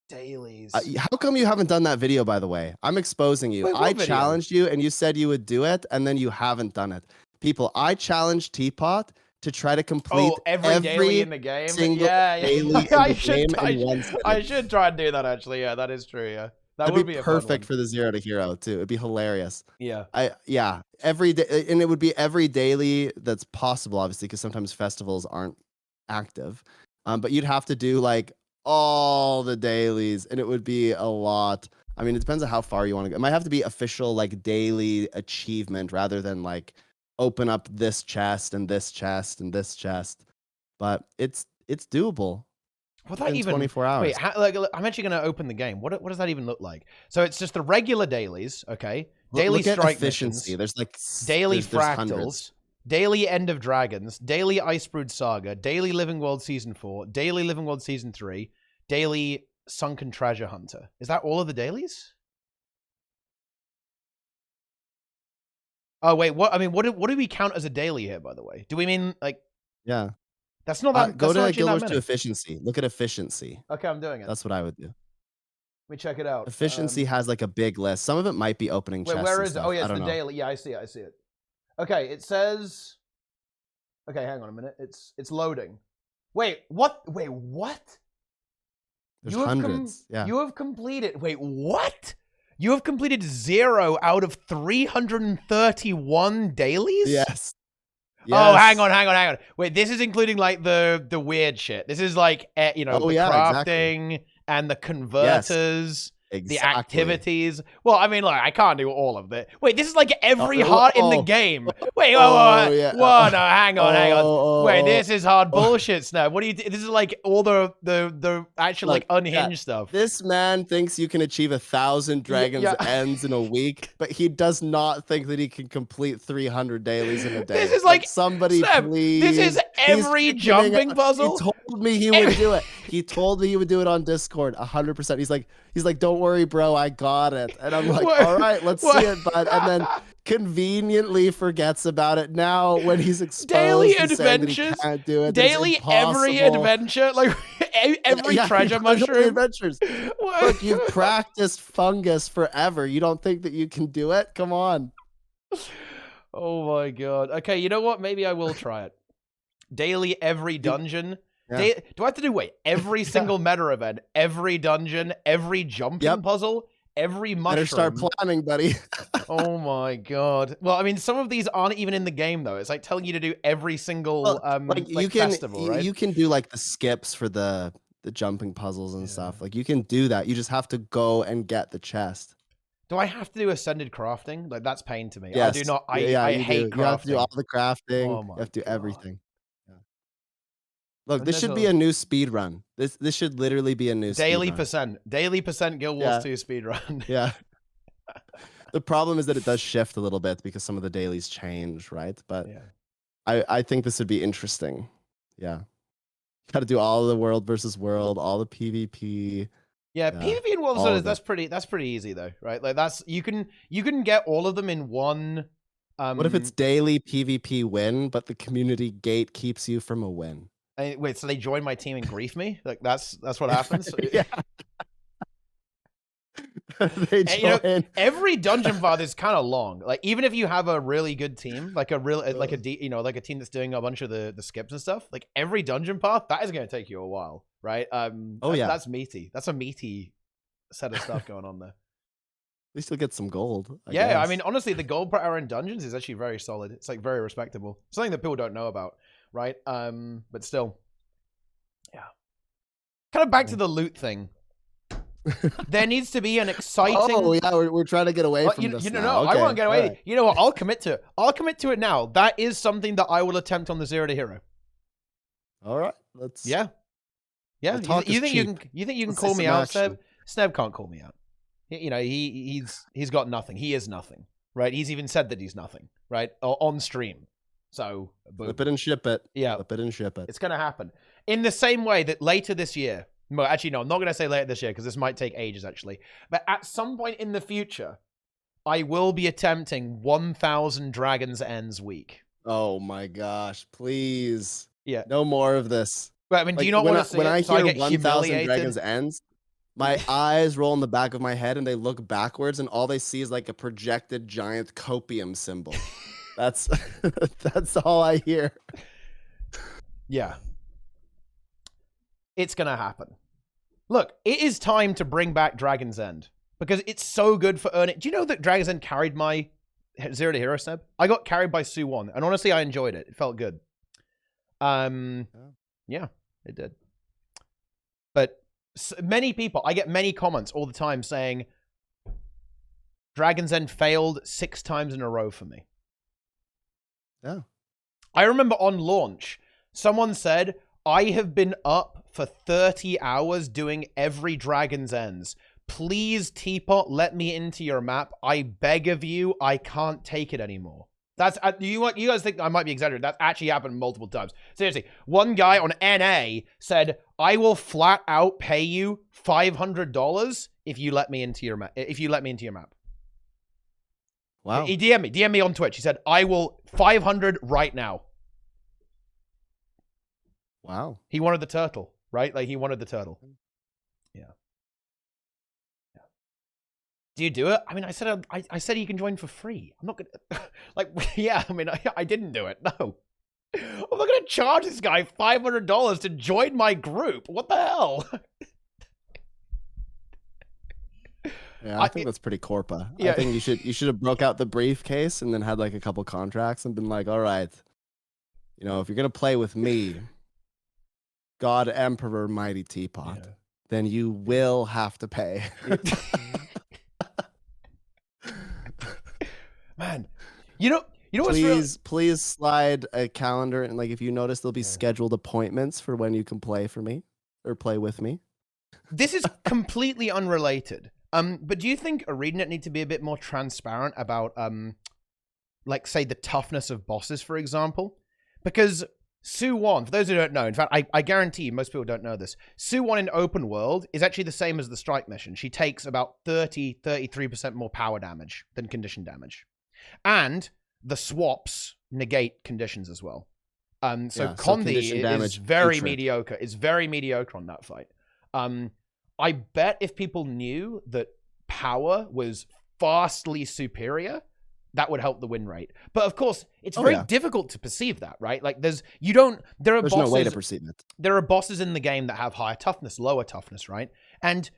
dailies. How come you haven't done that video, by the way? I'm exposing you. Wait, I challenged you and you said you would do it, and then you haven't done it. People, I challenged Teapot to try to complete every daily in the game. Daily I should try and do that actually. Yeah, that is true. Yeah. That would be perfect for the 0 to hero too. It'd be hilarious. Yeah. Every day, and it would be every daily that's possible, obviously, because sometimes festivals aren't active. But you'd have to do like all the dailies, and it would be a lot. I mean, it depends on how far you want to go. It might have to be official like daily achievement rather than like open up this chest and this chest and this chest. But it's doable. What that even 24 hours. Wait, I'm actually going to open the game. What does that even look like? So it's just the regular dailies, okay? Daily look strike efficiency. missions. There's like daily there's fractals, hundreds. Daily End of Dragons, Daily Icebrood Saga, Daily Living World Season 4, Daily Living World Season 3, Daily Sunken Treasure Hunter. Is that all of the dailies? Oh wait, what? I mean, what do we count as a daily here? By the way, do we mean like? Yeah. That's not that. Go that's to not Guild to efficiency. Look at efficiency. Okay, I'm doing it. That's what I would do. Let me check it out. Efficiency has like a big list. Some of it might be opening chests. Where is it? Oh yeah, it's the daily. Yeah, I see it. Okay, it says. Okay, hang on a minute. It's loading. Wait, what? Wait, what? There's hundreds. Yeah. You have completed. Wait, what? You have completed 0 out of 331 dailies? Yes. Oh, hang on. Wait, this is including like the weird shit. This is like the crafting and the converters, the activities. Well, I mean, like I can't do all of it. Wait, this is like every heart in the game. Wait, no, hang on. Wait, this is hard bullshit, Sneb. What do you? This is like all the actual like unhinged stuff. This man thinks you can achieve 1,000 dragons ends in a week, but he does not think that he can complete 300 dailies in a day. This is like somebody, Sneb, please. This is every jumping puzzle. He told me he would do it. He told me he would do it on Discord, 100%. He's like, don't worry, bro, I got it. And I'm like, all right, let's see it, bud. And then conveniently forgets about it now when he's exposed. Daily adventures. Can't do it. Daily every adventure, like every treasure mushroom. Adventures. Look, you've practiced fungus forever. You don't think that you can do it? Come on. Oh my god. Okay, you know what? Maybe I will try it. Daily every dungeon. Yeah. Do I have to do every single meta event, every dungeon, every jumping puzzle, every mushroom? Better start planning, buddy. Oh my god. Well, I mean, some of these aren't even in the game though. It's like telling you to do every single festival, right? You can do like the skips for the jumping puzzles and stuff. Like you can do that. You just have to go and get the chest. Do I have to do ascended crafting? Like that's pain to me. Yes. I do not. I hate crafting. You have to do all the crafting. Oh my you have to do god. everything. Look, this should be a new speed run. This should literally be a new daily speed percent. Daily percent Guild Wars 2 speed run. Yeah. The problem is that it does shift a little bit because some of the dailies change, right? But I think this would be interesting. Yeah. Got to do all the world versus world, all the PvP. Yeah, PvP in World that's pretty easy though, right? Like that's you can get all of them in one. What if it's daily PvP win, but the community gate keeps you from a win? Wait, so they join my team and grief me? Like that's what happens? Yeah. They join. You know, every dungeon path is kind of long. Like even if you have a really good team, like a team that's doing a bunch of the skips and stuff, like every dungeon path that is going to take you a while, right? That's meaty. That's a meaty set of stuff going on there. At least you'll get some gold. I guess. I mean, honestly, the gold per hour in dungeons is actually very solid. It's like very respectable. Something that people don't know about, right? But still, yeah. Kind of back to the loot thing. There needs to be an exciting. Oh yeah, we're trying to get away from this. Okay. I won't get away. Right. You know what? I'll commit to it. I'll commit to it now. That is something that I will attempt on the Zero to Hero. All right, let's. Yeah. You think you can call me out, Sneb? Sneb can't call me out. You know he's got nothing. He is nothing, right? He's even said that he's nothing, right? On stream. So flip it and ship it. Yeah, flip it and ship it. It's gonna happen in the same way that later this year. Well, actually, no, I'm not going to say later this year because this might take ages, actually. But at some point in the future, I will be attempting 1,000 Dragon's Ends week. Oh my gosh, please. Yeah. No more of this. But I mean, do you not want to see when I hear 1,000 Dragon's Ends, my eyes roll in the back of my head and they look backwards and all they see is like a projected giant copium symbol. That's all I hear. Yeah. It's going to happen. Look, it is time to bring back Dragon's End because it's so good for earning. Do you know that Dragon's End carried my Zero to Hero, Sneb? I got carried by Suwon, and honestly, I enjoyed it. It felt good. Yeah, it did. But many people, I get many comments all the time saying Dragon's End failed 6 times in a row for me. Yeah. I remember on launch, someone said, I have been up for 30 hours doing every Dragon's Ends. Please, Teapot, let me into your map. I beg of you. I can't take it anymore. That's you guys think I might be exaggerating. That's actually happened multiple times. Seriously, one guy on NA said, I will flat out pay you $500 if you let me into your map. Wow. He DM me on Twitch. He said, I will 500 right now. Wow. He wanted the turtle, right? Like he wanted the turtle. Yeah. Do you do it? I mean, I said you can join for free. I'm not gonna like. Yeah, I mean, I didn't do it. No, I'm not gonna charge this guy $500 to join my group. What the hell? Yeah, I think that's pretty corpa. Yeah. I think you should have broke out the briefcase and then had like a couple contracts and been like, all right, you know, if you're gonna play with me, God Emperor MightyTeapot, then you will have to pay. Man, you know what's really... Please slide a calendar and like if you notice there'll be scheduled appointments for when you can play for me or play with me. This is completely unrelated. But do you think ArenaNet need to be a bit more transparent about like say the toughness of bosses, for example? Because Suwon, for those who don't know, in fact, I guarantee most people don't know this, Suwon in open world is actually the same as the strike mission. She takes about 33% more power damage than condition damage. And the swaps negate conditions as well. So Condi is very mediocre. It's very mediocre on that fight. I bet if people knew that power was vastly superior, that would help the win rate. But of course, it's very difficult to perceive that, right? Like there's no way to perceive it. There are bosses in the game that have higher toughness, lower toughness, right? And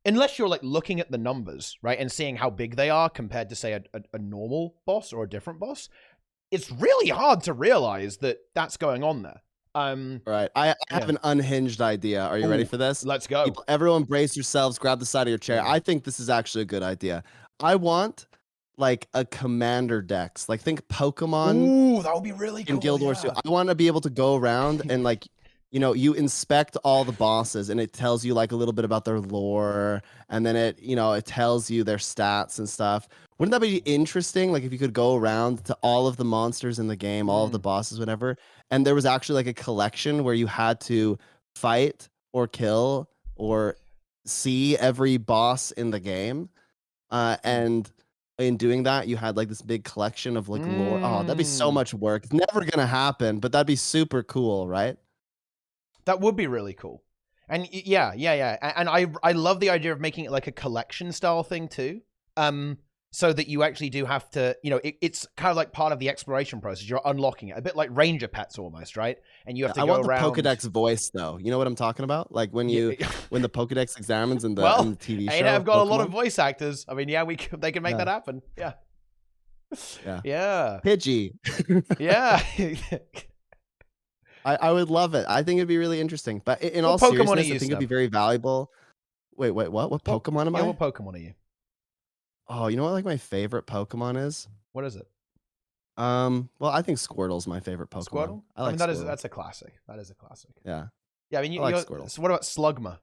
unless you're like looking at the numbers, right, and seeing how big they are compared to say a normal boss or a different boss, it's really hard to realize that that's going on there. Right. I have an unhinged idea. Are you ready for this? Let's go. Everyone brace yourselves, grab the side of your chair. I think this is actually a good idea. I want like a commander dex. Like think Pokemon. Ooh, that would be really cool. In Guild Wars 2. I want to be able to go around and like, you know, you inspect all the bosses and it tells you like a little bit about their lore and then it, you know, it tells you their stats and stuff. Wouldn't that be interesting? Like if you could go around to all of the monsters in the game, all of the bosses, whatever, and there was actually like a collection where you had to fight or kill or see every boss in the game, and in doing that, you had like this big collection of like lore. Oh, that'd be so much work. It's never gonna happen, but that'd be super cool, right? That would be really cool. And yeah. And I love the idea of making it like a collection style thing too. So that you actually do have to, it's kind of like part of the exploration process. You're unlocking it, a bit like ranger pets almost, right? And you have to go around. I want the Pokedex voice though. You know what I'm talking about? Like when when the Pokedex examines in the, in the TV show. I've got a lot of voice actors. I mean, they can make that happen. Yeah. Yeah. Pidgey. Yeah. I would love it. I think it'd be really interesting. But in all seriousness, I think it'd be very valuable. Wait, what? What Pokemon am I? What Pokemon are you? Oh, you know what like my favorite Pokemon is? What is it? Well, I think Squirtle's my favorite Pokemon. Squirtle? I mean, that's a classic. That is a classic. Yeah. Yeah, I mean, I like Squirtle. So what about Slugma?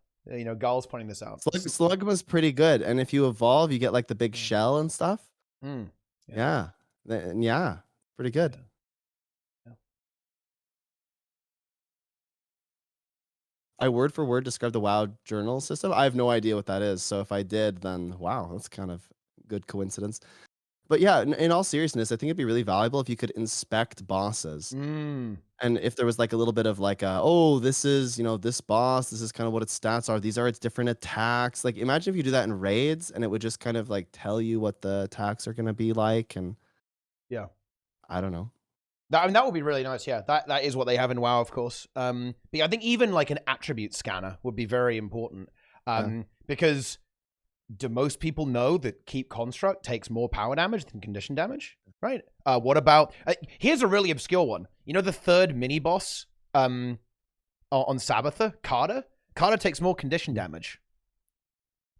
Gull's pointing this out. Slugma's pretty good, and if you evolve, you get like the big shell and stuff. Yeah, pretty good. Yeah. I word for word described the WoW journal system. I have no idea what that is, so if I did, then wow, that's kind of good coincidence. But yeah, in all seriousness, I think it'd be really valuable if you could inspect bosses. And if there was like a little bit of like, this is, this boss, this is kind of what its stats are. These are its different attacks. Like imagine if you do that in raids and it would just kind of like tell you what the attacks are going to be like. And yeah, I don't know. That would be really nice. Yeah, that is what they have in WoW, of course. But I think even like an attribute scanner would be very important. Because do most people know that Keep Construct takes more power damage than condition damage? Right. What about... here's a really obscure one. The third mini-boss on Sabbatha, Carter? Carter takes more condition damage.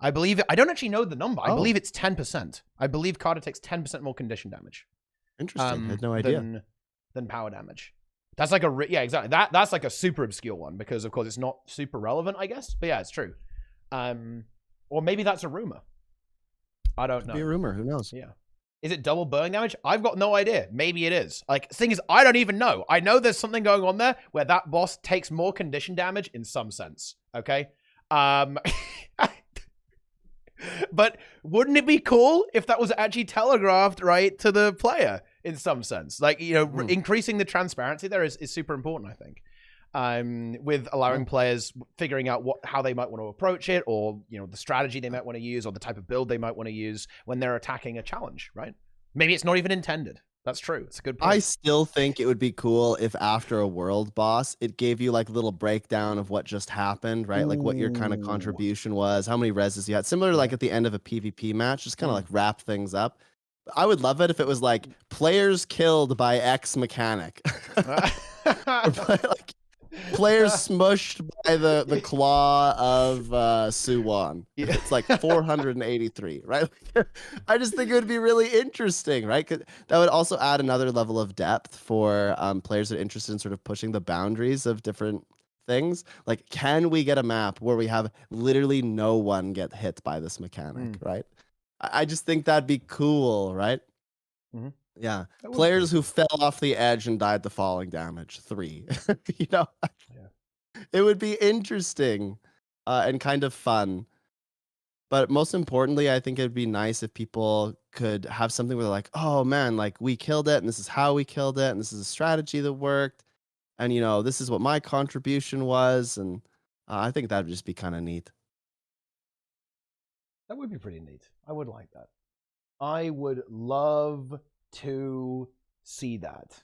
I believe... I don't actually know the number. I believe it's 10%. I believe Carter takes 10% more condition damage. Interesting. I had no idea. Than power damage. That's like yeah, exactly. That's like a super obscure one because, of course, it's not super relevant, I guess. But yeah, it's true. Or maybe that's a rumor. I don't know. Could be a rumor. Who knows? Yeah. Is it double burning damage? I've got no idea. Maybe it is. Like, the thing is, I don't even know. I know there's something going on there where that boss takes more condition damage in some sense. Okay? But wouldn't it be cool if that was actually telegraphed, right, to the player in some sense? Like, increasing the transparency there is super important, I think. With allowing players figuring out how they might want to approach it, or the strategy they might want to use, or the type of build they might want to use when they're attacking a challenge, right? Maybe it's not even intended. That's true. It's a good point. I still think it would be cool if after a world boss, it gave you like a little breakdown of what just happened, right? Like what your kind of contribution was, how many reses you had. Similar to like at the end of a PvP match, just kind of like wrap things up. I would love it if it was like players killed by X mechanic. Like players smushed by the claw of Suwon. It's like 483, right? I just think it would be really interesting, right? 'Cause that would also add another level of depth for players that are interested in sort of pushing the boundaries of different things. Like, can we get a map where we have literally no one get hit by this mechanic, right? I just think that'd be cool, right? Yeah. Players who fell off the edge and died to falling damage, 3. It would be interesting and kind of fun. But most importantly, I think it'd be nice if people could have something where they're like, oh man, like we killed it and this is how we killed it and this is a strategy that worked. And, this is what my contribution was. And I think that'd just be kind of neat. That would be pretty neat. I would like that. I would love to see that.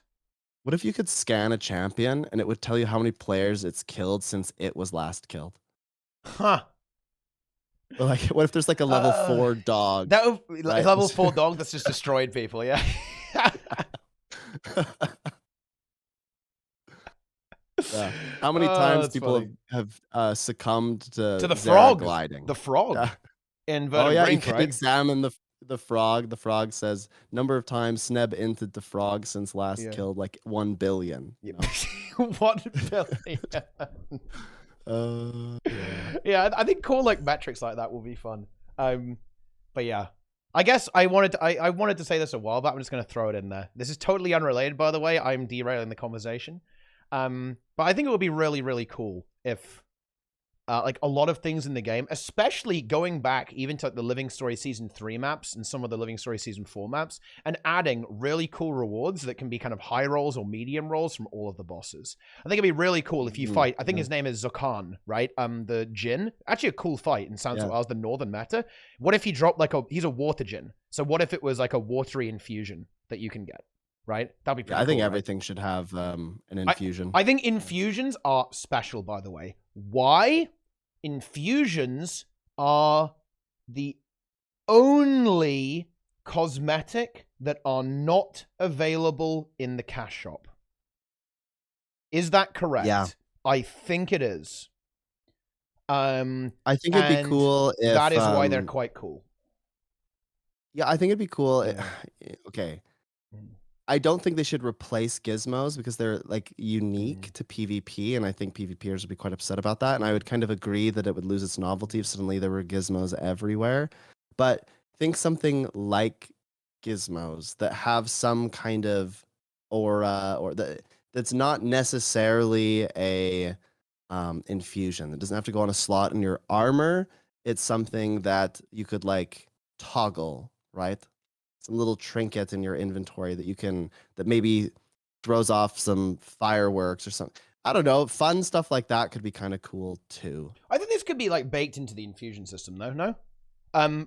What if you could scan a champion and it would tell you how many players it's killed since it was last killed? Huh. Or like, what if there's like a level 4 dog? That would, right? Level 4 dog that's just destroyed people, yeah. Yeah. How many times people have succumbed to the frog gliding? The frog. Yeah. You can examine the frog. The frog says number of times Sneb entered the frog since last killed like 1 billion. 1 billion. Yeah, I think cool like metrics like that will be fun. But yeah, I guess I wanted to say this a while back. I'm just going to throw it in there. This is totally unrelated, by the way. I'm derailing the conversation. But I think it would be really, really cool if like a lot of things in the game, especially going back even to like the Living Story Season 3 maps and some of the Living Story Season 4 maps, and adding really cool rewards that can be kind of high rolls or medium rolls from all of the bosses. I think it'd be really cool if you fight, I think his name is Zokan, right? The Jin. Actually a cool fight and sounds well as the Northern meta. What if he dropped like he's a water Jin. So what if it was like a watery infusion that you can get? Right? That'd be pretty cool. I think everything should have an infusion. I think infusions are special, by the way. Why? Infusions are the only cosmetic that are not available in the cash shop. Is that correct? Yeah. I think it is. I think it'd be cool if... That is why they're quite cool. Yeah, I think it'd be cool. Okay. I don't think they should replace gizmos because they're like unique to PvP, and I think PvPers would be quite upset about that. And I would kind of agree that it would lose its novelty if suddenly there were gizmos everywhere. But think something like gizmos that have some kind of aura, or that's not necessarily a infusion. It doesn't have to go on a slot in your armor. It's something that you could like toggle, right? Some little trinket in your inventory that maybe throws off some fireworks or something. I don't know. Fun stuff like that could be kind of cool too. I think this could be like baked into the infusion system though, no?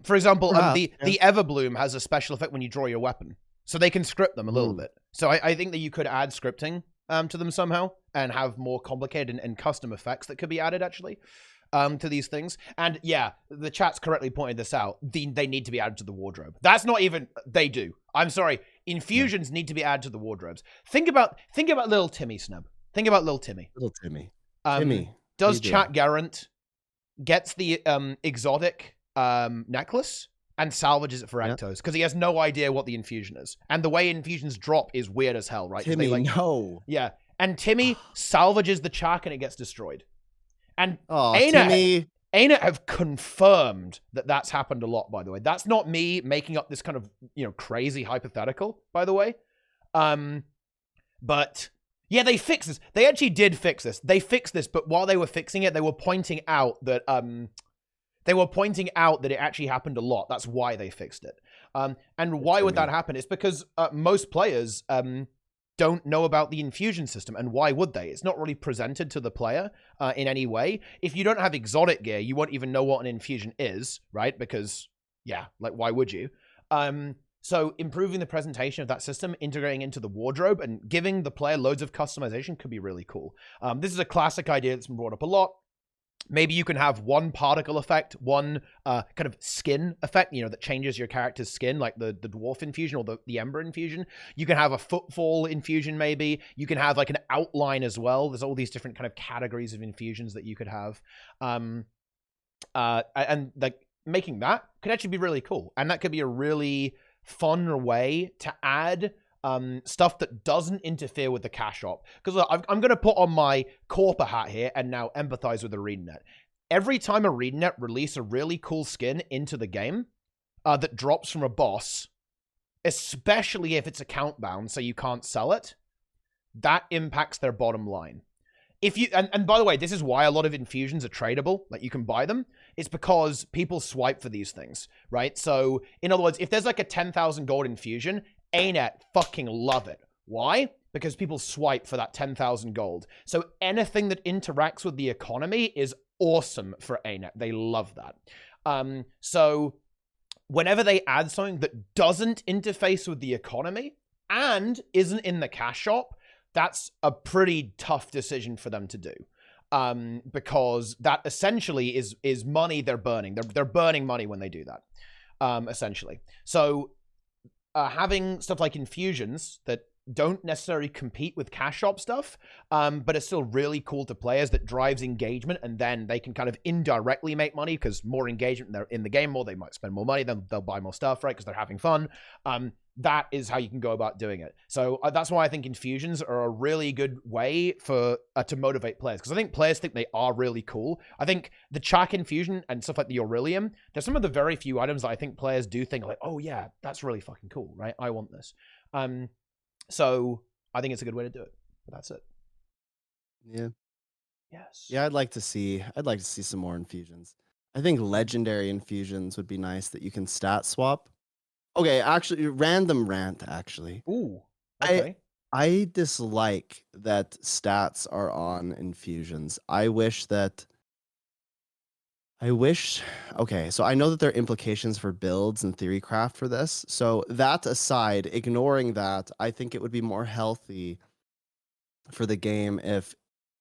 For example, the Everbloom has a special effect when you draw your weapon. So they can script them a little bit. So I think that you could add scripting to them somehow and have more complicated and custom effects that could be added actually. To these things. And yeah, the chat's correctly pointed this out. They need to be added to the wardrobe. That's not even, they do. I'm sorry. Infusions need to be added to the wardrobes. Think about little Timmy, Sneb. Think about little Timmy. Little Timmy. Timmy. Does Chat Garant gets the exotic necklace and salvages it for Ectos because he has no idea what the infusion is. And the way infusions drop is weird as hell, right? Timmy, no. Yeah. And Timmy salvages the Chak and it gets destroyed. And ArenaNet have confirmed that that's happened a lot, by the way. That's not me making up this kind of, crazy hypothetical, by the way. But yeah, they fixed this. They actually did fix this. They fixed this, but while they were fixing it, they were pointing out that it actually happened a lot. That's why they fixed it. And why would that happen? It's because most players don't know about the infusion system, and why would they? It's not really presented to the player in any way. If you don't have exotic gear, you won't even know what an infusion is, right? Because, yeah, like, why would you? So improving the presentation of that system, integrating into the wardrobe, and giving the player loads of customization could be really cool. This is a classic idea that's been brought up a lot. Maybe you can have one particle effect, one kind of skin effect, that changes your character's skin, like the dwarf infusion or the ember infusion. You can have a footfall infusion, maybe. You can have like an outline as well. There's all these different kind of categories of infusions that you could have. And like making that could actually be really cool. And that could be a really fun way to add stuff that doesn't interfere with the cash shop. Because I'm going to put on my corper hat here and now empathize with ArenaNet. Every time ArenaNet release a really cool skin into the game that drops from a boss, especially if it's account bound, so you can't sell it, that impacts their bottom line. If you and by the way, this is why a lot of infusions are tradable, like you can buy them. It's because people swipe for these things, right? So in other words, if there's like a 10,000 gold infusion, ArenaNet fucking love it. Why? Because people swipe for that 10,000 gold. So anything that interacts with the economy is awesome for ArenaNet. They love that. So whenever they add something that doesn't interface with the economy and isn't in the cash shop, that's a pretty tough decision for them to do. Because that essentially is money they're burning. They're burning money when they do that, essentially. So having stuff like infusions that don't necessarily compete with cash shop stuff, but it's still really cool to players that drives engagement, and then they can kind of indirectly make money because more engagement, they're in the game more, they might spend more money, then they'll buy more stuff, right? Because they're having fun. That is how you can go about doing it. So that's why I think infusions are a really good way for to motivate players, because I think players think they are really cool. I think the Chak infusion and stuff like the Aurelium, they're some of the very few items that I think players do think like, oh yeah, that's really fucking cool, right? I want this. So I think it's a good way to do it. But that's it. Yeah. Yes. Yeah, I'd like to see some more infusions. I think legendary infusions would be nice that you can stat swap. Okay, actually, random rant. Actually, Ooh. I Okay. I dislike that stats are on infusions. I wish. Okay, so I know that there are implications for builds and theory craft for this. So that aside, ignoring that, I think it would be more healthy for the game if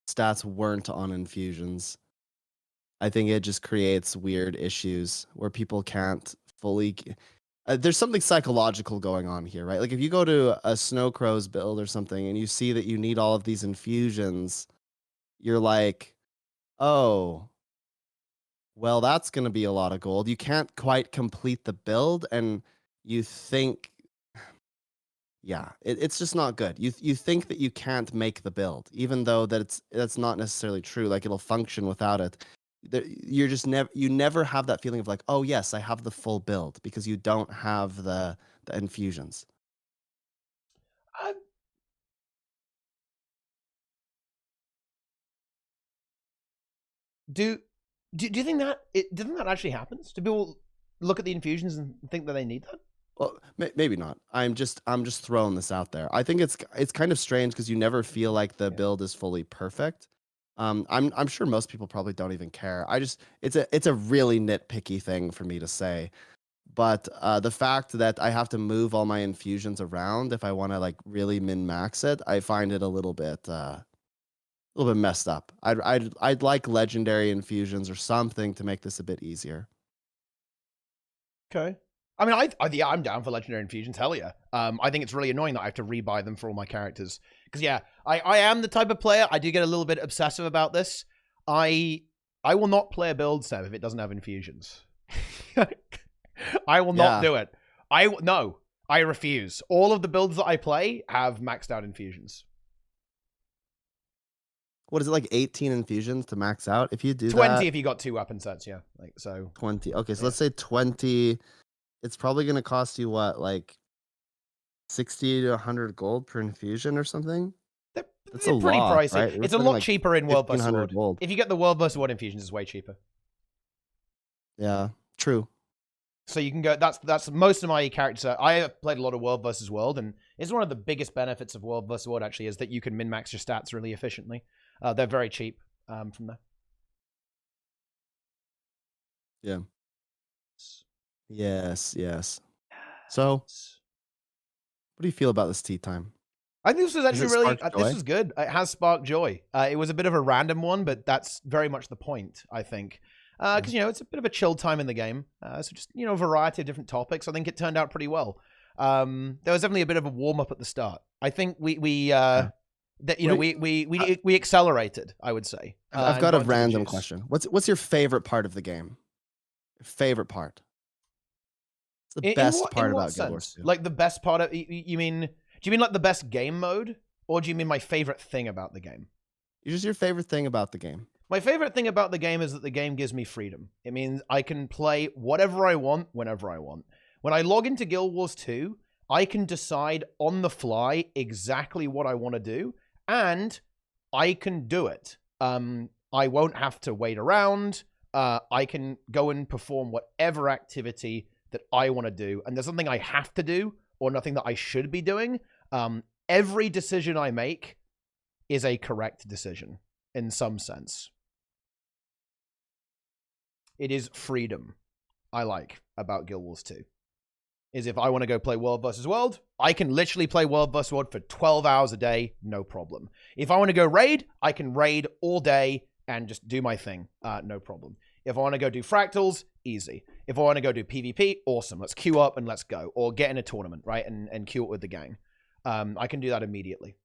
stats weren't on infusions. I think it just creates weird issues where people can't fully. There's something psychological going on here, right? Like if you go to a Snow Crows build or something and you see that you need all of these infusions, you're like, oh, well, that's going to be a lot of gold. You can't quite complete the build, and you think, yeah, it's just not good. You think that you can't make the build, even though that's not necessarily true. Like it'll function without it. You're just never have that feeling of like, oh yes, I have the full build because you don't have the infusions. Uh, do do you think that do you think that actually happens? Do people look at the infusions and think that they need that? Well, maybe not. I'm just throwing this out there. I think it's kind of strange because you never feel like the Yeah. build is fully perfect. I'm sure most people probably don't even care. It's a really nitpicky thing for me to say. But the fact that I have to move all my infusions around if I want to like really min max it, I find it a little bit messed up. I'd like legendary infusions or something to make this a bit easier. Okay. I mean, yeah, I'm down for legendary infusions. Hell yeah. I think it's really annoying that I have to rebuy them for all my characters. Because yeah, I am the type of player. I do get a little bit obsessive about this. I will not play a build set if it doesn't have infusions. I will not do it. No. I refuse. All of the builds that I play have maxed out infusions. What is it, like 18 infusions to max out? If you do 20 if you got 2 weapon sets, yeah. Like so 20. Okay, so yeah. let's say 20. It's probably going to cost you what, like 60 to 100 gold per infusion or something? That's They're a pretty lot, pricey. right? We're It's a talking lot like cheaper in World vs. 1,500 World. gold. If you get the World vs. World infusions, it's way cheaper. Yeah, true. So you can go. That's most of my characters. I have played a lot of World vs. World, and it's one of the biggest benefits of World vs. World actually is that you can min max your stats really efficiently. They're very cheap from there. Yeah. Yes. So, what do you feel about this TeaTime? I think this was actually really. This joy? was good. It has sparked joy. It was a bit of a random one, but that's very much the point. I think because it's a bit of a chill time in the game. So just a variety of different topics. I think it turned out pretty well. There was definitely a bit of a warm up at the start. I think we accelerated. I would say. I've got a random question. What's your favorite part of the game? Favorite part. It's the best part about Guild Wars 2. Like the best part of you mean? Do you mean like the best game mode, or do you mean my favorite thing about the game? Just your favorite thing about the game. My favorite thing about the game is that the game gives me freedom. It means I can play whatever I want, whenever I want. When I log into Guild Wars 2, I can decide on the fly exactly what I want to do, and I can do it. I won't have to wait around. I can go and perform whatever activity that I want to do, and there's something I have to do or nothing that I should be doing. Every decision I make is a correct decision in some sense. It is freedom I like about Guild Wars 2. Is if I want to go play World vs. World, I can literally play World vs. World for 12 hours a day, no problem. If I want to go raid, I can raid all day and just do my thing, no problem. If I want to go do fractals, easy. If I want to go do PvP, awesome. Let's queue up and let's go. Or get in a tournament, right? And queue it with the gang. I can do that immediately.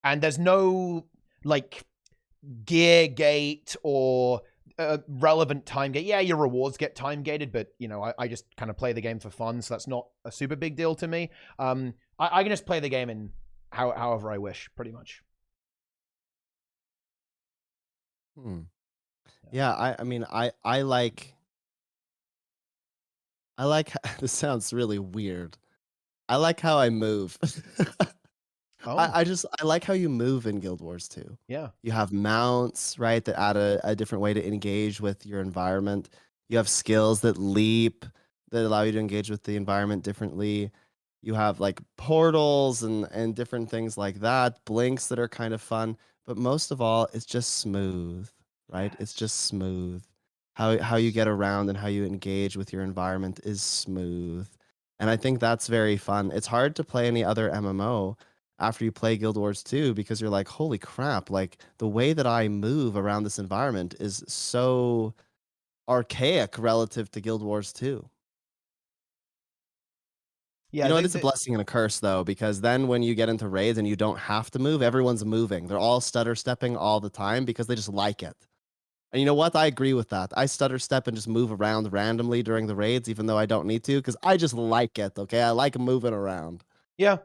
And there's no, like, gear gate or relevant time gate. Yeah, your rewards get time gated, but, I just kind of play the game for fun, so that's not a super big deal to me. I can just play the game in however I wish, pretty much. Yeah, I like this sounds really weird. I like how I move. Oh, I like how you move in Guild Wars 2. yeah. You have mounts, right, that add a different way to engage with your environment. You have skills that leap, that allow you to engage with the environment differently. You have like portals and different things like that, blinks that are kind of fun. But most of all, it's just smooth, right? It's just smooth. How you get around and how you engage with your environment is smooth. And I think that's very fun. It's hard to play any other MMO after you play Guild Wars 2 because you're like, holy crap, like the way that I move around this environment is so archaic relative to Guild Wars 2. Yeah, You know, it is a blessing and a curse though, because then when you get into raids and you don't have to move, everyone's moving. They're all stutter stepping all the time because they just like it. And you know what? I agree with that. I stutter step and just move around randomly during the raids, even though I don't need to, because I just like it. Okay, I like moving around. Yeah,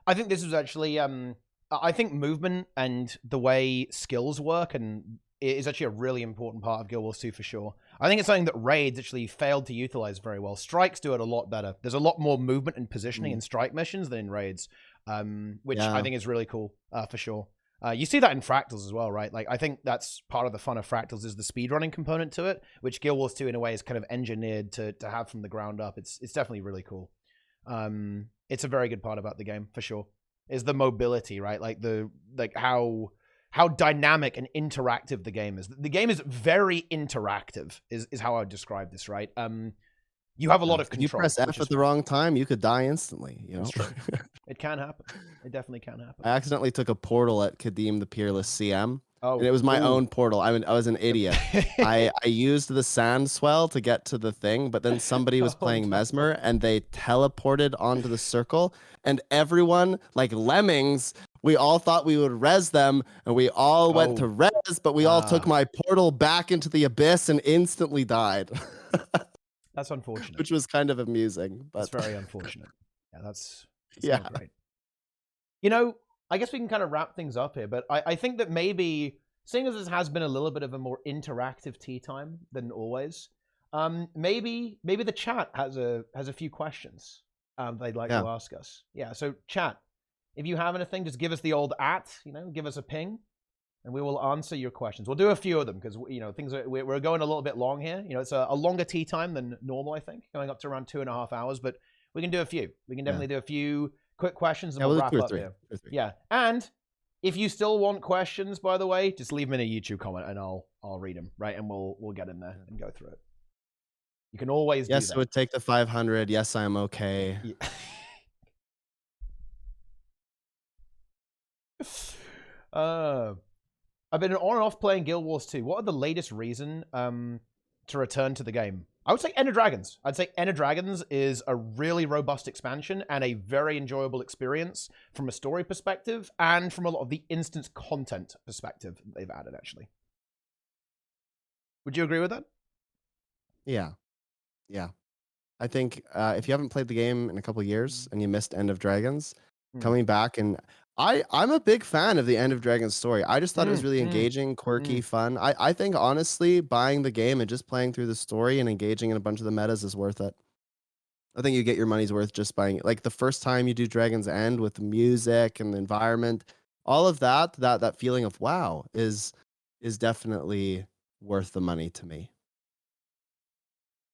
I think this was actually. I think movement and the way skills work and is actually a really important part of Guild Wars 2 for sure. I think it's something that raids actually failed to utilize very well. Strikes do it a lot better. There's a lot more movement and positioning in strike missions than in raids, which I think is really cool for sure. You see that in Fractals as well, right? Like, I think that's part of the fun of Fractals is the speedrunning component to it, which Guild Wars 2 in a way is kind of engineered to have from the ground up. It's definitely really cool. It's a very good part about the game for sure. Is the mobility, right? Like how dynamic and interactive the game is. The game is very interactive, is how I would describe this, right? You have a lot of control. If you press F at the wrong time, you could die instantly. You know, it's true. It can happen. It definitely can happen. I accidentally took a portal at Kadim the Peerless CM. Oh, and it was my own portal. I was an idiot. I used the sand swell to get to the thing, but then somebody was playing Mesmer and they teleported onto the circle, and everyone, like lemmings, we all thought we would res them, and we all went to res, but we all took my portal back into the abyss and instantly died. That's unfortunate. Which was kind of amusing. But... That's very unfortunate. Yeah, that's not great. You know, I guess we can kind of wrap things up here, but I think that maybe, seeing as this has been a little bit of a more interactive tea time than always, maybe the chat has a few questions they'd like to ask us. Yeah, so chat, if you have anything, just give us the old give us a ping, and we will answer your questions. We'll do a few of them because we're going a little bit long here. You know, it's a longer tea time than normal, I think, going up to around 2.5 hours, but we can do a few. We can definitely do a few quick questions, and we'll wrap up here. Yeah, and if you still want questions, by the way, just leave them in a YouTube comment, and I'll read them, right? And we'll get in there and go through it. You can always do that. Yes, it would take the 500. Yes, I'm okay. Yeah. I've been on and off playing Guild Wars 2. What are the latest reason to return to the game? I would say End of Dragons. I'd say End of Dragons is a really robust expansion and a very enjoyable experience from a story perspective and from a lot of the instance content perspective they've added, actually. Would you agree with that? Yeah. Yeah. I think if you haven't played the game in a couple of years and you missed End of Dragons, coming back, and I'm a big fan of the End of Dragons story. I just thought it was really engaging, quirky, fun. I think, honestly, buying the game and just playing through the story and engaging in a bunch of the metas is worth it. I think you get your money's worth just buying it. Like, the first time you do Dragon's End with the music and the environment, all of that feeling of wow is definitely worth the money to me.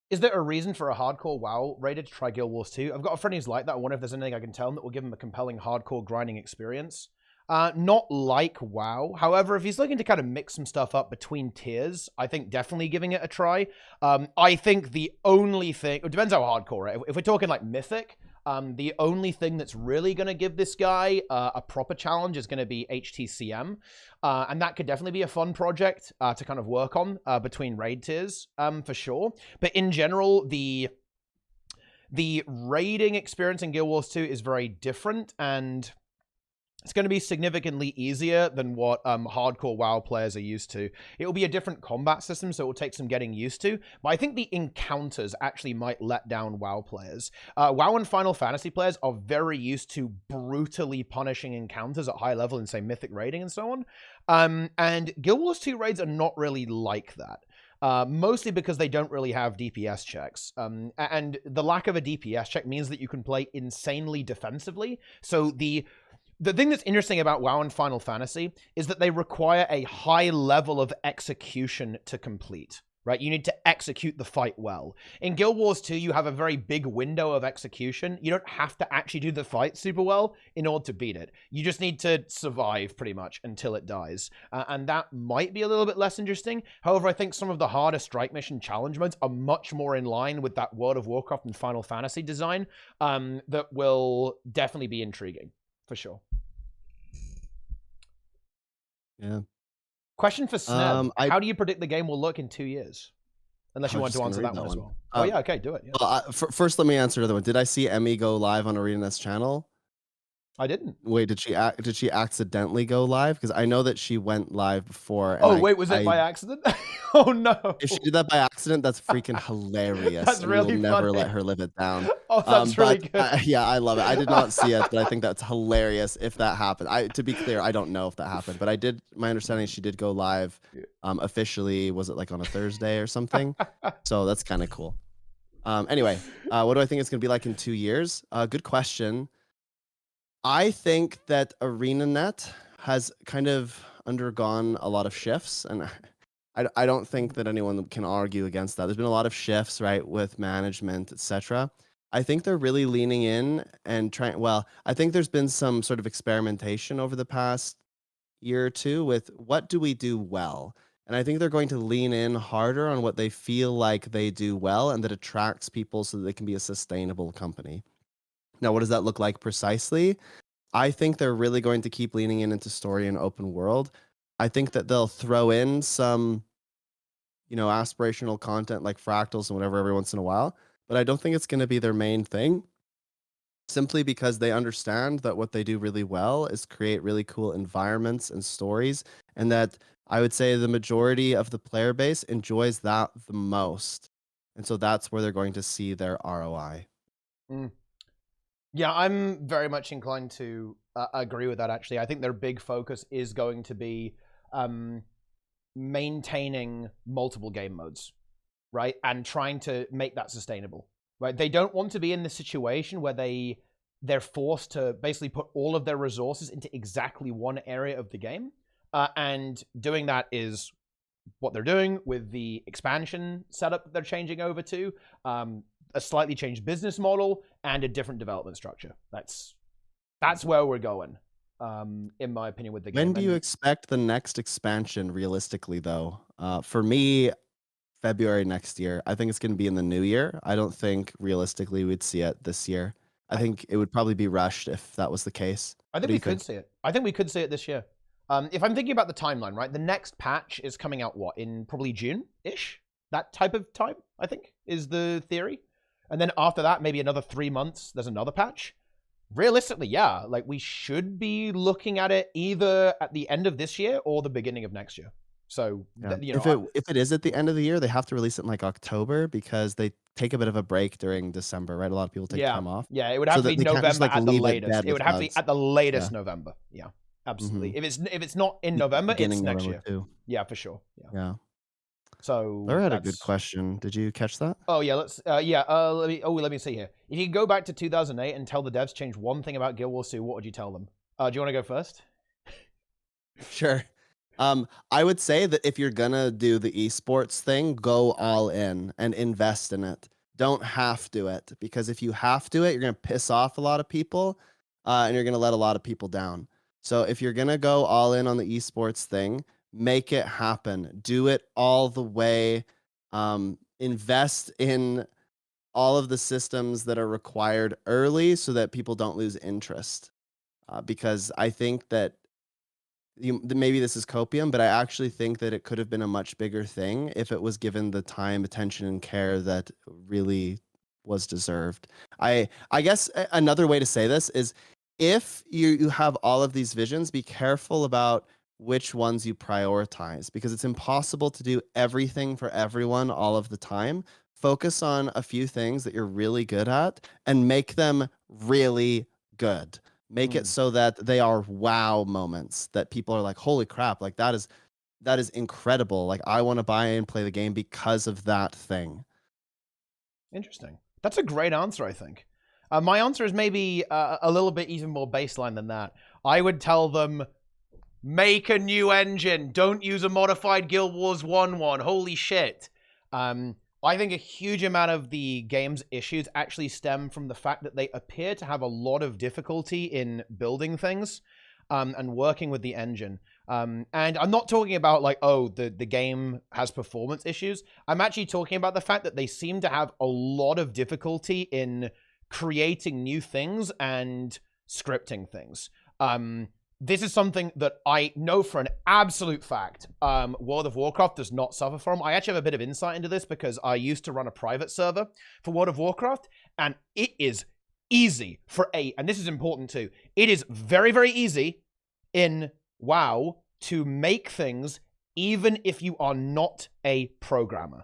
Is there a reason for a hardcore WoW raider to try Guild Wars 2? I've got a friend who's like that. I wonder if there's anything I can tell him that will give him a compelling hardcore grinding experience. Not like WoW. However, if he's looking to kind of mix some stuff up between tiers, I think definitely giving it a try. I think the only thing... It depends how hardcore, right? If we're talking like Mythic, the only thing that's really going to give this guy a proper challenge is going to be HTCM. And that could definitely be a fun project to kind of work on between raid tiers, for sure. But in general, the raiding experience in Guild Wars 2 is very different, and it's going to be significantly easier than what hardcore WoW players are used to. It will be a different combat system, so it will take some getting used to. But I think the encounters actually might let down WoW players. WoW and Final Fantasy players are very used to brutally punishing encounters at high level in, say, Mythic raiding and so on. And Guild Wars 2 raids are not really like that. Mostly because they don't really have DPS checks. And the lack of a DPS check means that you can play insanely defensively. So the The thing that's interesting about WoW and Final Fantasy is that they require a high level of execution to complete, right? You need to execute the fight well. In Guild Wars 2, you have a very big window of execution. You don't have to actually do the fight super well in order to beat it. You just need to survive pretty much until it dies. And that might be a little bit less interesting. However, I think some of the harder strike mission challenge modes are much more in line with that World of Warcraft and Final Fantasy design that will definitely be intriguing, for sure. Yeah. Question for Sneb. How do you predict the game will look in 2 years? Unless you want to answer that one as well. Oh, yeah, okay, do it. Yeah. Well, first, let me answer the other one. Did I see Emmy go live on ArenaNet's channel? I didn't. Wait, did she accidentally go live? Because I know that she went live before. Oh, wait, was it by accident? Oh, no. If she did that by accident, that's freaking hilarious. That's really funny. Never let her live it down. Oh, that's really good. Yeah, I love it. I did not see it, but I think that's hilarious if that happened. To be clear, I don't know if that happened, but I did. My understanding is she did go live officially. Was it like on a Thursday or something? So that's kind of cool. Anyway, what do I think it's going to be like in 2 years? Good question. I think that ArenaNet has kind of undergone a lot of shifts, and I don't think that anyone can argue against that. There's been a lot of shifts, right, with management, etc. I think they're really leaning in and trying. Well, I think there's been some sort of experimentation over the past year or two with what do we do well, and I think they're going to lean in harder on what they feel like they do well and that attracts people so that they can be a sustainable company. Now, what does that look like precisely? I think they're really going to keep leaning into story and open world. I think that they'll throw in some, aspirational content like fractals and whatever every once in a while, but I don't think it's going to be their main thing, simply because they understand that what they do really well is create really cool environments and stories, and that I would say the majority of the player base enjoys that the most. And so that's where they're going to see their ROI. Yeah, I'm very much inclined to agree with that, actually. I think their big focus is going to be maintaining multiple game modes, right? And trying to make that sustainable, right? They don't want to be in the situation where they're forced to basically put all of their resources into exactly one area of the game. And doing that is what they're doing with the expansion setup that they're changing over to. A slightly changed business model and a different development structure. That's where we're going, in my opinion, with the game. When do you expect the next expansion, realistically, though? For me, February next year. I think it's going to be in the new year. I don't think realistically we'd see it this year. I think it would probably be rushed if that was the case. I think we could see it. I think we could see it this year. If I'm thinking about the timeline, right? The next patch is coming out, in probably June-ish? That type of time, I think, is the theory. And then after that, maybe another 3 months, there's another patch. Realistically, yeah, we should be looking at it either at the end of this year or the beginning of next year. So, yeah. If it is at the end of the year, they have to release it in October because they take a bit of a break during December, right? A lot of people take time off. Yeah, it would have to be November at the latest. It would have to be at the latest November. Yeah, absolutely. If it's not in November, it's next year. Too. Yeah, for sure. Yeah. So Laura had a good question. Did you catch that? Oh yeah, let me see here. If you go back to 2008 and tell the devs change one thing about Guild Wars 2, what would you tell them? Do you want to go first? Sure. I would say that if you're gonna do the esports thing, go all in and invest in it. Don't half do it, because if you half do it, you're gonna piss off a lot of people, and you're gonna let a lot of people down. So if you're gonna go all in on the esports thing, make it happen. Do it all the way. Invest in all of the systems that are required early so that people don't lose interest. Because I think that maybe this is copium, but I actually think that it could have been a much bigger thing if it was given the time, attention, and care that really was deserved. I guess another way to say this is, if you have all of these visions, be careful about which ones you prioritize, because it's impossible to do everything for everyone all of the time. Focus on a few things that you're really good at and make them really good. Make it so that they are wow moments that people are like, holy crap, that is incredible. I want to buy and play the game because of that thing. Interesting. That's a great answer, I think. My answer is maybe a little bit even more baseline than that. I would tell them, make a new engine. Don't use a modified Guild Wars 1.1. Holy shit. I think a huge amount of the game's issues actually stem from the fact that they appear to have a lot of difficulty in building things and working with the engine. And I'm not talking about like, oh, the game has performance issues. I'm actually talking about the fact that they seem to have a lot of difficulty in creating new things and scripting things. This is something that I know for an absolute fact World of Warcraft does not suffer from. I actually have a bit of insight into this because I used to run a private server for World of Warcraft, and it is easy and this is important too, it is very, very easy in WoW to make things even if you are not a programmer.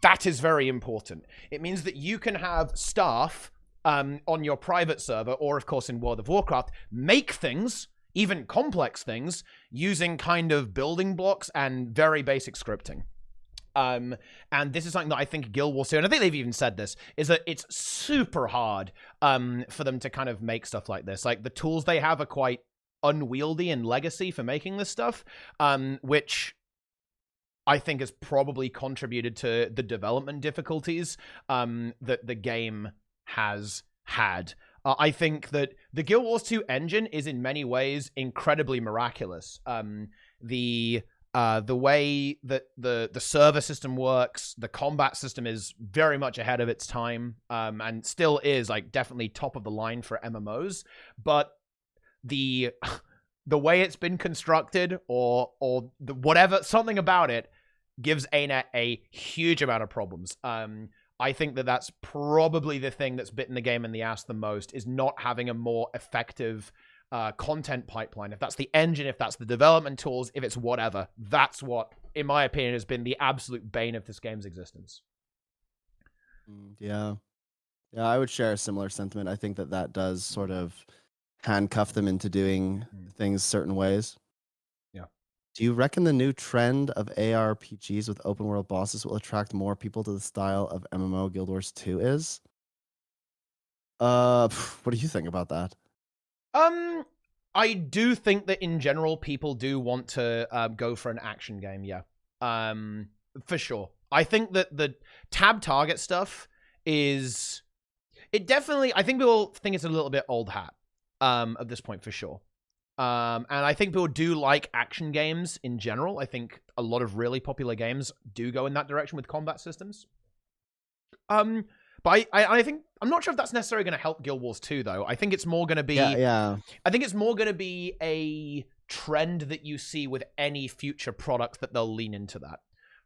That is very important. It means that you can have staff on your private server, or of course in World of Warcraft, make things, even complex things, using kind of building blocks and very basic scripting. And this is something that I think Guild Wars 2, and I think they've even said this, is that it's super hard for them to kind of make stuff like this. Like, the tools they have are quite unwieldy in Legacy for making this stuff, which I think has probably contributed to the development difficulties that the game has had. I think that the Guild Wars 2 engine is in many ways incredibly miraculous. The way that the server system works, the combat system is very much ahead of its time, and still is like definitely top of the line for MMOs. But the way it's been constructed, or whatever, something about it gives ArenaNet a huge amount of problems. I think that that's probably the thing that's bitten the game in the ass the most, is not having a more effective content pipeline. If that's the engine, if that's the development tools, if it's whatever, that's what, in my opinion, has been the absolute bane of this game's existence. Yeah. Yeah, I would share a similar sentiment. I think that does sort of handcuff them into doing things certain ways. Do you reckon the new trend of ARPGs with open world bosses will attract more people to the style of MMO Guild Wars 2 is? What do you think about that? I do think that in general people do want to go for an action game, yeah. For sure. I think that the tab target stuff is... I think people think it's a little bit old hat at this point, for sure. And I think people do like action games in general. I think a lot of really popular games do go in that direction with combat systems. But I think, I'm not sure if that's necessarily going to help Guild Wars 2, though. I think it's more going to be... Yeah. I think it's more going to be a trend that you see with any future product that they'll lean into that,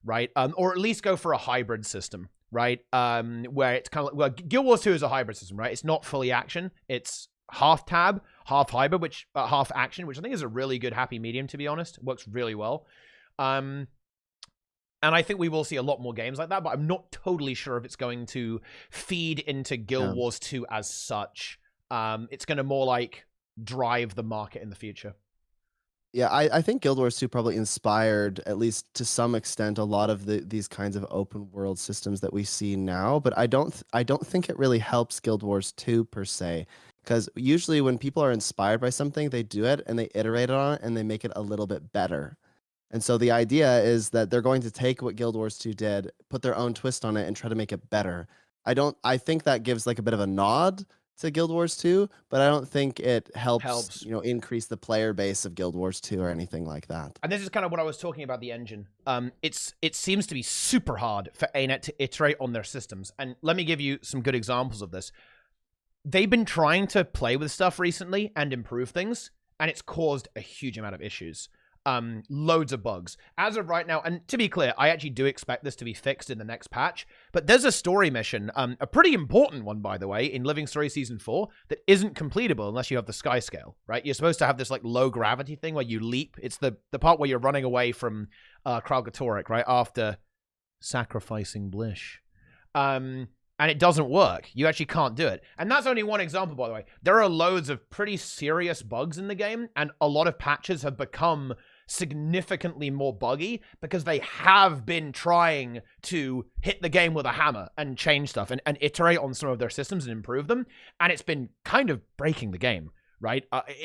right? Or at least go for a hybrid system, right? Where it's kind of like... Well, Guild Wars 2 is a hybrid system, right? It's not fully action. It's half tab, half hybrid, half action, which I think is a really good happy medium, to be honest. It works really well. And I think we will see a lot more games like that, but I'm not totally sure if it's going to feed into Guild Wars 2 as such. It's going to more like drive the market in the future. Yeah, I think Guild Wars 2 probably inspired, at least to some extent, a lot of these kinds of open world systems that we see now. But I don't think it really helps Guild Wars 2 per se. Because usually when people are inspired by something, they do it and they iterate on it and they make it a little bit better. And so the idea is that they're going to take what Guild Wars 2 did, put their own twist on it, and try to make it better. I think that gives like a bit of a nod to Guild Wars 2, but I don't think it helps. Increase the player base of Guild Wars 2 or anything like that. And this is kind of what I was talking about, the engine. It seems to be super hard for ArenaNet to iterate on their systems. And let me give you some good examples of this. They've been trying to play with stuff recently and improve things, and it's caused a huge amount of issues. Loads of bugs. As of right now, and to be clear, I actually do expect this to be fixed in the next patch, but there's a story mission, a pretty important one, by the way, in Living Story Season 4, that isn't completable unless you have the sky scale, right? You're supposed to have this, like, low gravity thing where you leap. It's the part where you're running away from Kralgatoric, right? After sacrificing Blish. And it doesn't work. You actually can't do it. And that's only one example, by the way. There are loads of pretty serious bugs in the game, and a lot of patches have become significantly more buggy because they have been trying to hit the game with a hammer and change stuff and iterate on some of their systems and improve them. And it's been kind of breaking the game, right?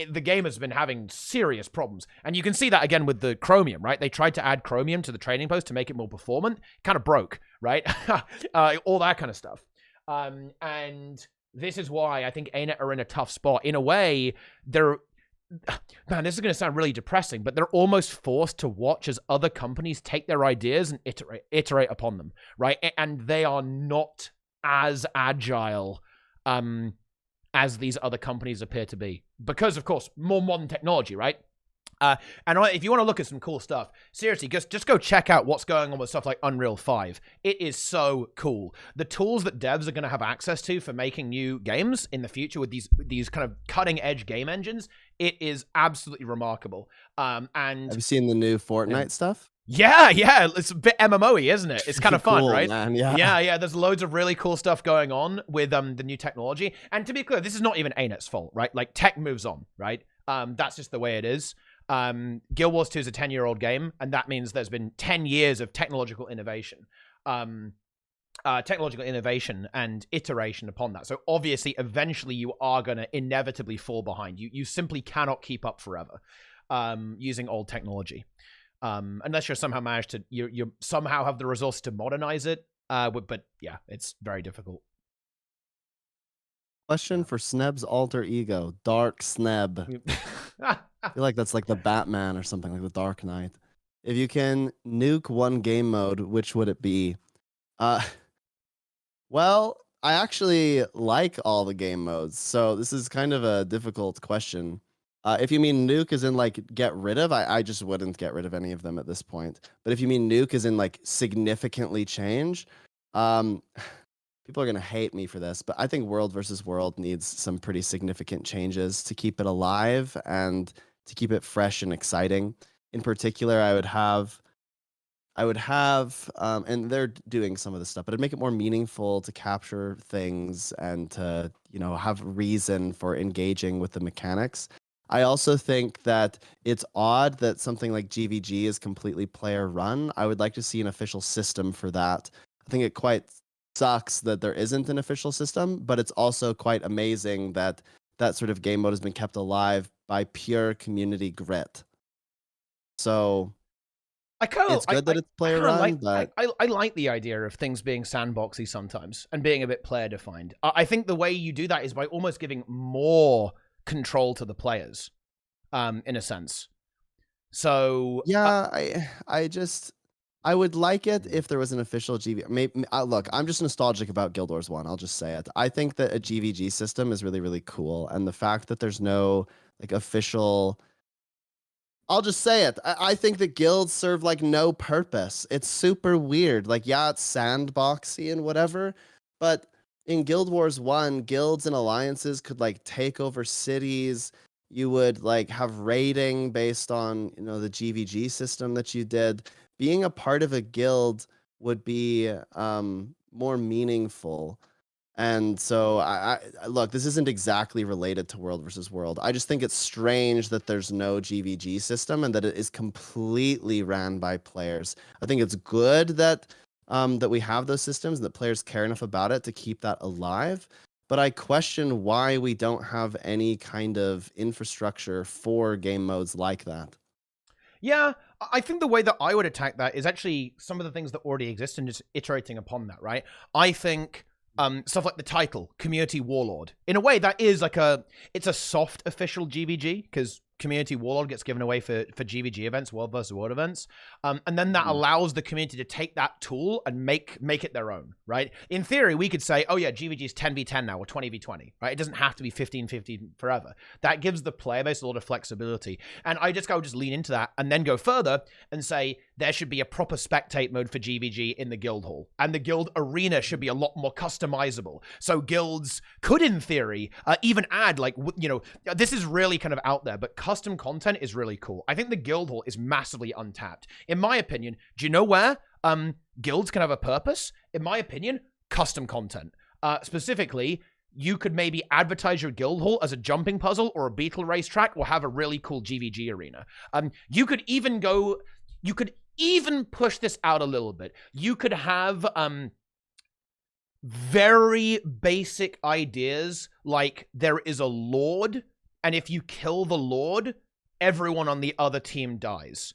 The game has been having serious problems. And you can see that again with the Chromium, right? They tried to add Chromium to the trading post to make it more performant. Kind of broke, right? All that kind of stuff. And this is why I think ArenaNet are in a tough spot. In a way, they're... Man, this is going to sound really depressing, but they're almost forced to watch as other companies take their ideas and iterate upon them, right? And they are not as agile as these other companies appear to be. Because, of course, more modern technology, right? And if you want to look at some cool stuff, seriously, just go check out what's going on with stuff like Unreal 5. It is so cool. The tools that devs are going to have access to for making new games in the future with these kind of cutting-edge game engines, it is absolutely remarkable. And have you seen the new Fortnite stuff? Yeah, it's a bit MMO-y, isn't it? It's kind of fun, cool, right? Man, yeah. There's loads of really cool stuff going on with the new technology. And to be clear, this is not even ArenaNet's fault, right? Like, tech moves on, right? That's just the way it is. Guild Wars 2 is a 10-year-old game, and that means there's been 10 years of technological innovation. Technological innovation and iteration upon that. So obviously, eventually, you are going to inevitably fall behind. You simply cannot keep up forever using old technology. Unless you're somehow managed to, you somehow have the resource to modernize it. But yeah, it's very difficult. Question for Sneb's alter ego, Dark Sneb. I feel like that's like the Batman or something, like the Dark Knight. If you can nuke one game mode, which would it be? Well, I actually like all the game modes, so this is kind of a difficult question. If you mean nuke as in like get rid of, I just wouldn't get rid of any of them at this point. But if you mean nuke as in like significantly change, people are going to hate me for this, but I think World versus World needs some pretty significant changes to keep it alive and to keep it fresh and exciting. In particular, I would have, and they're doing some of this stuff, but it'd make it more meaningful to capture things and to, have reason for engaging with the mechanics. I also think that it's odd that something like GVG is completely player run. I would like to see an official system for that. I think it quite sucks that there isn't an official system, but it's also quite amazing that that sort of game mode has been kept alive by pure community grit. So it's good that it's player run, but I like the idea of things being sandboxy sometimes and being a bit player defined. I think the way you do that is by almost giving more control to the players, in a sense. So yeah, I would like it if there was an official GVG. Look, I'm just nostalgic about Guild Wars 1. I'll just say it. I think that a GVG system is really, really cool. And the fact that there's no like official... I'll just say it. I think that guilds serve like no purpose. It's super weird. Like, yeah, it's sandboxy and whatever. But in Guild Wars 1, guilds and alliances could like take over cities. You would like have raiding based on, the GVG system that you did. Being a part of a guild would be more meaningful. And so I look, this isn't exactly related to World versus World. I just think it's strange that there's no GVG system and that it is completely ran by players. I think it's good that that we have those systems and that players care enough about it to keep that alive. But I question why we don't have any kind of infrastructure for game modes like that. Yeah, I think the way that I would attack that is actually some of the things that already exist and just iterating upon that, right? I think stuff like the title, Community Warlord. In a way, that is like it's a soft official GVG, because Community Warlord gets given away for GVG events, World versus World events. And then that allows the community to take that tool and make it their own, right? In theory, we could say, oh yeah, GVG is 10v10 now, or 20v20, right? It doesn't have to be 15-15 forever. That gives the player base a lot of flexibility. And I would just lean into that and then go further and say, there should be a proper spectate mode for GVG in the guild hall. And the guild arena should be a lot more customizable. So guilds could, in theory, even add, like, this is really kind of out there, but custom content is really cool. I think the guild hall is massively untapped. In my opinion, do you know where guilds can have a purpose? In my opinion, custom content. Specifically, you could maybe advertise your guild hall as a jumping puzzle or a beetle racetrack, or have a really cool GVG arena. You could even push this out a little bit. You could have very basic ideas, like there is a lord and if you kill the Lord, everyone on the other team dies.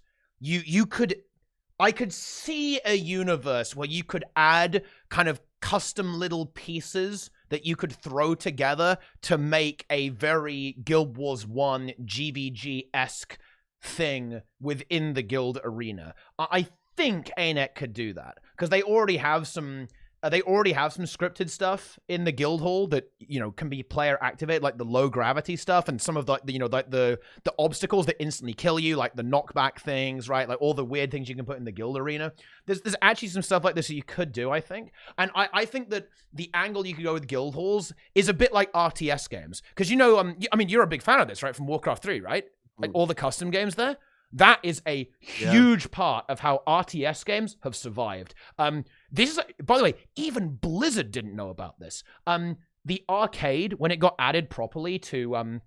I could see a universe where you could add kind of custom little pieces that you could throw together to make a very Guild Wars 1 GVG-esque thing within the guild arena. I think ArenaNet could do that because they already have some scripted stuff in the guild hall that, you know, can be player activated, like the low gravity stuff and some of the, you know, the obstacles that instantly kill you, like the knockback things, right? Like all the weird things you can put in the guild arena. There's actually some stuff like this that you could do, I think. And I think that the angle you could go with guild halls is a bit like RTS games. Because, you know, I mean, you're a big fan of this, right? From Warcraft 3, right? Like all the custom games there. That is a huge part of how RTS games have survived. This is, by the way, even Blizzard didn't know about this. The arcade, when it got added properly to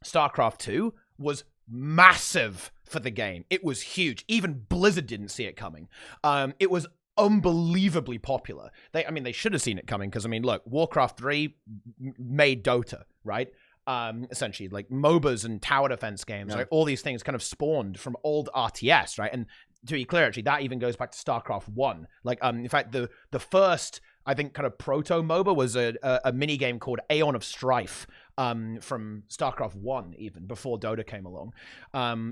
StarCraft 2, was massive for the game. It was huge. Even Blizzard didn't see it coming. It was unbelievably popular. They should have seen it coming because, I mean, look, Warcraft 3 made Dota, right? Essentially, like MOBAs and tower defense games, right? All these things kind of spawned from old RTS, right? And to be clear, actually, that even goes back to StarCraft 1. Like, in fact, the first, I think, kind of proto-MOBA was a mini-game called Aeon of Strife from StarCraft 1, even, before Dota came along.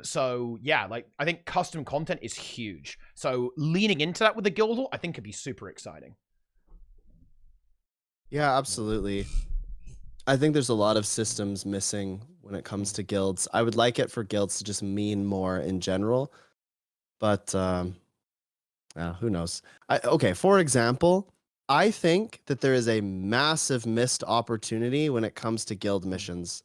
So, yeah, like, I think custom content is huge. So, leaning into that with the Guild Hall, I think could be super exciting. Yeah, absolutely. I think there's a lot of systems missing when it comes to guilds. I would like it for guilds to just mean more in general, but who knows? Okay, for example, I think that there is a massive missed opportunity when it comes to guild missions.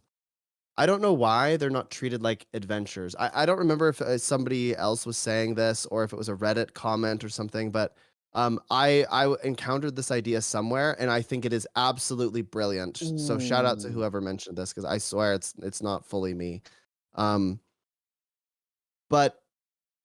I don't know why they're not treated like adventures. I don't remember if somebody else was saying this or if it was a Reddit comment or something, but I encountered this idea somewhere, and I think it is absolutely brilliant. So shout out to whoever mentioned this, because I swear it's not fully me. But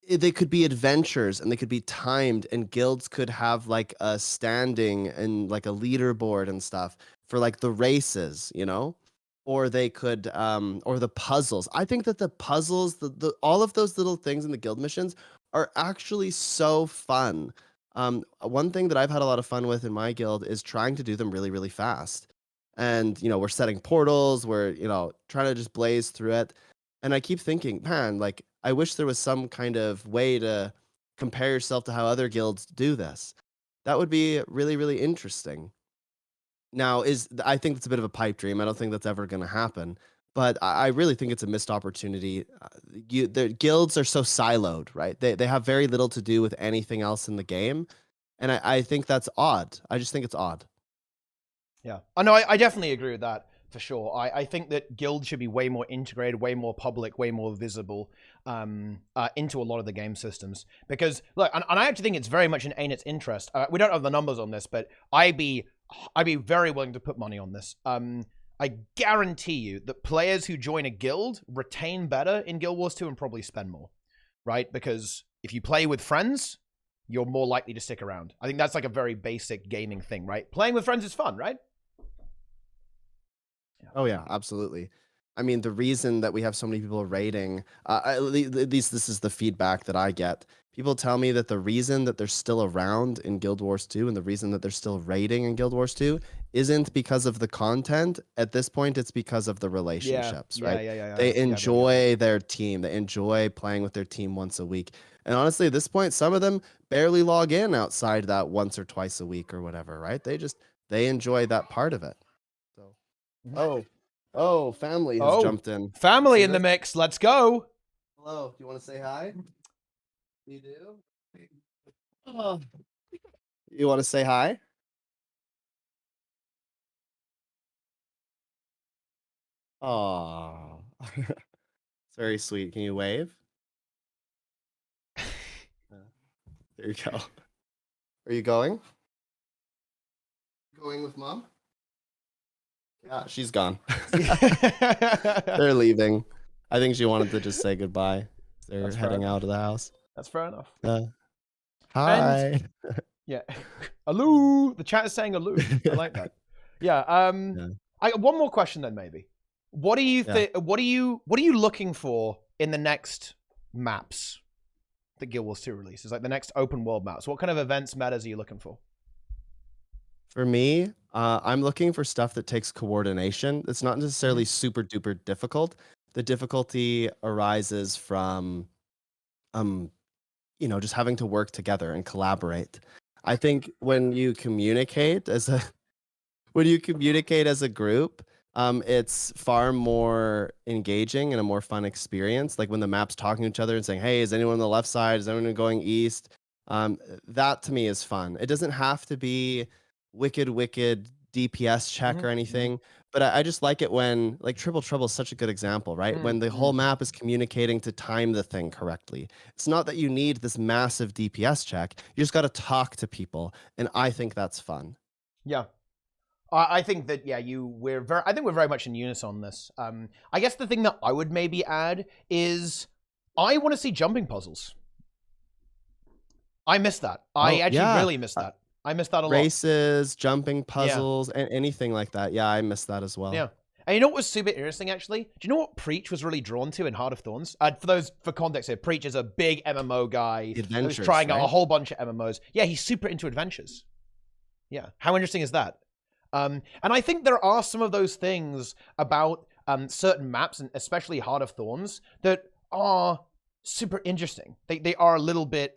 they could be adventures, and they could be timed, and guilds could have like a standing and like a leaderboard and stuff for like the races, you know? Or they could, or the puzzles. I think that the puzzles, the all of those little things in the guild missions are actually so fun. One thing that I've had a lot of fun with in my guild is trying to do them really, really fast. And, you know, we're setting portals, we're, you know, trying to just blaze through it. And I keep thinking, man, like, I wish there was some kind of way to compare yourself to how other guilds do this. That would be really, really interesting. Now, I think it's a bit of a pipe dream. I don't think that's ever going to happen. But I really think it's a missed opportunity. The guilds are so siloed, right? They have very little to do with anything else in the game. And I think that's odd. I just think it's odd. Yeah. I definitely agree with that, for sure. I think that guilds should be way more integrated, way more public, way more visible into a lot of the game systems. Because, look, and I actually think it's very much in ArenaNet's interest. We don't have the numbers on this, but I'd be very willing to put money on this. I guarantee you that players who join a guild retain better in Guild Wars 2 and probably spend more, right? Because if you play with friends, you're more likely to stick around. I think that's like a very basic gaming thing, right? Playing with friends is fun, right? Yeah. Oh, yeah, absolutely. I mean, the reason that we have so many people raiding, at least this is the feedback that I get. People tell me that the reason that they're still around in Guild Wars 2 and the reason that they're still raiding in Guild Wars 2 isn't because of the content. At this point, it's because of the relationships, right? They enjoy their team. They enjoy playing with their team once a week. And honestly, at this point, some of them barely log in outside that once or twice a week or whatever, right? They enjoy that part of it. So, oh, family has jumped in. Family in the mix. Let's go. Hello. Do you want to say hi? You do? Oh. You want to say hi? Oh, it's very sweet. Can you wave? There you go. Are you going? Going with mom? Yeah, she's gone. They're leaving. I think she wanted to just say goodbye. They're heading out of the house. That's fair enough. Hi. Yeah. Hello. The chat is saying hello. I like that. Yeah. I got one more question then, maybe. What do you Yeah. think? What are you looking for in the next maps that Guild Wars 2 releases? Like the next open world maps. What kind of events, metas are you looking for? For me, I'm looking for stuff that takes coordination. It's not necessarily super duper difficult. The difficulty arises from, just having to work together and collaborate. I think when you communicate as a group, it's far more engaging and a more fun experience. Like when the map's talking to each other and saying, "Hey, is anyone on the left side? Is anyone going east?" That to me is fun. It doesn't have to be wicked DPS check or anything, but I just like it when, like, Triple Trouble is such a good example, right? When the whole map is communicating to time the thing correctly. It's not that you need this massive DPS check. You just got to talk to people, and I think that's fun. Yeah. I think that I think we're very much in unison on this. I guess the thing that I would maybe add is I want to see jumping puzzles. I miss that. I actually really miss that. I miss that a lot. Races, jumping puzzles, and anything like that. Yeah, I miss that as well. Yeah. And you know what was super interesting, actually? Do you know what Preach was really drawn to in Heart of Thorns? For context here, Preach is a big MMO guy who's trying out a whole bunch of MMOs. Yeah, he's super into adventures. Yeah. How interesting is that? And I think there are some of those things about certain maps, and especially Heart of Thorns, that are super interesting. They are a little bit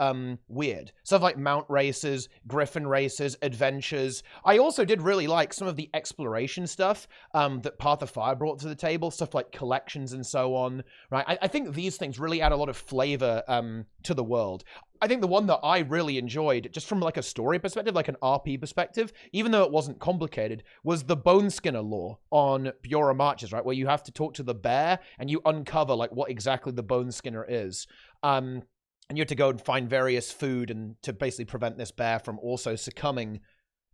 weird. Stuff like mount races, griffin races, adventures. I also did really like some of the exploration stuff that Path of Fire brought to the table, stuff like collections and so on. Right? I think these things really add a lot of flavor to the world. I think the one that I really enjoyed, just from like a story perspective, like an RP perspective, even though it wasn't complicated, was the Bone Skinner lore on Biora Marches, right? Where you have to talk to the bear and you uncover like what exactly the Bone Skinner is. And you have to go and find various food and to basically prevent this bear from also succumbing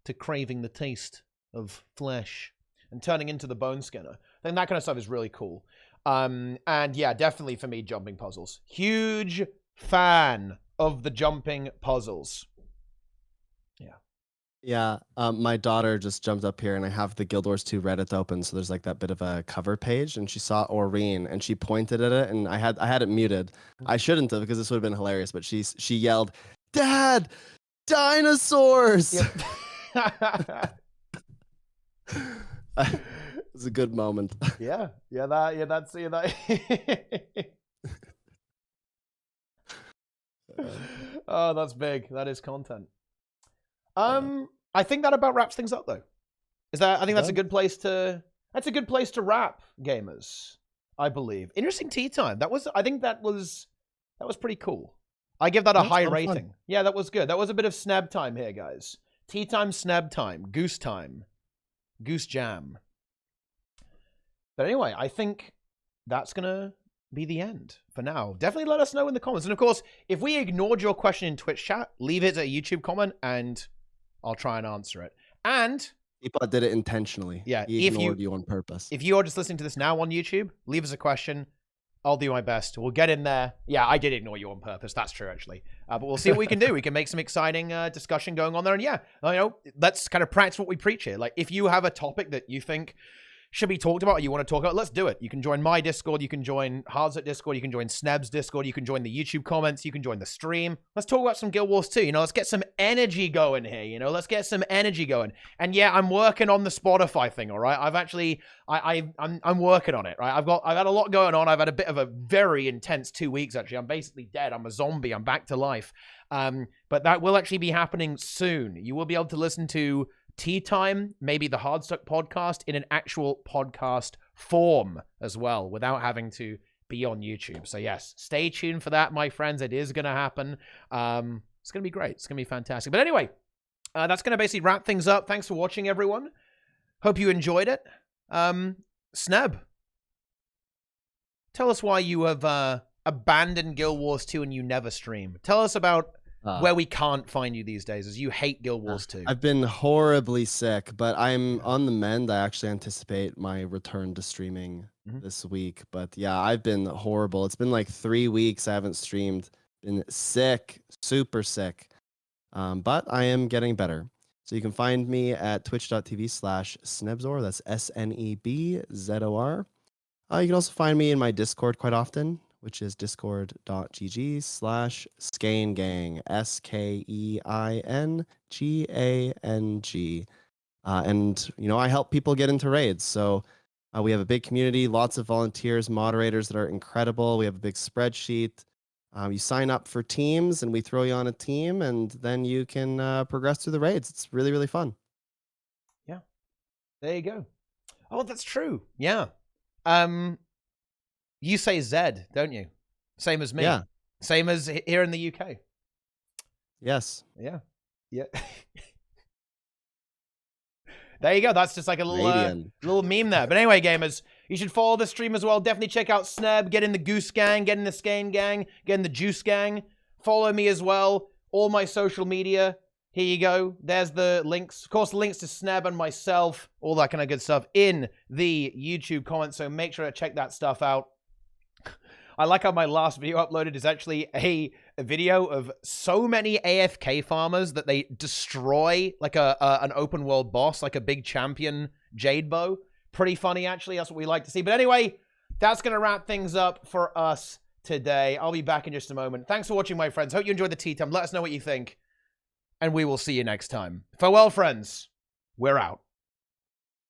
to craving the taste of flesh and turning into the Bone Skinner. I think that kind of stuff is really cool. And yeah, definitely for me, jumping puzzles. Huge fan of the jumping puzzles. Yeah, my daughter just jumped up here, and I have the Guild Wars 2 Reddit open, so there's like that bit of a cover page, and she saw Aurene, and she pointed at it, and I had it muted. I shouldn't have, because this would have been hilarious, but she yelled, "Dad, dinosaurs!" Yep. It was a good moment. That's oh, that's big. That is content. I think that about wraps things up, though. I think that's a good place to wrap, gamers. I believe. Interesting tea time. I think that was pretty cool. I give that a high rating. Fun. Yeah, that was good. That was a bit of Sneb time here, guys. Tea time, Sneb time, goose time, goose jam. But anyway, I think that's gonna be the end for now. Definitely let us know in the comments. And of course, if we ignored your question in Twitch chat, leave it as a YouTube comment and I'll try and answer it. And TeaPot did it intentionally. Yeah, he ignored you on purpose. If you are just listening to this now on YouTube, leave us a question. I'll do my best. We'll get in there. Yeah, I did ignore you on purpose. That's true, actually. But we'll see what we can do. We can make some exciting discussion going on there. And yeah, let's kind of practice what we preach here. Like, if you have a topic that you think should be talked about or you want to talk about, let's do it. You can join my Discord, you can join Hardstuck Discord, you can join Sneb's Discord, you can join the YouTube comments, you can join the stream. Let's talk about some Guild Wars 2. Let's get some energy going here. Let's get some energy going. And yeah, I'm working on the Spotify thing, all right? I've actually I'm working on it, right? I've had a lot going on. I've had a bit of a very intense 2 weeks actually. I'm basically dead. I'm a zombie. I'm back to life. But that will actually be happening soon. You will be able to listen to TeaTime, maybe the Hardstuck podcast, in an actual podcast form as well, without having to be on YouTube. So yes, stay tuned for that, my friends. It is going to happen. It's going to be great. It's going to be fantastic. But anyway, that's going to basically wrap things up. Thanks for watching, everyone. Hope you enjoyed it. Sneb, tell us why you have abandoned Guild Wars 2 and you never stream. Tell us about where we can't find you these days, as you hate Guild Wars 2. I've been horribly sick, but I'm on the mend. I actually anticipate my return to streaming this week. But yeah, I've been horrible. It's been like 3 weeks I haven't streamed. Been sick, super sick. But I am getting better. So you can find me at twitch.tv/Snebzor. That's SNEBZOR. You can also find me in my Discord quite often, which is discord.gg/Skeingang, SKEINGANG. And, I help people get into raids. So we have a big community, lots of volunteers, moderators that are incredible. We have a big spreadsheet. You sign up for teams and we throw you on a team, and then you can progress through the raids. It's really, really fun. Yeah. There you go. Oh, that's true. Yeah. You say Zed, don't you? Same as me. Yeah. Same as here in the UK. Yes. Yeah. Yeah. There you go. That's just like a little meme there. But anyway, gamers, you should follow the stream as well. Definitely check out Sneb. Get in the Goose Gang. Get in the Skein Gang. Get in the Juice Gang. Follow me as well. All my social media. Here you go. There's the links. Of course, links to Sneb and myself. All that kind of good stuff in the YouTube comments. So make sure to check that stuff out. I like how my last video uploaded is actually a video of so many AFK farmers that they destroy like an open world boss, like a big champion Jade Bow. Pretty funny, actually. That's what we like to see. But anyway, that's going to wrap things up for us today. I'll be back in just a moment. Thanks for watching, my friends. Hope you enjoyed the TeaTime. Let us know what you think, and we will see you next time. Farewell, friends. We're out.